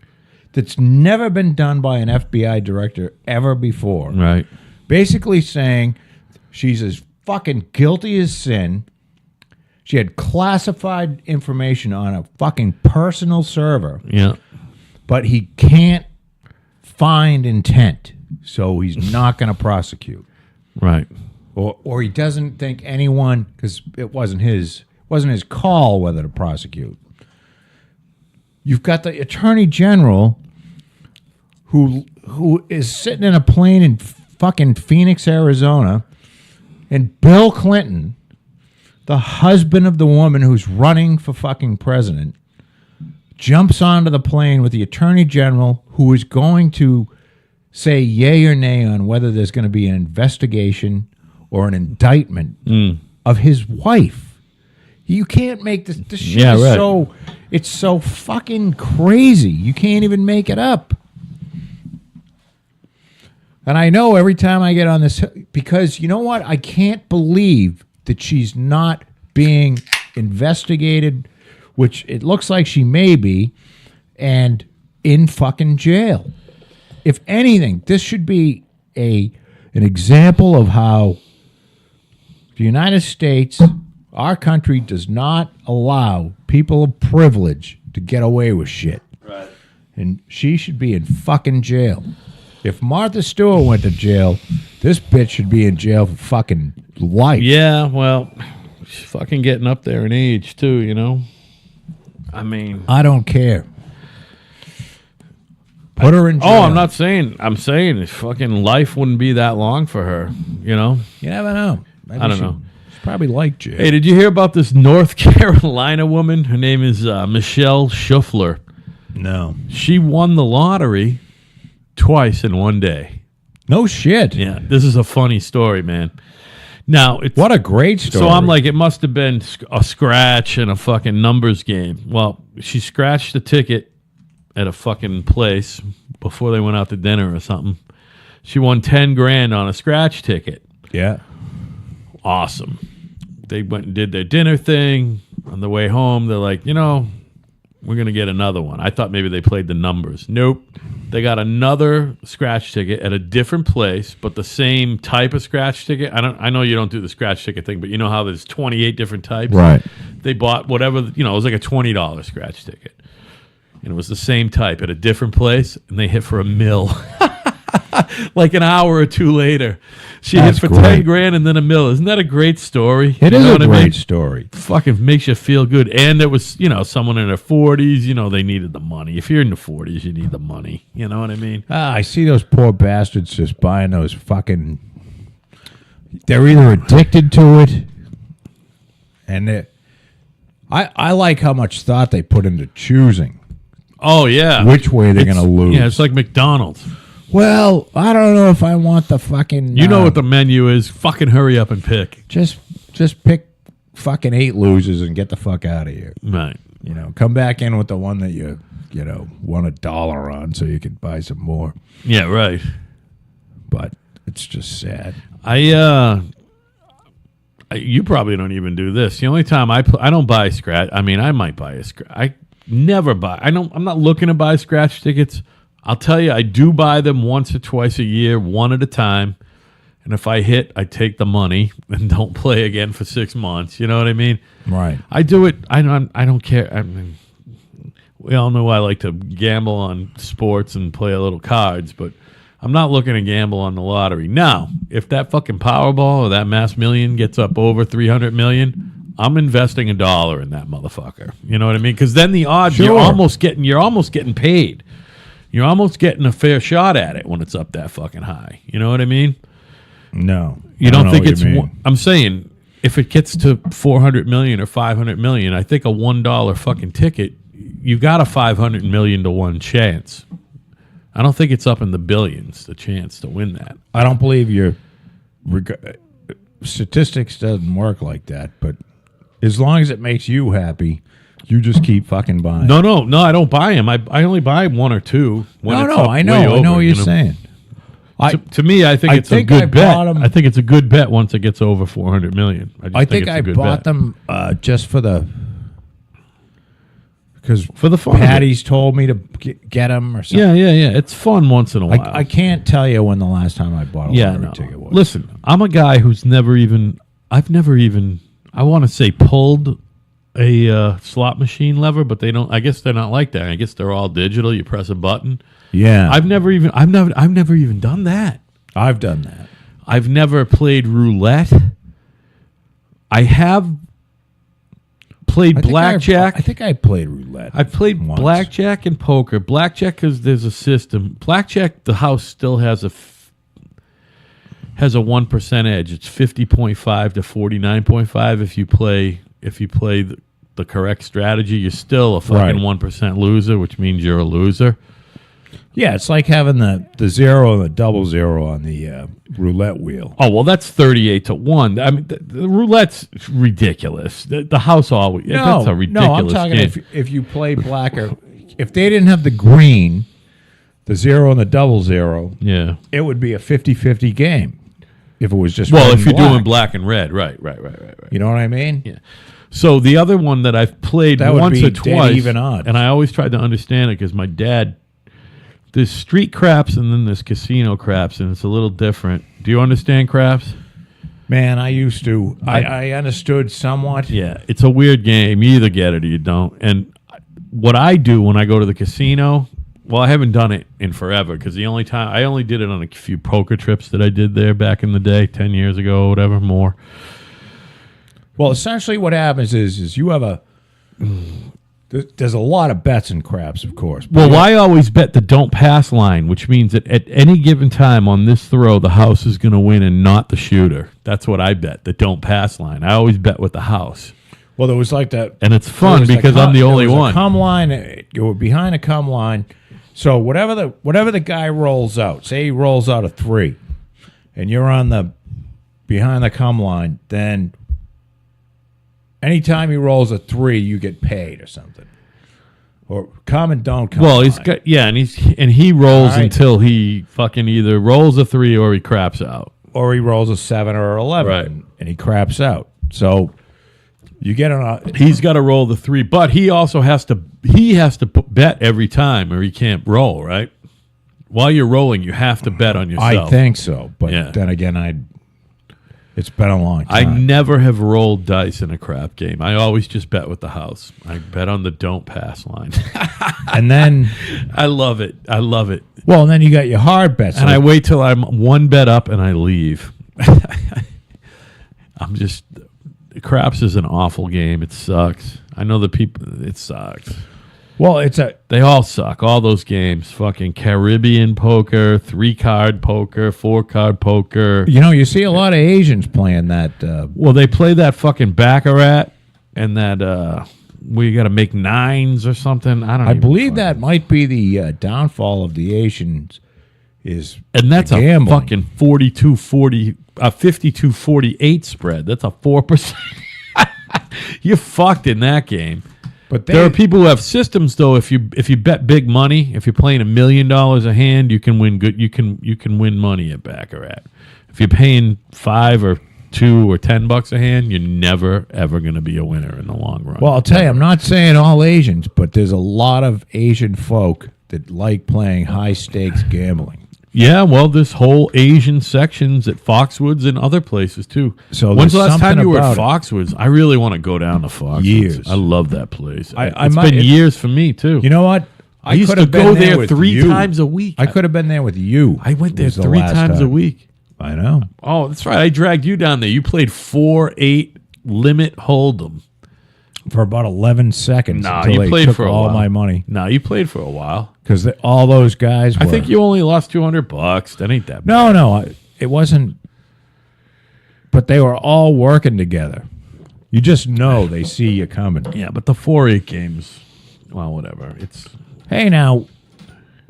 [SPEAKER 2] that's never been done by an FBI director ever before.
[SPEAKER 1] Right.
[SPEAKER 2] Basically saying she's as fucking guilty as sin. She had classified information on a fucking personal server,
[SPEAKER 1] Yeah.
[SPEAKER 2] but he can't find intent, so he's not going to prosecute.
[SPEAKER 1] Right.
[SPEAKER 2] Or he doesn't think anyone, because it wasn't his call whether to prosecute. You've got the attorney general who is sitting in a plane in fucking Phoenix, Arizona, and Bill Clinton, the husband of the woman who's running for fucking president, jumps onto the plane with the attorney general who is going to say yay or nay on whether there's going to be an investigation or an indictment of his wife. You can't make this shit is
[SPEAKER 1] right.
[SPEAKER 2] it's so fucking crazy. You can't even make it up. And I know every time I get on this, because you know what? I can't believe that she's not being investigated, which it looks like she may be, and in fucking jail. If anything, this should be an example of how the United States, our country, does not allow people of privilege to get away with shit.
[SPEAKER 1] Right.
[SPEAKER 2] And she should be in fucking jail. If Martha Stewart went to jail, this bitch should be in jail for fucking life.
[SPEAKER 1] Yeah, well, she's fucking getting up there in age, too, you know? I mean...
[SPEAKER 2] I don't care. Put her in jail.
[SPEAKER 1] Oh, I'm saying fucking life wouldn't be that long for her, you know?
[SPEAKER 2] You never know. Maybe
[SPEAKER 1] I don't know.
[SPEAKER 2] She's probably like jail.
[SPEAKER 1] Hey, did you hear about this North Carolina woman? Her name is Michelle Schuffler.
[SPEAKER 2] No.
[SPEAKER 1] She won the lottery twice in one day.
[SPEAKER 2] No shit.
[SPEAKER 1] Yeah, this is a funny story, man. Now, it's,
[SPEAKER 2] What a great story.
[SPEAKER 1] so I'm like, it must have been a scratch and a fucking numbers game. Well, she scratched the ticket at a fucking place before they went out to dinner or something. She won 10 grand on a scratch ticket.
[SPEAKER 2] Yeah.
[SPEAKER 1] Awesome. They went and did their dinner thing. On the way home, they're like, you know, we're going to get another one. I thought maybe they played the numbers. Nope. They got another scratch ticket at a different place, but the same type of scratch ticket. I know you don't do the scratch ticket thing, but you know how there's 28 different types?
[SPEAKER 2] Right.
[SPEAKER 1] They bought whatever, you know, it was like a $20 scratch ticket. And it was the same type at a different place, and they hit for $1 million. like an hour or two later. She
[SPEAKER 2] That's
[SPEAKER 1] hit for
[SPEAKER 2] great.
[SPEAKER 1] 10 grand and then $1 million. Isn't that a great story?
[SPEAKER 2] It
[SPEAKER 1] You
[SPEAKER 2] is
[SPEAKER 1] know
[SPEAKER 2] a
[SPEAKER 1] what I
[SPEAKER 2] great
[SPEAKER 1] mean?
[SPEAKER 2] story.
[SPEAKER 1] Fucking makes you feel good. And there was, someone in their 40s, they needed the money. If you're in the 40s, you need the money. You know what I mean?
[SPEAKER 2] I see those poor bastards just buying those fucking. They're either addicted to it, and I like how much thought they put into choosing
[SPEAKER 1] Oh, yeah.
[SPEAKER 2] which way they're going to lose.
[SPEAKER 1] Yeah, it's like McDonald's.
[SPEAKER 2] Well, I don't know if I want the fucking.
[SPEAKER 1] You know what the menu is. Fucking hurry up and pick.
[SPEAKER 2] Just pick fucking 8 losers and get the fuck out of here.
[SPEAKER 1] Right.
[SPEAKER 2] Come back in with the one that you won $1 on, so you could buy some more.
[SPEAKER 1] Yeah, right.
[SPEAKER 2] But it's just sad.
[SPEAKER 1] You probably don't even do this. The only time I don't buy scratch. I mean, I might buy a scratch. I never buy. I'm not looking to buy scratch tickets. I'll tell you, I do buy them once or twice a year, one at a time. And if I hit, I take the money and don't play again for 6 months. You know what I mean?
[SPEAKER 2] Right.
[SPEAKER 1] I do it. I don't care. I mean, we all know I like to gamble on sports and play a little cards, but I'm not looking to gamble on the lottery. Now, if that fucking Powerball or that Mass Million gets up over 300 million, I'm investing $1 in that motherfucker. You know what I mean? Because then the odds
[SPEAKER 2] Sure.
[SPEAKER 1] you're almost getting paid. You're almost getting a fair shot at it when it's up that fucking high. You know what I mean?
[SPEAKER 2] No.
[SPEAKER 1] You
[SPEAKER 2] I
[SPEAKER 1] don't
[SPEAKER 2] know
[SPEAKER 1] think
[SPEAKER 2] what
[SPEAKER 1] it's?
[SPEAKER 2] you mean.
[SPEAKER 1] I'm saying if it gets to 400 million or 500 million, I think a $1 fucking ticket, you got a 500 million to 1 chance. I don't think it's up in the billions, the chance to win that.
[SPEAKER 2] I don't believe your statistics doesn't work like that, but as long as it makes you happy, you just keep fucking buying.
[SPEAKER 1] No, I don't buy them. I only buy 1 or 2. When it's up
[SPEAKER 2] I know.
[SPEAKER 1] way
[SPEAKER 2] I know
[SPEAKER 1] over,
[SPEAKER 2] what you're saying.
[SPEAKER 1] To me, I think
[SPEAKER 2] I
[SPEAKER 1] it's
[SPEAKER 2] think
[SPEAKER 1] a
[SPEAKER 2] I
[SPEAKER 1] good bet.
[SPEAKER 2] bought 'em-
[SPEAKER 1] I think it's a good bet once it gets over 400 million.
[SPEAKER 2] I think
[SPEAKER 1] it's a
[SPEAKER 2] I
[SPEAKER 1] good
[SPEAKER 2] bought
[SPEAKER 1] bet.
[SPEAKER 2] them just for the because
[SPEAKER 1] for the fun. of it.
[SPEAKER 2] Patty's told me to get them or something.
[SPEAKER 1] Yeah. It's fun once in a while.
[SPEAKER 2] I can't tell you when the last time I bought a lottery ticket was.
[SPEAKER 1] Listen, I'm a guy who's never even, I want to say pulled a slot machine lever, but they don't, I guess they're not like that. I guess they're all digital. You press a button.
[SPEAKER 2] Yeah,
[SPEAKER 1] I've never even done that.
[SPEAKER 2] I've done that.
[SPEAKER 1] I've never played roulette. I have played blackjack.
[SPEAKER 2] I think I played roulette.
[SPEAKER 1] I've played
[SPEAKER 2] once.
[SPEAKER 1] blackjack and poker. Blackjack because there's a system. Blackjack, the house still has a 1% edge. It's 50.5 to 49.5. If you play the correct strategy, you're still a fucking 1% loser, which means you're a loser.
[SPEAKER 2] Yeah, it's like having the 0 and the 00 on the roulette wheel.
[SPEAKER 1] Oh well, that's 38 to 1. I mean, the roulette's ridiculous. The house always that's a ridiculous
[SPEAKER 2] No, I'm talking
[SPEAKER 1] game.
[SPEAKER 2] if you play black or if they didn't have the green, the 0 and the 00,
[SPEAKER 1] Yeah.
[SPEAKER 2] it would be a 50-50 game. If it was just
[SPEAKER 1] Well,
[SPEAKER 2] red
[SPEAKER 1] if
[SPEAKER 2] and
[SPEAKER 1] you're doing
[SPEAKER 2] black.
[SPEAKER 1] black and red, right.
[SPEAKER 2] You know what I mean?
[SPEAKER 1] Yeah. So the other one that I've played
[SPEAKER 2] That would
[SPEAKER 1] once
[SPEAKER 2] be
[SPEAKER 1] or
[SPEAKER 2] dead
[SPEAKER 1] twice,
[SPEAKER 2] even odds.
[SPEAKER 1] and I always tried to understand it because my dad. There's street craps and then there's casino craps, and it's a little different. Do you understand craps?
[SPEAKER 2] Man, I used to. I understood somewhat.
[SPEAKER 1] Yeah, it's a weird game. You either get it or you don't. And what I do when I go to the casino, well, I haven't done it in forever because the only time I only did it on a few poker trips that I did there back in the day, 10 years ago, whatever, more.
[SPEAKER 2] Well, essentially what happens is you have a... There's a lot of bets in craps, of course.
[SPEAKER 1] Well, I always bet the don't pass line, which means that at any given time on this throw, the house is going to win and not the shooter. That's what I bet, the don't pass line. I always bet with the house.
[SPEAKER 2] Well, there was like that...
[SPEAKER 1] And it's fun because I'm the only one.
[SPEAKER 2] A come line. You were behind a come line. So whatever the guy rolls out, say he rolls out a 3, and you're on the behind the come line, then anytime he rolls a 3, you get paid or something. Or come and don't come.
[SPEAKER 1] Well, he's
[SPEAKER 2] line.
[SPEAKER 1] got and he rolls
[SPEAKER 2] All right.
[SPEAKER 1] until he fucking either rolls a 3 or he craps out.
[SPEAKER 2] Or he rolls a 7 or 11,
[SPEAKER 1] Right.
[SPEAKER 2] and he craps out. So you get on a...
[SPEAKER 1] He's got to roll the 3, but he also has to bet every time or he can't roll, right? While you're rolling, you have to bet on yourself.
[SPEAKER 2] I think so, but
[SPEAKER 1] Yeah.
[SPEAKER 2] then again, It's been a long
[SPEAKER 1] I
[SPEAKER 2] time.
[SPEAKER 1] never have rolled dice in a crap game. I always just bet with the house. I bet on the don't pass line.
[SPEAKER 2] And then,
[SPEAKER 1] I love it. I love it.
[SPEAKER 2] well, and then you got your hard bets.
[SPEAKER 1] And I wait till I'm one bet up and I leave. I'm just, craps is an awful game. It sucks. I know the people, it sucks.
[SPEAKER 2] well, it's a
[SPEAKER 1] They all suck. All those games. Fucking Caribbean poker, 3-card poker, 4-card poker.
[SPEAKER 2] you see a lot of Asians playing that.
[SPEAKER 1] Well, they play that fucking Baccarat and that where you got to make nines or something. I don't.
[SPEAKER 2] I
[SPEAKER 1] even
[SPEAKER 2] believe
[SPEAKER 1] fucking-
[SPEAKER 2] that might be the downfall of the Asians. Is
[SPEAKER 1] and that's
[SPEAKER 2] the
[SPEAKER 1] a
[SPEAKER 2] gambling.
[SPEAKER 1] fucking 42-40, 52-48 spread. That's a 4%. You're fucked in that game.
[SPEAKER 2] But
[SPEAKER 1] There are people who have systems though. If you bet big money, if you're playing $1 million a hand, you can win good. You can win money at Baccarat. If you're paying $5 or $2 or $10 a hand, you're never ever going to be a winner in the long run.
[SPEAKER 2] Well, I'll tell you, I'm not saying all Asians, but there's a lot of Asian folk that like playing high stakes gambling.
[SPEAKER 1] yeah, well, this whole Asian sections at Foxwoods and other places too.
[SPEAKER 2] So
[SPEAKER 1] when's the
[SPEAKER 2] there's
[SPEAKER 1] last time
[SPEAKER 2] something
[SPEAKER 1] you were at
[SPEAKER 2] about
[SPEAKER 1] Foxwoods? I really want to go down to Foxwoods.
[SPEAKER 2] Years.
[SPEAKER 1] I love that place.
[SPEAKER 2] I
[SPEAKER 1] It's
[SPEAKER 2] might-
[SPEAKER 1] been years for me too.
[SPEAKER 2] You know what?
[SPEAKER 1] I used
[SPEAKER 2] could
[SPEAKER 1] to
[SPEAKER 2] have been
[SPEAKER 1] go there
[SPEAKER 2] with
[SPEAKER 1] 3
[SPEAKER 2] you.
[SPEAKER 1] times a week.
[SPEAKER 2] I could have been there with you.
[SPEAKER 1] I went there
[SPEAKER 2] was the
[SPEAKER 1] 3
[SPEAKER 2] last
[SPEAKER 1] times a
[SPEAKER 2] time.
[SPEAKER 1] week.
[SPEAKER 2] I know.
[SPEAKER 1] Oh, that's right. I dragged you down there. You played 4-8 limit hold'em.
[SPEAKER 2] For about 11 seconds.
[SPEAKER 1] Nah,
[SPEAKER 2] until
[SPEAKER 1] you
[SPEAKER 2] they
[SPEAKER 1] played
[SPEAKER 2] took
[SPEAKER 1] for a
[SPEAKER 2] all
[SPEAKER 1] while.
[SPEAKER 2] my money.
[SPEAKER 1] No, you played for a while.
[SPEAKER 2] Because all those guys were.
[SPEAKER 1] I think you only lost $200. That ain't that bad.
[SPEAKER 2] No, it wasn't. But they were all working together. You just know they see you coming.
[SPEAKER 1] Yeah, but the 4-8 games, well, whatever. It's
[SPEAKER 2] Hey, now,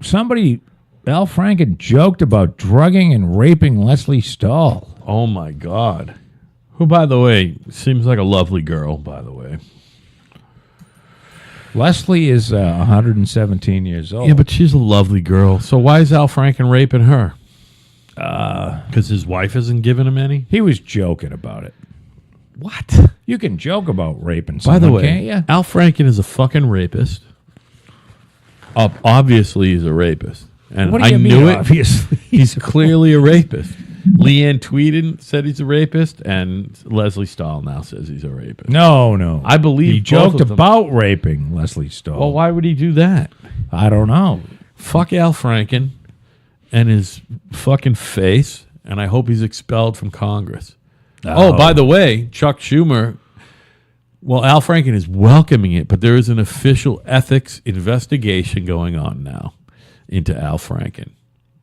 [SPEAKER 2] Al Franken joked about drugging and raping Leslie Stahl.
[SPEAKER 1] oh my God. Who, by the way, seems like a lovely girl, by the way.
[SPEAKER 2] Leslie is 117 years old.
[SPEAKER 1] Yeah, but she's a lovely girl. So why is Al Franken raping her? Because his wife isn't giving him any?
[SPEAKER 2] he was joking about it.
[SPEAKER 1] What?
[SPEAKER 2] You can joke about raping
[SPEAKER 1] By
[SPEAKER 2] someone,
[SPEAKER 1] the way,
[SPEAKER 2] can't you?
[SPEAKER 1] Al Franken is a fucking rapist. Obviously, he's a rapist. And
[SPEAKER 2] What do
[SPEAKER 1] I
[SPEAKER 2] you
[SPEAKER 1] knew
[SPEAKER 2] mean,
[SPEAKER 1] it.
[SPEAKER 2] obviously?
[SPEAKER 1] He's clearly a rapist. Leanne Tweeden said he's a rapist, and Leslie Stahl now says he's a rapist.
[SPEAKER 2] No.
[SPEAKER 1] I believe
[SPEAKER 2] he
[SPEAKER 1] both
[SPEAKER 2] joked
[SPEAKER 1] of them.
[SPEAKER 2] about raping Leslie Stahl.
[SPEAKER 1] Well, why would he do that?
[SPEAKER 2] I don't know.
[SPEAKER 1] Fuck Al Franken and his fucking face, and I hope he's expelled from Congress. Oh, by the way, Chuck Schumer, well, Al Franken is welcoming it, but there is an official ethics investigation going on now into Al Franken.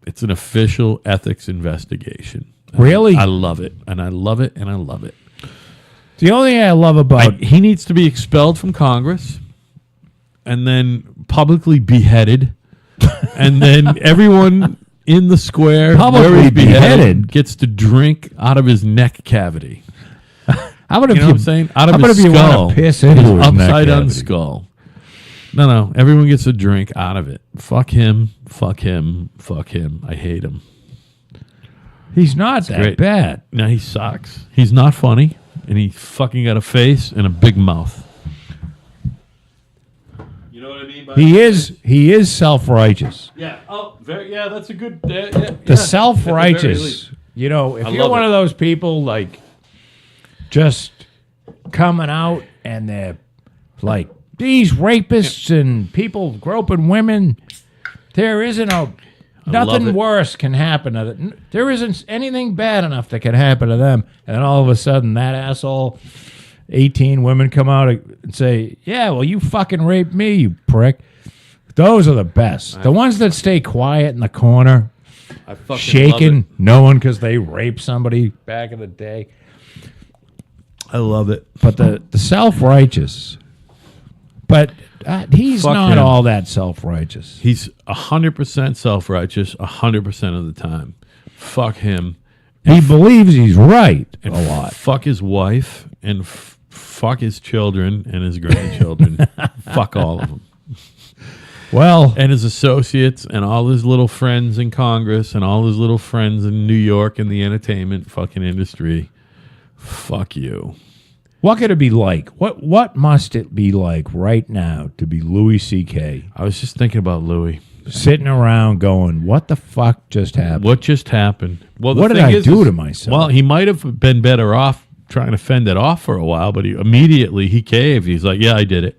[SPEAKER 1] It's an official ethics investigation.
[SPEAKER 2] Really?
[SPEAKER 1] I love it, and I love it, and I love it.
[SPEAKER 2] The only thing I love about
[SPEAKER 1] He needs to be expelled from Congress and then publicly beheaded, and then everyone in the square
[SPEAKER 2] Publicly
[SPEAKER 1] where he's
[SPEAKER 2] beheaded?
[SPEAKER 1] gets to drink out of his neck cavity.
[SPEAKER 2] how about
[SPEAKER 1] You
[SPEAKER 2] if
[SPEAKER 1] know what I'm saying? Out of
[SPEAKER 2] how about
[SPEAKER 1] his
[SPEAKER 2] if you
[SPEAKER 1] skull.
[SPEAKER 2] want to piss into his neck
[SPEAKER 1] upside down
[SPEAKER 2] cavity?
[SPEAKER 1] skull. No. Everyone gets a drink out of it. Fuck him. Fuck him. Fuck him. I hate him.
[SPEAKER 2] He's not that
[SPEAKER 1] great.
[SPEAKER 2] bad.
[SPEAKER 1] No, he sucks. He's not funny, and he fucking got a face and a big mouth. You know what I mean? By
[SPEAKER 2] He is self-righteous.
[SPEAKER 1] yeah. Oh, very. Yeah, that's a good. Yeah.
[SPEAKER 2] The self-righteous. You know, if
[SPEAKER 1] I
[SPEAKER 2] you're
[SPEAKER 1] love
[SPEAKER 2] one
[SPEAKER 1] it.
[SPEAKER 2] of those people like just coming out and they're like these rapists and people groping women, there isn't
[SPEAKER 1] love
[SPEAKER 2] nothing
[SPEAKER 1] it.
[SPEAKER 2] worse can happen to them. There isn't anything bad enough that can happen to them. And then all of a sudden that asshole 18 women come out and say, "Yeah, well you fucking raped me, you prick." Those are the best. The ones that stay quiet in the corner,
[SPEAKER 1] I fucking
[SPEAKER 2] shaking, knowing because they raped somebody back in the day.
[SPEAKER 1] I love it.
[SPEAKER 2] But the self-righteous, but he's
[SPEAKER 1] Fuck
[SPEAKER 2] not
[SPEAKER 1] him.
[SPEAKER 2] all that self-righteous.
[SPEAKER 1] He's 100% self-righteous 100% of the time. Fuck him.
[SPEAKER 2] He believes he's right
[SPEAKER 1] And
[SPEAKER 2] a lot.
[SPEAKER 1] Fuck his wife and fuck his children and his grandchildren. Fuck all of them.
[SPEAKER 2] Well,
[SPEAKER 1] And his associates and all his little friends in Congress and all his little friends in New York in the entertainment fucking industry. Fuck you.
[SPEAKER 2] what could it be like? What must it be like right now to be Louis C.K.?
[SPEAKER 1] I was just thinking about Louis.
[SPEAKER 2] sitting around going, "What the fuck just happened?
[SPEAKER 1] What just happened? Well, the
[SPEAKER 2] What did
[SPEAKER 1] thing
[SPEAKER 2] I
[SPEAKER 1] is,
[SPEAKER 2] do to myself?"
[SPEAKER 1] Well, he might have been better off trying to fend it off for a while, but he caved. He's like, "Yeah, I did it."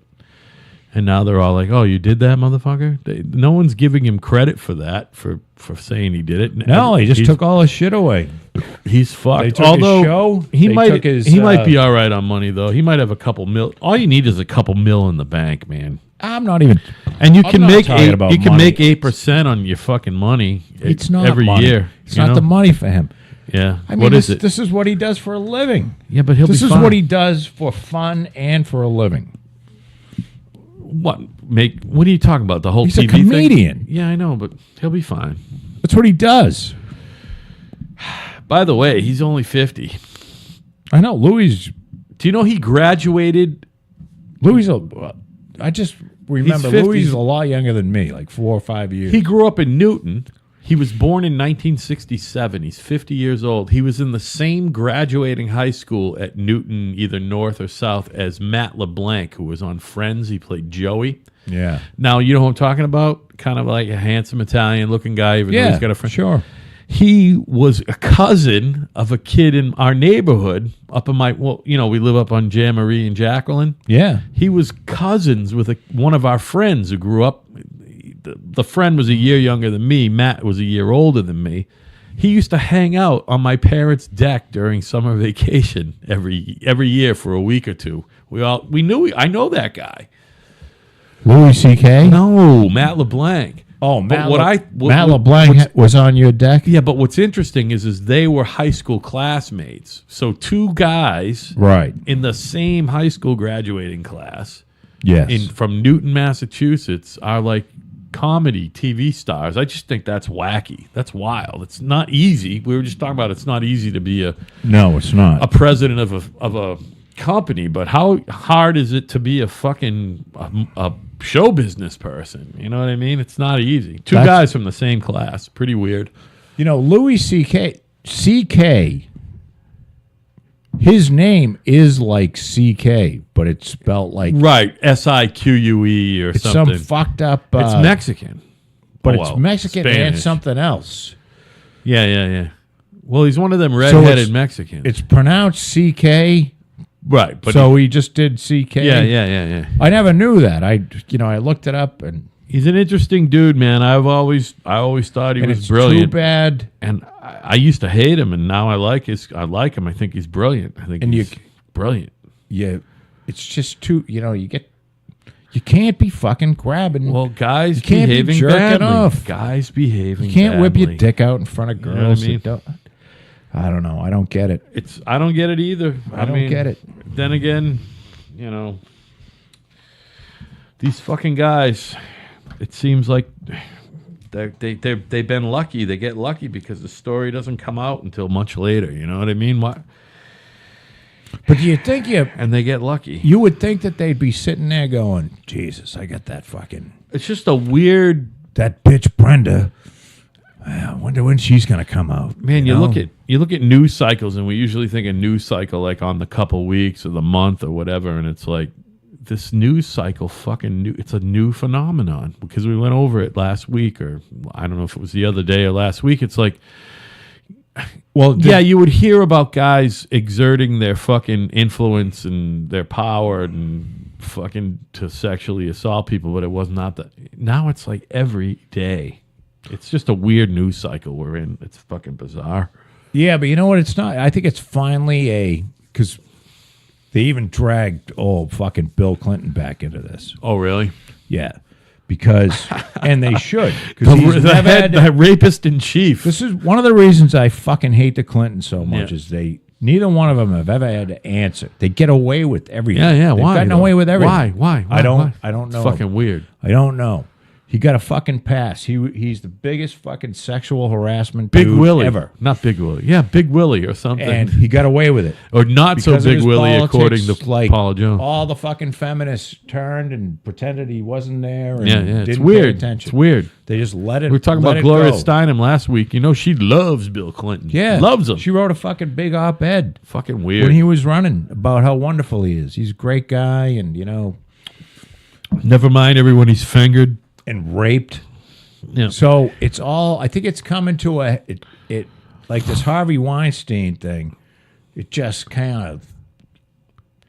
[SPEAKER 1] And now they're all like, "Oh, you did that, motherfucker?" No one's giving him credit for that, for saying he did it.
[SPEAKER 2] No, he just took all his shit away.
[SPEAKER 1] He's fucked.
[SPEAKER 2] They took
[SPEAKER 1] Although
[SPEAKER 2] his show.
[SPEAKER 1] he
[SPEAKER 2] They
[SPEAKER 1] might
[SPEAKER 2] took his,
[SPEAKER 1] he might be all right on money though. He might have a couple mil. All you need is a couple mil in the bank, man.
[SPEAKER 2] I'm not even.
[SPEAKER 1] And you
[SPEAKER 2] I'm
[SPEAKER 1] can
[SPEAKER 2] not
[SPEAKER 1] make
[SPEAKER 2] talking about money.
[SPEAKER 1] make 8% on your fucking money.
[SPEAKER 2] It's not
[SPEAKER 1] every
[SPEAKER 2] money.
[SPEAKER 1] year.
[SPEAKER 2] It's not the money for him.
[SPEAKER 1] Yeah.
[SPEAKER 2] I mean,
[SPEAKER 1] what
[SPEAKER 2] this,
[SPEAKER 1] is it?
[SPEAKER 2] this is what he does for a living.
[SPEAKER 1] Yeah, but he'll
[SPEAKER 2] This
[SPEAKER 1] be
[SPEAKER 2] is
[SPEAKER 1] fine.
[SPEAKER 2] what he does for fun and for a living.
[SPEAKER 1] What are you talking about? The whole
[SPEAKER 2] He's a
[SPEAKER 1] TV thing?
[SPEAKER 2] comedian.
[SPEAKER 1] Yeah, I know, but he'll be fine.
[SPEAKER 2] That's what he does.
[SPEAKER 1] By the way, he's only 50.
[SPEAKER 2] I know. Louis.
[SPEAKER 1] Do you know he graduated?
[SPEAKER 2] I just remember
[SPEAKER 1] 50.
[SPEAKER 2] Louis is a lot younger than me, like 4 or 5 years.
[SPEAKER 1] He grew up in Newton. He was born in 1967. He's 50 years old. He was in the same graduating high school at Newton, either North or South, as Matt LeBlanc, who was on Friends. He played Joey.
[SPEAKER 2] Yeah.
[SPEAKER 1] Now, you know who I'm talking about? Kind of like a handsome Italian-looking guy, even though he's got a friend.
[SPEAKER 2] Sure.
[SPEAKER 1] He was a cousin of a kid in our neighborhood up in we live up on Jamboree and Jacqueline.
[SPEAKER 2] Yeah.
[SPEAKER 1] He was cousins with one of our friends who grew up. The friend was a year younger than me. Matt was a year older than me. He used to hang out on my parents' deck during summer vacation every year for a week or two. I know that guy.
[SPEAKER 2] Louis C.K.?
[SPEAKER 1] No, Matt LeBlanc.
[SPEAKER 2] Oh,
[SPEAKER 1] Matt
[SPEAKER 2] Matt LeBlanc was on your deck?
[SPEAKER 1] Yeah, but what's interesting is they were high school classmates. So two guys
[SPEAKER 2] Right.
[SPEAKER 1] in the same high school graduating class
[SPEAKER 2] Yes.
[SPEAKER 1] from Newton, Massachusetts are like comedy TV stars. I just think that's wacky. That's wild. It's not easy. We were just talking about it's not easy to be
[SPEAKER 2] No, it's not.
[SPEAKER 1] a president of a company, but how hard is it to be a fucking a show business person? You know what I mean? It's not easy. Two guys from the same class. Pretty weird.
[SPEAKER 2] You know, Louis C.K., his name is like C.K., but it's spelled like...
[SPEAKER 1] Right. SIQUE or
[SPEAKER 2] It's
[SPEAKER 1] something.
[SPEAKER 2] some fucked up...
[SPEAKER 1] it's Mexican.
[SPEAKER 2] But it's Mexican and
[SPEAKER 1] Spanish.
[SPEAKER 2] something else.
[SPEAKER 1] Yeah. Well, he's one of them redheaded Mexicans.
[SPEAKER 2] It's pronounced C.K.,
[SPEAKER 1] right. But
[SPEAKER 2] so he just did C.K.?
[SPEAKER 1] Yeah.
[SPEAKER 2] I never knew that. I looked it up, and
[SPEAKER 1] He's an interesting dude, man. I always thought he was
[SPEAKER 2] it's
[SPEAKER 1] brilliant.
[SPEAKER 2] too bad.
[SPEAKER 1] And I used to hate him, and now I like him. I think he's brilliant. I think he's brilliant.
[SPEAKER 2] Yeah, it's just too. You can't be fucking grabbing.
[SPEAKER 1] Well, guys
[SPEAKER 2] can't be
[SPEAKER 1] behaving
[SPEAKER 2] jerking
[SPEAKER 1] badly.
[SPEAKER 2] off.
[SPEAKER 1] Guys behaving.
[SPEAKER 2] you can't whip your
[SPEAKER 1] badly.
[SPEAKER 2] dick out in front of girls.
[SPEAKER 1] know what I mean?
[SPEAKER 2] that don't- I don't know. I don't get it.
[SPEAKER 1] I don't get it either.
[SPEAKER 2] I don't get it.
[SPEAKER 1] Then again, these fucking guys. It seems like they've been lucky. They get lucky because the story doesn't come out until much later. You know what I mean? What?
[SPEAKER 2] But do you think
[SPEAKER 1] And they get lucky.
[SPEAKER 2] you would think that they'd be sitting there going, Jesus, I got that fucking
[SPEAKER 1] It's just a weird.
[SPEAKER 2] that bitch Brenda. I wonder when she's gonna come out.
[SPEAKER 1] Man,
[SPEAKER 2] you
[SPEAKER 1] you
[SPEAKER 2] know?
[SPEAKER 1] look at news cycles, and we usually think a news cycle like on the couple weeks or the month or whatever, and it's like this news cycle fucking new. It's a new phenomenon because we went over it last week, or I don't know if it was the other day or last week. It's like,
[SPEAKER 2] Well,
[SPEAKER 1] yeah, you would hear about guys exerting their fucking influence and their power and fucking to sexually assault people, but it was not that. Now it's like every day. It's just a weird news cycle we're in. It's fucking bizarre.
[SPEAKER 2] Yeah, but you know what? It's not. I think it's finally because they even dragged fucking Bill Clinton back into this.
[SPEAKER 1] Oh, really?
[SPEAKER 2] Yeah, because and they should because
[SPEAKER 1] The rapist in chief.
[SPEAKER 2] This is one of the reasons I fucking hate the Clintons so much.
[SPEAKER 1] Yeah.
[SPEAKER 2] Is neither one of them have ever had to answer. They get away with everything.
[SPEAKER 1] Yeah.
[SPEAKER 2] They've
[SPEAKER 1] Why?
[SPEAKER 2] gotten
[SPEAKER 1] though?
[SPEAKER 2] away with everything.
[SPEAKER 1] Why?
[SPEAKER 2] I don't
[SPEAKER 1] Why?
[SPEAKER 2] know.
[SPEAKER 1] It's fucking weird.
[SPEAKER 2] I don't know. He got a fucking pass. He's the biggest fucking sexual harassment
[SPEAKER 1] Big
[SPEAKER 2] dude
[SPEAKER 1] Willie.
[SPEAKER 2] ever.
[SPEAKER 1] Not Big Willie. Yeah, Big Willie or something.
[SPEAKER 2] And he got away with it.
[SPEAKER 1] or not so
[SPEAKER 2] Because of
[SPEAKER 1] Big
[SPEAKER 2] his
[SPEAKER 1] Willie,
[SPEAKER 2] politics,
[SPEAKER 1] according to
[SPEAKER 2] like,
[SPEAKER 1] Paula Jones.
[SPEAKER 2] All the fucking feminists turned and pretended he wasn't there. And
[SPEAKER 1] Yeah.
[SPEAKER 2] didn't
[SPEAKER 1] It's
[SPEAKER 2] pay
[SPEAKER 1] weird.
[SPEAKER 2] attention.
[SPEAKER 1] It's weird.
[SPEAKER 2] They just let it.
[SPEAKER 1] We were talking
[SPEAKER 2] let
[SPEAKER 1] about
[SPEAKER 2] it
[SPEAKER 1] Gloria
[SPEAKER 2] go.
[SPEAKER 1] Steinem last week. You know, she loves Bill Clinton.
[SPEAKER 2] Yeah,
[SPEAKER 1] Loves him.
[SPEAKER 2] She wrote a fucking big op-ed
[SPEAKER 1] Fucking weird.
[SPEAKER 2] when he was running about how wonderful he is. He's a great guy, and
[SPEAKER 1] Never mind everyone he's fingered.
[SPEAKER 2] and raped.
[SPEAKER 1] Yeah.
[SPEAKER 2] So it's all. I think it's coming to it like this Harvey Weinstein thing. It just kind of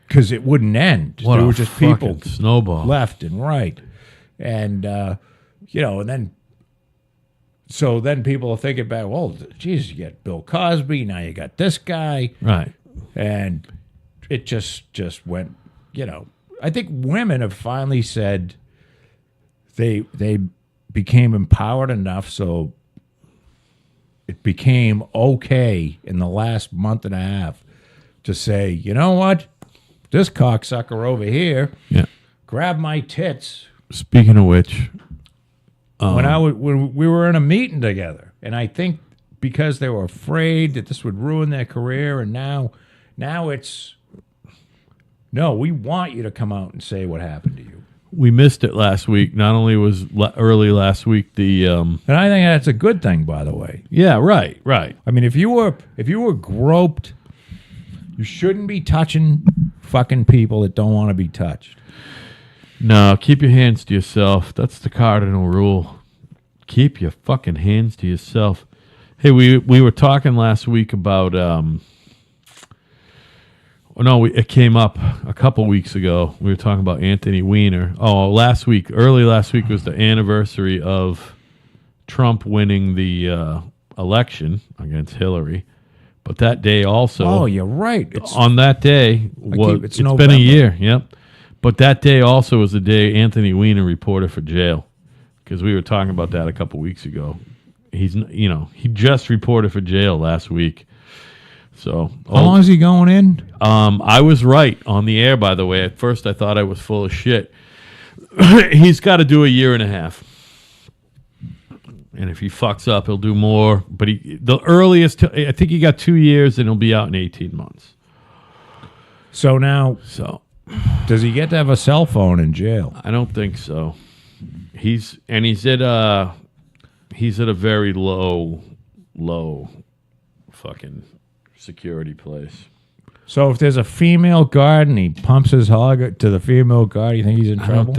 [SPEAKER 2] because it wouldn't end.
[SPEAKER 1] What
[SPEAKER 2] There
[SPEAKER 1] a
[SPEAKER 2] were just
[SPEAKER 1] fucking
[SPEAKER 2] people
[SPEAKER 1] snowball.
[SPEAKER 2] left and right, and and then. So then people are thinking back, well, geez, you got Bill Cosby, now you got this guy.
[SPEAKER 1] Right.
[SPEAKER 2] And it just went, I think women have finally said they became empowered enough so it became okay in the last month and a half to say, you know what? This cocksucker over here
[SPEAKER 1] Yeah.
[SPEAKER 2] grabbed my tits
[SPEAKER 1] Speaking of which,
[SPEAKER 2] when we were in a meeting together, and I think because they were afraid that this would ruin their career, and now it's no, we want you to come out and say what happened to you.
[SPEAKER 1] we missed it last week. Not only was early last week the
[SPEAKER 2] And I think that's a good thing, by the way.
[SPEAKER 1] yeah, right.
[SPEAKER 2] I mean, if you were groped, you shouldn't be touching fucking people that don't want to be touched.
[SPEAKER 1] No, keep your hands to yourself. That's the cardinal rule. Keep your fucking hands to yourself. Hey, we were talking last week about it came up a couple weeks ago. We were talking about Anthony Weiner. Oh, early last week was the anniversary of Trump winning the election against Hillary. But that day also.
[SPEAKER 2] Oh, you're right.
[SPEAKER 1] On that day, it's been
[SPEAKER 2] November.
[SPEAKER 1] a year. Yep. But that day also was the day Anthony Weiner reported for jail, because we were talking about that a couple weeks ago. He just reported for jail last week. So
[SPEAKER 2] How long is he going in?
[SPEAKER 1] I was right on the air, by the way. At first, I thought I was full of shit. He's got to do a year and a half. And if he fucks up, he'll do more. But the earliest, I think he got 2 years, and he'll be out in 18 months.
[SPEAKER 2] So now,
[SPEAKER 1] So
[SPEAKER 2] does he get to have a cell phone in jail?
[SPEAKER 1] I don't think so. He's at a very low fucking security place.
[SPEAKER 2] So if there's a female guard and he pumps his hog to the female guard, you think he's in trouble?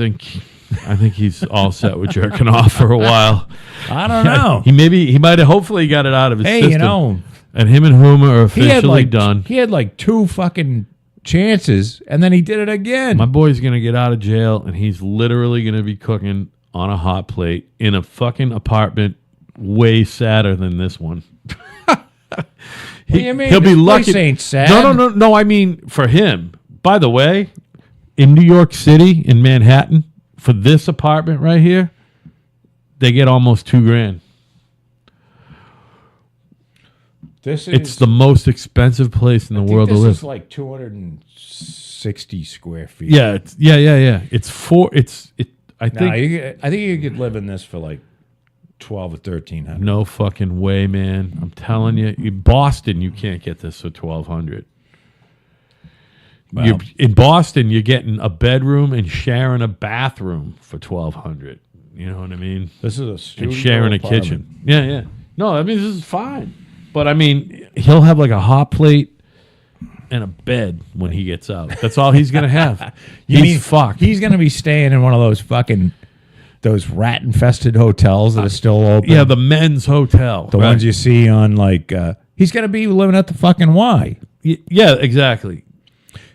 [SPEAKER 1] I think he's all set with jerking off for a while.
[SPEAKER 2] I don't know.
[SPEAKER 1] He might have hopefully got it out of his system. And him and Huma are officially done.
[SPEAKER 2] He had like 2 fucking chances, and then he did it again.
[SPEAKER 1] My boy's gonna get out of jail, and he's literally gonna be cooking on a hot plate in a fucking apartment way sadder than this one.
[SPEAKER 2] What do you mean?
[SPEAKER 1] He'll be
[SPEAKER 2] This
[SPEAKER 1] lucky.
[SPEAKER 2] place ain't sad.
[SPEAKER 1] No. I mean, for him. By the way, in New York City, in Manhattan, for this apartment right here, they get almost $2,000. It's the most expensive place in the world to live.
[SPEAKER 2] This is like 260 square feet.
[SPEAKER 1] Yeah, It's four. I think
[SPEAKER 2] I think you could live in this for like 12 or 1300.
[SPEAKER 1] no fucking way, man. I'm telling you, in Boston, you can't get this for 1,200.
[SPEAKER 2] Well,
[SPEAKER 1] In Boston, you're getting a bedroom and sharing a bathroom for 1,200. You know what I mean?
[SPEAKER 2] this is a studio
[SPEAKER 1] And sharing a
[SPEAKER 2] apartment.
[SPEAKER 1] kitchen. Yeah. No, I mean, this is fine. But I mean, he'll have like a hot plate and a bed when he gets out. That's all he's gonna have. He's fucked.
[SPEAKER 2] He's going to be staying in one of those rat-infested hotels that are still open.
[SPEAKER 1] Yeah, the men's hotel.
[SPEAKER 2] The ones you see on like he's going to be living at the fucking Y.
[SPEAKER 1] Yeah, exactly.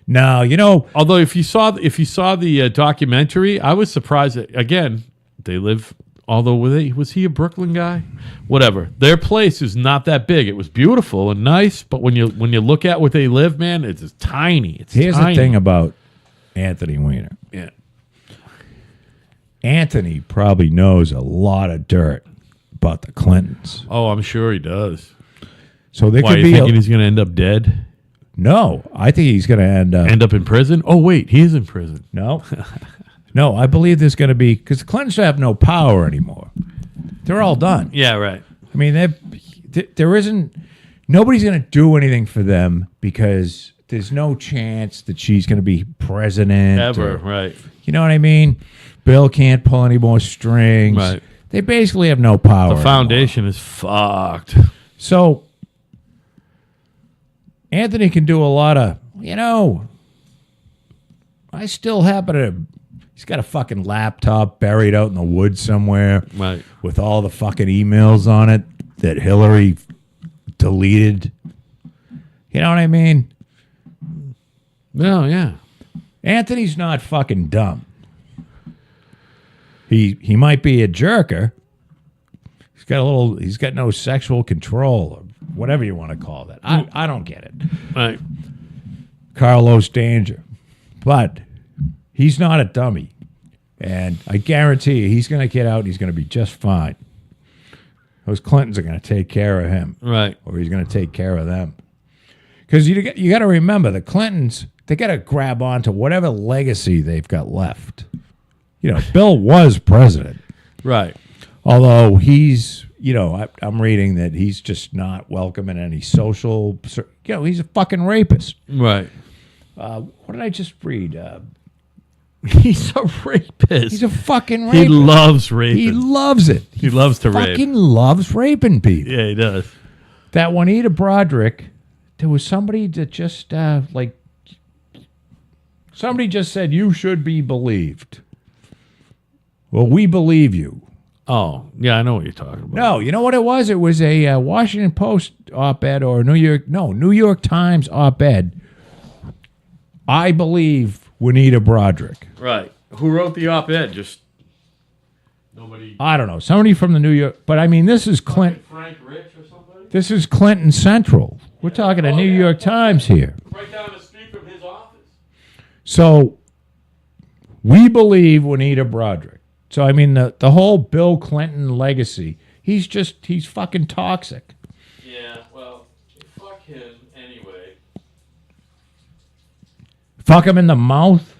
[SPEAKER 2] No,
[SPEAKER 1] Although if you saw the documentary, I was surprised that again they live. Although was he a Brooklyn guy? Whatever. Their place is not that big. It was beautiful and nice, but when you look at what they live, man, it's just tiny.
[SPEAKER 2] Here's the thing about Anthony Weiner.
[SPEAKER 1] Yeah.
[SPEAKER 2] Anthony probably knows a lot of dirt about the Clintons.
[SPEAKER 1] Oh, I'm sure he does.
[SPEAKER 2] So they
[SPEAKER 1] Why,
[SPEAKER 2] could
[SPEAKER 1] you
[SPEAKER 2] be
[SPEAKER 1] thinking he's going to end up dead?
[SPEAKER 2] No, I think he's going to end up
[SPEAKER 1] In prison? Oh, wait, he's in prison.
[SPEAKER 2] No. No, I believe there's going to be, because the Clintons have no power anymore. They're all done.
[SPEAKER 1] Yeah, right.
[SPEAKER 2] I mean, there isn't, nobody's going to do anything for them because there's no chance that she's going to be president.
[SPEAKER 1] Ever, right.
[SPEAKER 2] You know what I mean? Bill can't pull any more strings.
[SPEAKER 1] Right.
[SPEAKER 2] They basically have no power.
[SPEAKER 1] The foundation is fucked.
[SPEAKER 2] So Anthony can do a lot of, I still happen to He's got a fucking laptop buried out in the woods somewhere
[SPEAKER 1] Right.
[SPEAKER 2] with all the fucking emails on it that Hillary deleted. You know what I mean?
[SPEAKER 1] No, yeah.
[SPEAKER 2] Anthony's not fucking dumb. He might be a jerker. He's got no sexual control or whatever you want to call that. I don't get it.
[SPEAKER 1] Right.
[SPEAKER 2] Carlos Danger. But he's not a dummy. And I guarantee you he's going to get out and he's going to be just fine. Those Clintons are going to take care of him.
[SPEAKER 1] Right.
[SPEAKER 2] Or he's going to take care of them. Because you got to remember, the Clintons, they got to grab onto whatever legacy they've got left. You know, Bill was president.
[SPEAKER 1] Right.
[SPEAKER 2] Although he's, I'm reading that he's just not welcome in any social, he's a fucking rapist.
[SPEAKER 1] Right.
[SPEAKER 2] What did I just read?
[SPEAKER 1] He's a rapist.
[SPEAKER 2] He's a fucking rapist.
[SPEAKER 1] He loves raping.
[SPEAKER 2] He loves it.
[SPEAKER 1] He loves to rape.
[SPEAKER 2] Fucking loves raping people.
[SPEAKER 1] Yeah, he does.
[SPEAKER 2] That Juanita Broderick, there was somebody that just, somebody just said, you should be believed. Well, we believe you.
[SPEAKER 1] Oh, yeah, I know what you're talking about.
[SPEAKER 2] No, you know what it was? It was a Washington Post op-ed or New York Times op-ed. I believe Juanita Broderick.
[SPEAKER 1] Right. Who wrote the op-ed? Just nobody.
[SPEAKER 2] I don't know. Somebody from the New York. But I mean, this is Clinton.
[SPEAKER 1] Frank Rich or somebody?
[SPEAKER 2] This is Clinton Central. We're talking a New York Times here.
[SPEAKER 1] Right down the street from his office.
[SPEAKER 2] So we believe Juanita Broderick. So I mean, the whole Bill Clinton legacy. He's fucking toxic.
[SPEAKER 1] Yeah. Well, fuck him anyway.
[SPEAKER 2] Fuck him in the mouth.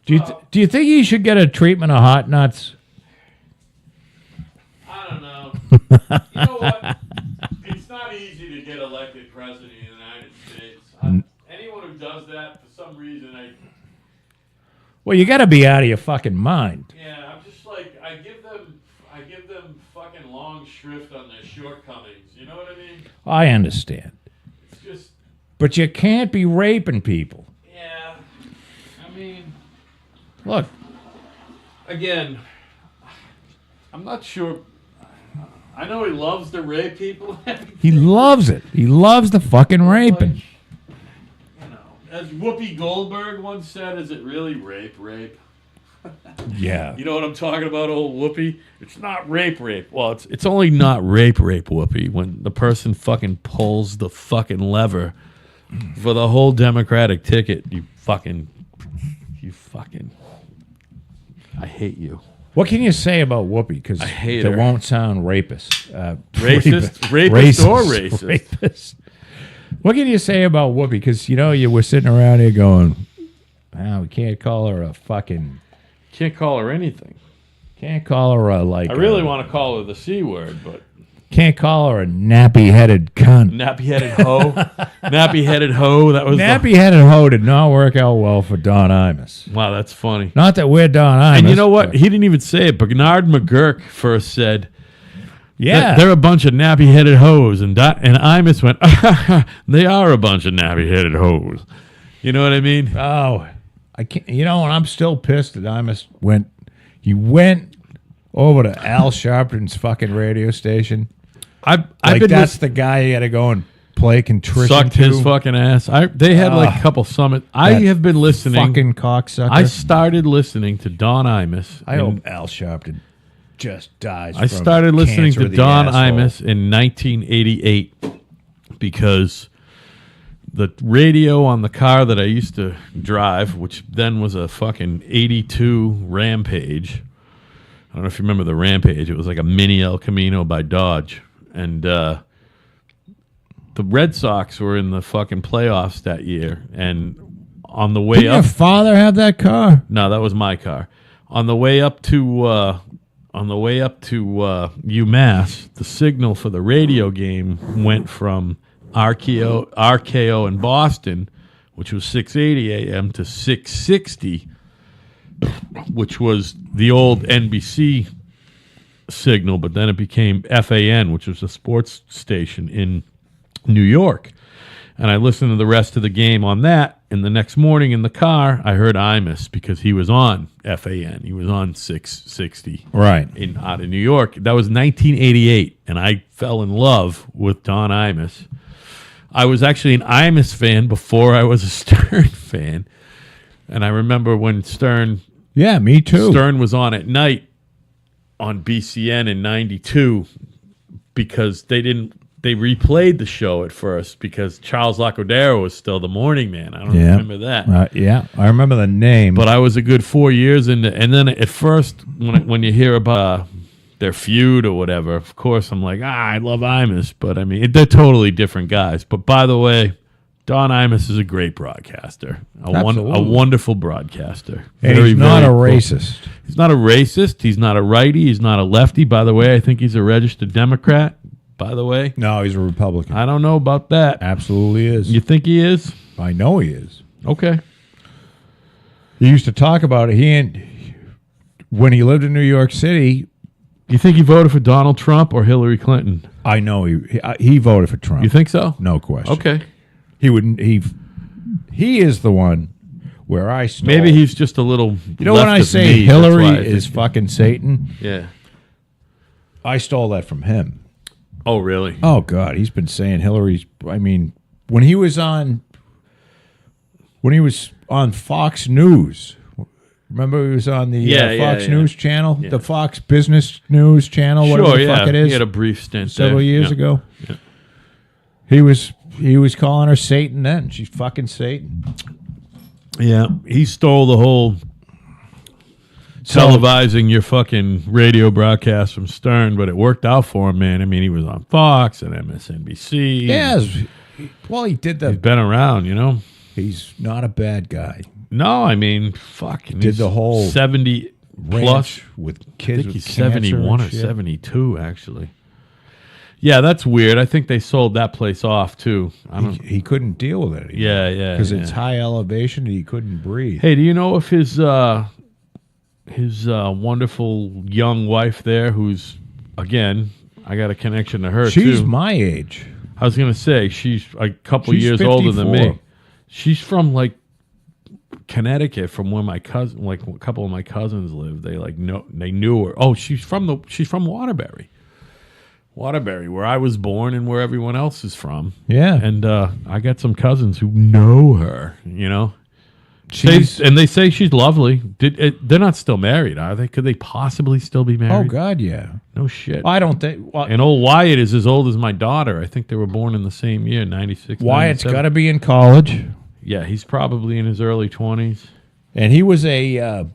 [SPEAKER 2] Do you think he should get a treatment of hot nuts?
[SPEAKER 1] I don't know. You know what? It's not easy to get elected president of the United States. Anyone who does that, for some reason,
[SPEAKER 2] Well, you got to be out of your fucking mind.
[SPEAKER 1] yeah, I'm just like, I give them fucking long shrift on their shortcomings. You know what I mean?
[SPEAKER 2] I understand.
[SPEAKER 1] It's just,
[SPEAKER 2] But you can't be raping people.
[SPEAKER 1] yeah. I mean,
[SPEAKER 2] Look,
[SPEAKER 1] again, I'm not sure. I know he loves to rape people.
[SPEAKER 2] he loves it. He loves the fucking raping.
[SPEAKER 1] As Whoopi Goldberg once said, is it really rape?
[SPEAKER 2] Yeah.
[SPEAKER 1] You know what I'm talking about, old Whoopi? It's not rape. Well, it's only not rape, Whoopi, when the person fucking pulls the fucking lever for the whole Democratic ticket. You fucking, I hate you.
[SPEAKER 2] What can you say about Whoopi? Because
[SPEAKER 1] hate
[SPEAKER 2] it
[SPEAKER 1] her.
[SPEAKER 2] won't sound rapist.
[SPEAKER 1] Rapist or racist?
[SPEAKER 2] Rapist. What can you say about Whoopi? Because, you were sitting around here going, we can't call her a fucking...
[SPEAKER 1] Can't call her anything.
[SPEAKER 2] Can't call her a,
[SPEAKER 1] I really want to call her the C word, but...
[SPEAKER 2] Can't call her a nappy-headed cunt.
[SPEAKER 1] Nappy-headed hoe. Nappy-headed hoe. That was
[SPEAKER 2] Nappy-headed hoe did not work out well for Don Imus.
[SPEAKER 1] Wow, that's funny.
[SPEAKER 2] Not that we're Don Imus.
[SPEAKER 1] And you know what? He didn't even say it. Bernard McGurk first said...
[SPEAKER 2] Yeah.
[SPEAKER 1] They're a bunch of nappy-headed hoes. And Imus went, they are a bunch of nappy-headed hoes. You know what I mean?
[SPEAKER 2] Oh, I can't. And I'm still pissed that Imus went. He went over to Al Sharpton's fucking radio station.
[SPEAKER 1] I've
[SPEAKER 2] Like
[SPEAKER 1] been
[SPEAKER 2] that's the guy you got to go and play contrition
[SPEAKER 1] sucked
[SPEAKER 2] to.
[SPEAKER 1] his fucking ass. They had like a couple summits. I have been listening.
[SPEAKER 2] Fucking cocksucker.
[SPEAKER 1] I started listening to Don Imus.
[SPEAKER 2] I hope Al Sharpton just dies.
[SPEAKER 1] I
[SPEAKER 2] from
[SPEAKER 1] started listening
[SPEAKER 2] cancer
[SPEAKER 1] to
[SPEAKER 2] of the
[SPEAKER 1] Don
[SPEAKER 2] asshole.
[SPEAKER 1] Imus in 1988 because the radio on the car that I used to drive, which then was a fucking 82 Rampage. I don't know if you remember the Rampage. It was like a mini El Camino by Dodge. And the Red Sox were in the fucking playoffs that year. And on the way
[SPEAKER 2] Didn't
[SPEAKER 1] up...
[SPEAKER 2] your father have that car?
[SPEAKER 1] No, that was my car. On the way up to UMass, the signal for the radio game went from RKO in Boston, which was 680 AM, to 660, which was the old NBC signal, but then it became FAN, which was a sports station in New York. And I listened to the rest of the game on that, and the next morning in the car, I heard Imus because he was on FAN. He was on 660
[SPEAKER 2] Right.
[SPEAKER 1] out of New York. That was 1988, and I fell in love with Don Imus. I was actually an Imus fan before I was a Stern fan, and I remember when Stern
[SPEAKER 2] Yeah, me too.
[SPEAKER 1] Stern was on at night on BCN in '92 because they replayed the show at first because Charles Lacodero was still the morning man. I don't remember that.
[SPEAKER 2] Yeah, I remember the name.
[SPEAKER 1] But I was a good 4 years into, and then at first when you hear about their feud or whatever, of course I'm like, I love Imus, but I mean they're totally different guys. But by the way, Don Imus is a great broadcaster, a wonderful broadcaster.
[SPEAKER 2] And he's not a racist.
[SPEAKER 1] He's not a racist. He's not a righty. He's not a lefty. By the way, I think he's a registered Democrat. By the way,
[SPEAKER 2] No, he's a Republican.
[SPEAKER 1] I don't know about that.
[SPEAKER 2] Absolutely is.
[SPEAKER 1] You think he is?
[SPEAKER 2] I know he is.
[SPEAKER 1] Okay.
[SPEAKER 2] He used to talk about it. When he lived in New York City,
[SPEAKER 1] You think he voted for Donald Trump or Hillary Clinton?
[SPEAKER 2] I know he voted for Trump.
[SPEAKER 1] You think so?
[SPEAKER 2] No question.
[SPEAKER 1] Okay.
[SPEAKER 2] He wouldn't. He is the one where I stole.
[SPEAKER 1] Maybe he's just a little.
[SPEAKER 2] You know when I
[SPEAKER 1] left of
[SPEAKER 2] say
[SPEAKER 1] me, that's why
[SPEAKER 2] Hillary
[SPEAKER 1] I think-
[SPEAKER 2] is fucking Satan,
[SPEAKER 1] Yeah.
[SPEAKER 2] I stole that from him.
[SPEAKER 1] Oh, really?
[SPEAKER 2] Oh God, he's been saying Hillary's. I mean, when he was on Fox News. Remember he was on the Fox News channel, the Fox Business News channel, whatever the fuck it is.
[SPEAKER 1] He had a brief stint
[SPEAKER 2] several years ago.
[SPEAKER 1] Yeah.
[SPEAKER 2] He was calling her Satan then. She's fucking Satan.
[SPEAKER 1] Yeah, he stole the whole televising your fucking radio broadcast from Stern, but it worked out for him, man. I mean, he was on Fox and MSNBC.
[SPEAKER 2] Yes. Well, he did
[SPEAKER 1] He's been around, you know?
[SPEAKER 2] He's not a bad guy.
[SPEAKER 1] No, I mean, fuck.
[SPEAKER 2] Did the whole
[SPEAKER 1] 70 plus
[SPEAKER 2] with
[SPEAKER 1] I
[SPEAKER 2] kids
[SPEAKER 1] think
[SPEAKER 2] with
[SPEAKER 1] he's 71
[SPEAKER 2] cancer
[SPEAKER 1] or
[SPEAKER 2] and shit.
[SPEAKER 1] 72, actually. Yeah, that's weird. I think they sold that place off, too.
[SPEAKER 2] He couldn't deal with it anymore.
[SPEAKER 1] Yeah.
[SPEAKER 2] Because it's high elevation and he couldn't breathe.
[SPEAKER 1] Hey, do you know if his wonderful young wife there, who's, again, I got a connection to her,
[SPEAKER 2] She's
[SPEAKER 1] too.
[SPEAKER 2] my age.
[SPEAKER 1] I was going to say, she's a couple
[SPEAKER 2] She's
[SPEAKER 1] years older than
[SPEAKER 2] 54.
[SPEAKER 1] me. She's from, like, Connecticut, from where my cousin, like a couple of my cousins live. They knew her. Oh, she's from Waterbury. Waterbury, where I was born and where everyone else is from.
[SPEAKER 2] Yeah.
[SPEAKER 1] And I got some cousins who know her, you know. They say she's lovely. They're not still married, are they? Could they possibly still be married?
[SPEAKER 2] Oh, God, yeah.
[SPEAKER 1] No shit.
[SPEAKER 2] I don't think... Well,
[SPEAKER 1] And old Wyatt is as old as my daughter. I think they were born in the same year, 96.
[SPEAKER 2] Wyatt's
[SPEAKER 1] 97.
[SPEAKER 2] got to be in college.
[SPEAKER 1] Yeah, he's probably in his early 20s.
[SPEAKER 2] And he was a...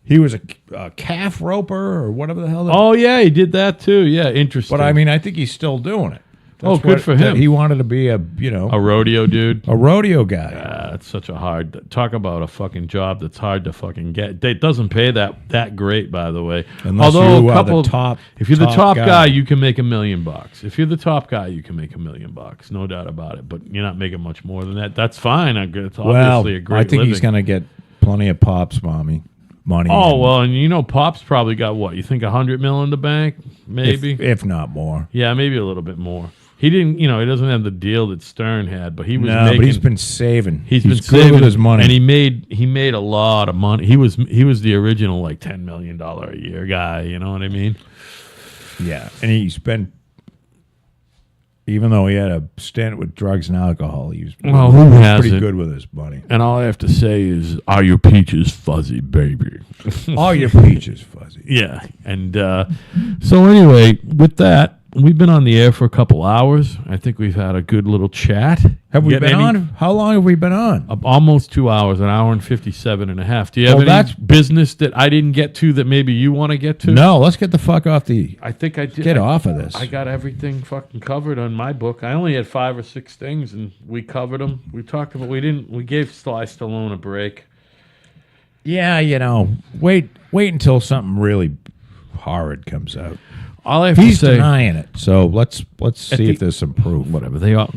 [SPEAKER 2] He was a calf roper or whatever the hell.
[SPEAKER 1] Oh, yeah, he did that too. Yeah, interesting.
[SPEAKER 2] But I mean, I think he's still doing it.
[SPEAKER 1] Oh, good for him.
[SPEAKER 2] He wanted to be a
[SPEAKER 1] rodeo dude.
[SPEAKER 2] a rodeo guy.
[SPEAKER 1] That's such a hard... Talk about a fucking job that's hard to fucking get. It doesn't pay that great, by the way.
[SPEAKER 2] Unless
[SPEAKER 1] Although
[SPEAKER 2] you
[SPEAKER 1] a
[SPEAKER 2] are
[SPEAKER 1] couple
[SPEAKER 2] the top.
[SPEAKER 1] If you're the
[SPEAKER 2] top
[SPEAKER 1] top guy, you can make $1 million. If you're the top guy, you can make $1 million. No doubt about it. But you're not making much more than that. That's fine. It's obviously a great
[SPEAKER 2] I think
[SPEAKER 1] living.
[SPEAKER 2] he's going to get plenty of pops, money.
[SPEAKER 1] Oh, well, and you know, Pop's probably got what? You think $100 million in the bank? Maybe.
[SPEAKER 2] if not more.
[SPEAKER 1] Yeah, maybe a little bit more. He didn't, he doesn't have the deal that Stern had, but he was
[SPEAKER 2] No,
[SPEAKER 1] making,
[SPEAKER 2] but he's been saving.
[SPEAKER 1] He's been
[SPEAKER 2] good
[SPEAKER 1] saving
[SPEAKER 2] with his money.
[SPEAKER 1] and he made a lot of money. He was the original like $10 million a year guy. You know what I mean?
[SPEAKER 2] Yeah, and he's been. Even though he had a stint with drugs and alcohol, he was
[SPEAKER 1] Well, who
[SPEAKER 2] pretty
[SPEAKER 1] hasn't?
[SPEAKER 2] good with his money.
[SPEAKER 1] And all I have to say is, are your peaches fuzzy, baby?
[SPEAKER 2] All your peaches fuzzy.
[SPEAKER 1] Yeah. And so anyway, with that, we've been on the air for a couple hours. I think we've had a good little chat.
[SPEAKER 2] Have we
[SPEAKER 1] Getting
[SPEAKER 2] been
[SPEAKER 1] any-
[SPEAKER 2] on? How long have we been on?
[SPEAKER 1] Almost 2 hours, an hour and 57 and a half. Do you have
[SPEAKER 2] Well,
[SPEAKER 1] any
[SPEAKER 2] that's-
[SPEAKER 1] business that I didn't get to that maybe you want to get to?
[SPEAKER 2] No, let's get the fuck off the.
[SPEAKER 1] I think I did.
[SPEAKER 2] Get off of this.
[SPEAKER 1] I got everything fucking covered on my book. I only had 5 or 6 things, and we covered them. We talked about. We gave Sly Stallone a break.
[SPEAKER 2] Yeah, wait until something really horrid comes out.
[SPEAKER 1] All I have
[SPEAKER 2] He's
[SPEAKER 1] to say,
[SPEAKER 2] denying it, so let's see if
[SPEAKER 1] the-
[SPEAKER 2] there's some proof.
[SPEAKER 1] whatever they all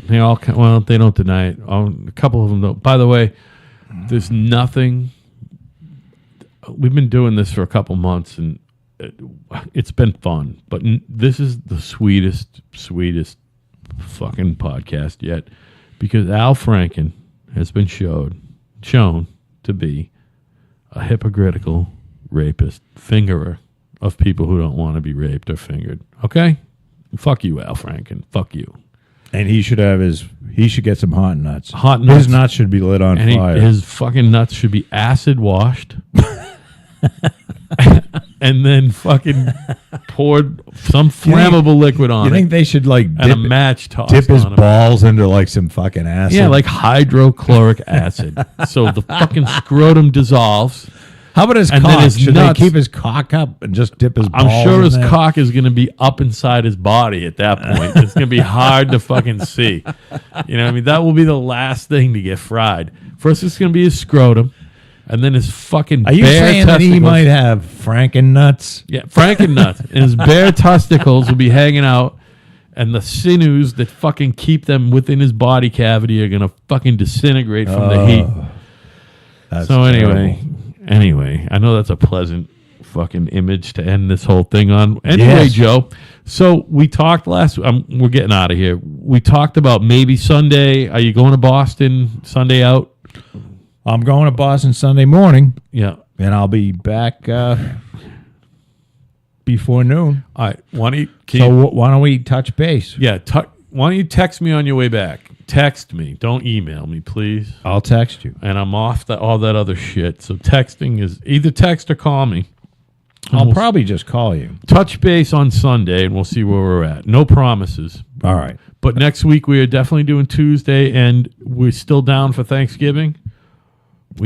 [SPEAKER 1] well, they don't deny it. A couple of them don't. By the way, there's nothing. We've been doing this for a couple months, and it's been fun. But this is the sweetest fucking podcast yet. Because Al Franken has been shown to be a hypocritical rapist, fingerer of people who don't want to be raped or fingered. Okay? Fuck you, Al Franken. Fuck you.
[SPEAKER 2] And he should get some hot nuts.
[SPEAKER 1] Hot nuts.
[SPEAKER 2] His nuts should be lit on
[SPEAKER 1] And
[SPEAKER 2] fire.
[SPEAKER 1] his fucking nuts should be acid washed. And then fucking poured some flammable liquid on
[SPEAKER 2] You
[SPEAKER 1] it.
[SPEAKER 2] think they should like
[SPEAKER 1] And a match tossed
[SPEAKER 2] dip his
[SPEAKER 1] on him.
[SPEAKER 2] balls into like some fucking acid?
[SPEAKER 1] Yeah, like hydrochloric acid. So the fucking scrotum dissolves.
[SPEAKER 2] How about his
[SPEAKER 1] and
[SPEAKER 2] cock?
[SPEAKER 1] then his
[SPEAKER 2] Should
[SPEAKER 1] nuts-
[SPEAKER 2] they keep his cock up and just dip his balls?
[SPEAKER 1] I'm sure
[SPEAKER 2] in
[SPEAKER 1] his
[SPEAKER 2] there?
[SPEAKER 1] cock is going to be up inside his body at that point. It's going to be hard to fucking see. You know what I mean? That will be the last thing to get fried. First, it's going to be his scrotum, and then his fucking
[SPEAKER 2] Are you
[SPEAKER 1] bare
[SPEAKER 2] saying that he
[SPEAKER 1] testicles.
[SPEAKER 2] might have Franken nuts?
[SPEAKER 1] Yeah, Frankennuts. And his bare testicles will be hanging out, and the sinews that fucking keep them within his body cavity are going to fucking disintegrate from the heat.
[SPEAKER 2] That's
[SPEAKER 1] So
[SPEAKER 2] terrible.
[SPEAKER 1] anyway, I know that's a pleasant fucking image to end this whole thing on. Anyway,
[SPEAKER 2] Yes.
[SPEAKER 1] Joe, so we talked last. We're getting out of here. We talked about maybe Sunday. Are you going to Boston Sunday out?
[SPEAKER 2] I'm going to Boston Sunday morning,
[SPEAKER 1] Yeah.
[SPEAKER 2] and I'll be back before noon.
[SPEAKER 1] All right. Why don't you?
[SPEAKER 2] Why don't we touch base?
[SPEAKER 1] Yeah. Why don't you text me on your way back? Text me. Don't email me, please.
[SPEAKER 2] I'll text you.
[SPEAKER 1] And I'm off all that other shit. So texting is either text or call me. And
[SPEAKER 2] I'll
[SPEAKER 1] we'll
[SPEAKER 2] probably just call you.
[SPEAKER 1] touch base on Sunday, and we'll see where we're at. No promises.
[SPEAKER 2] All right.
[SPEAKER 1] But next week we are definitely doing Tuesday, and we're still down for Thanksgiving.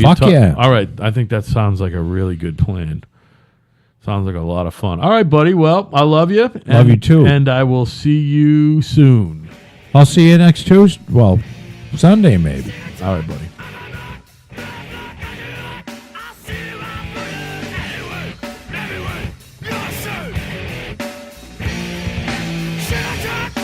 [SPEAKER 2] Fuck yeah.
[SPEAKER 1] All right. I think that sounds like a really good plan. Sounds like a lot of fun. All right, buddy. Well, I love you.
[SPEAKER 2] Love you too.
[SPEAKER 1] And I will see you soon.
[SPEAKER 2] I'll see you next Tuesday. Well, Sunday maybe.
[SPEAKER 1] All right, buddy.
[SPEAKER 3] Should I talk?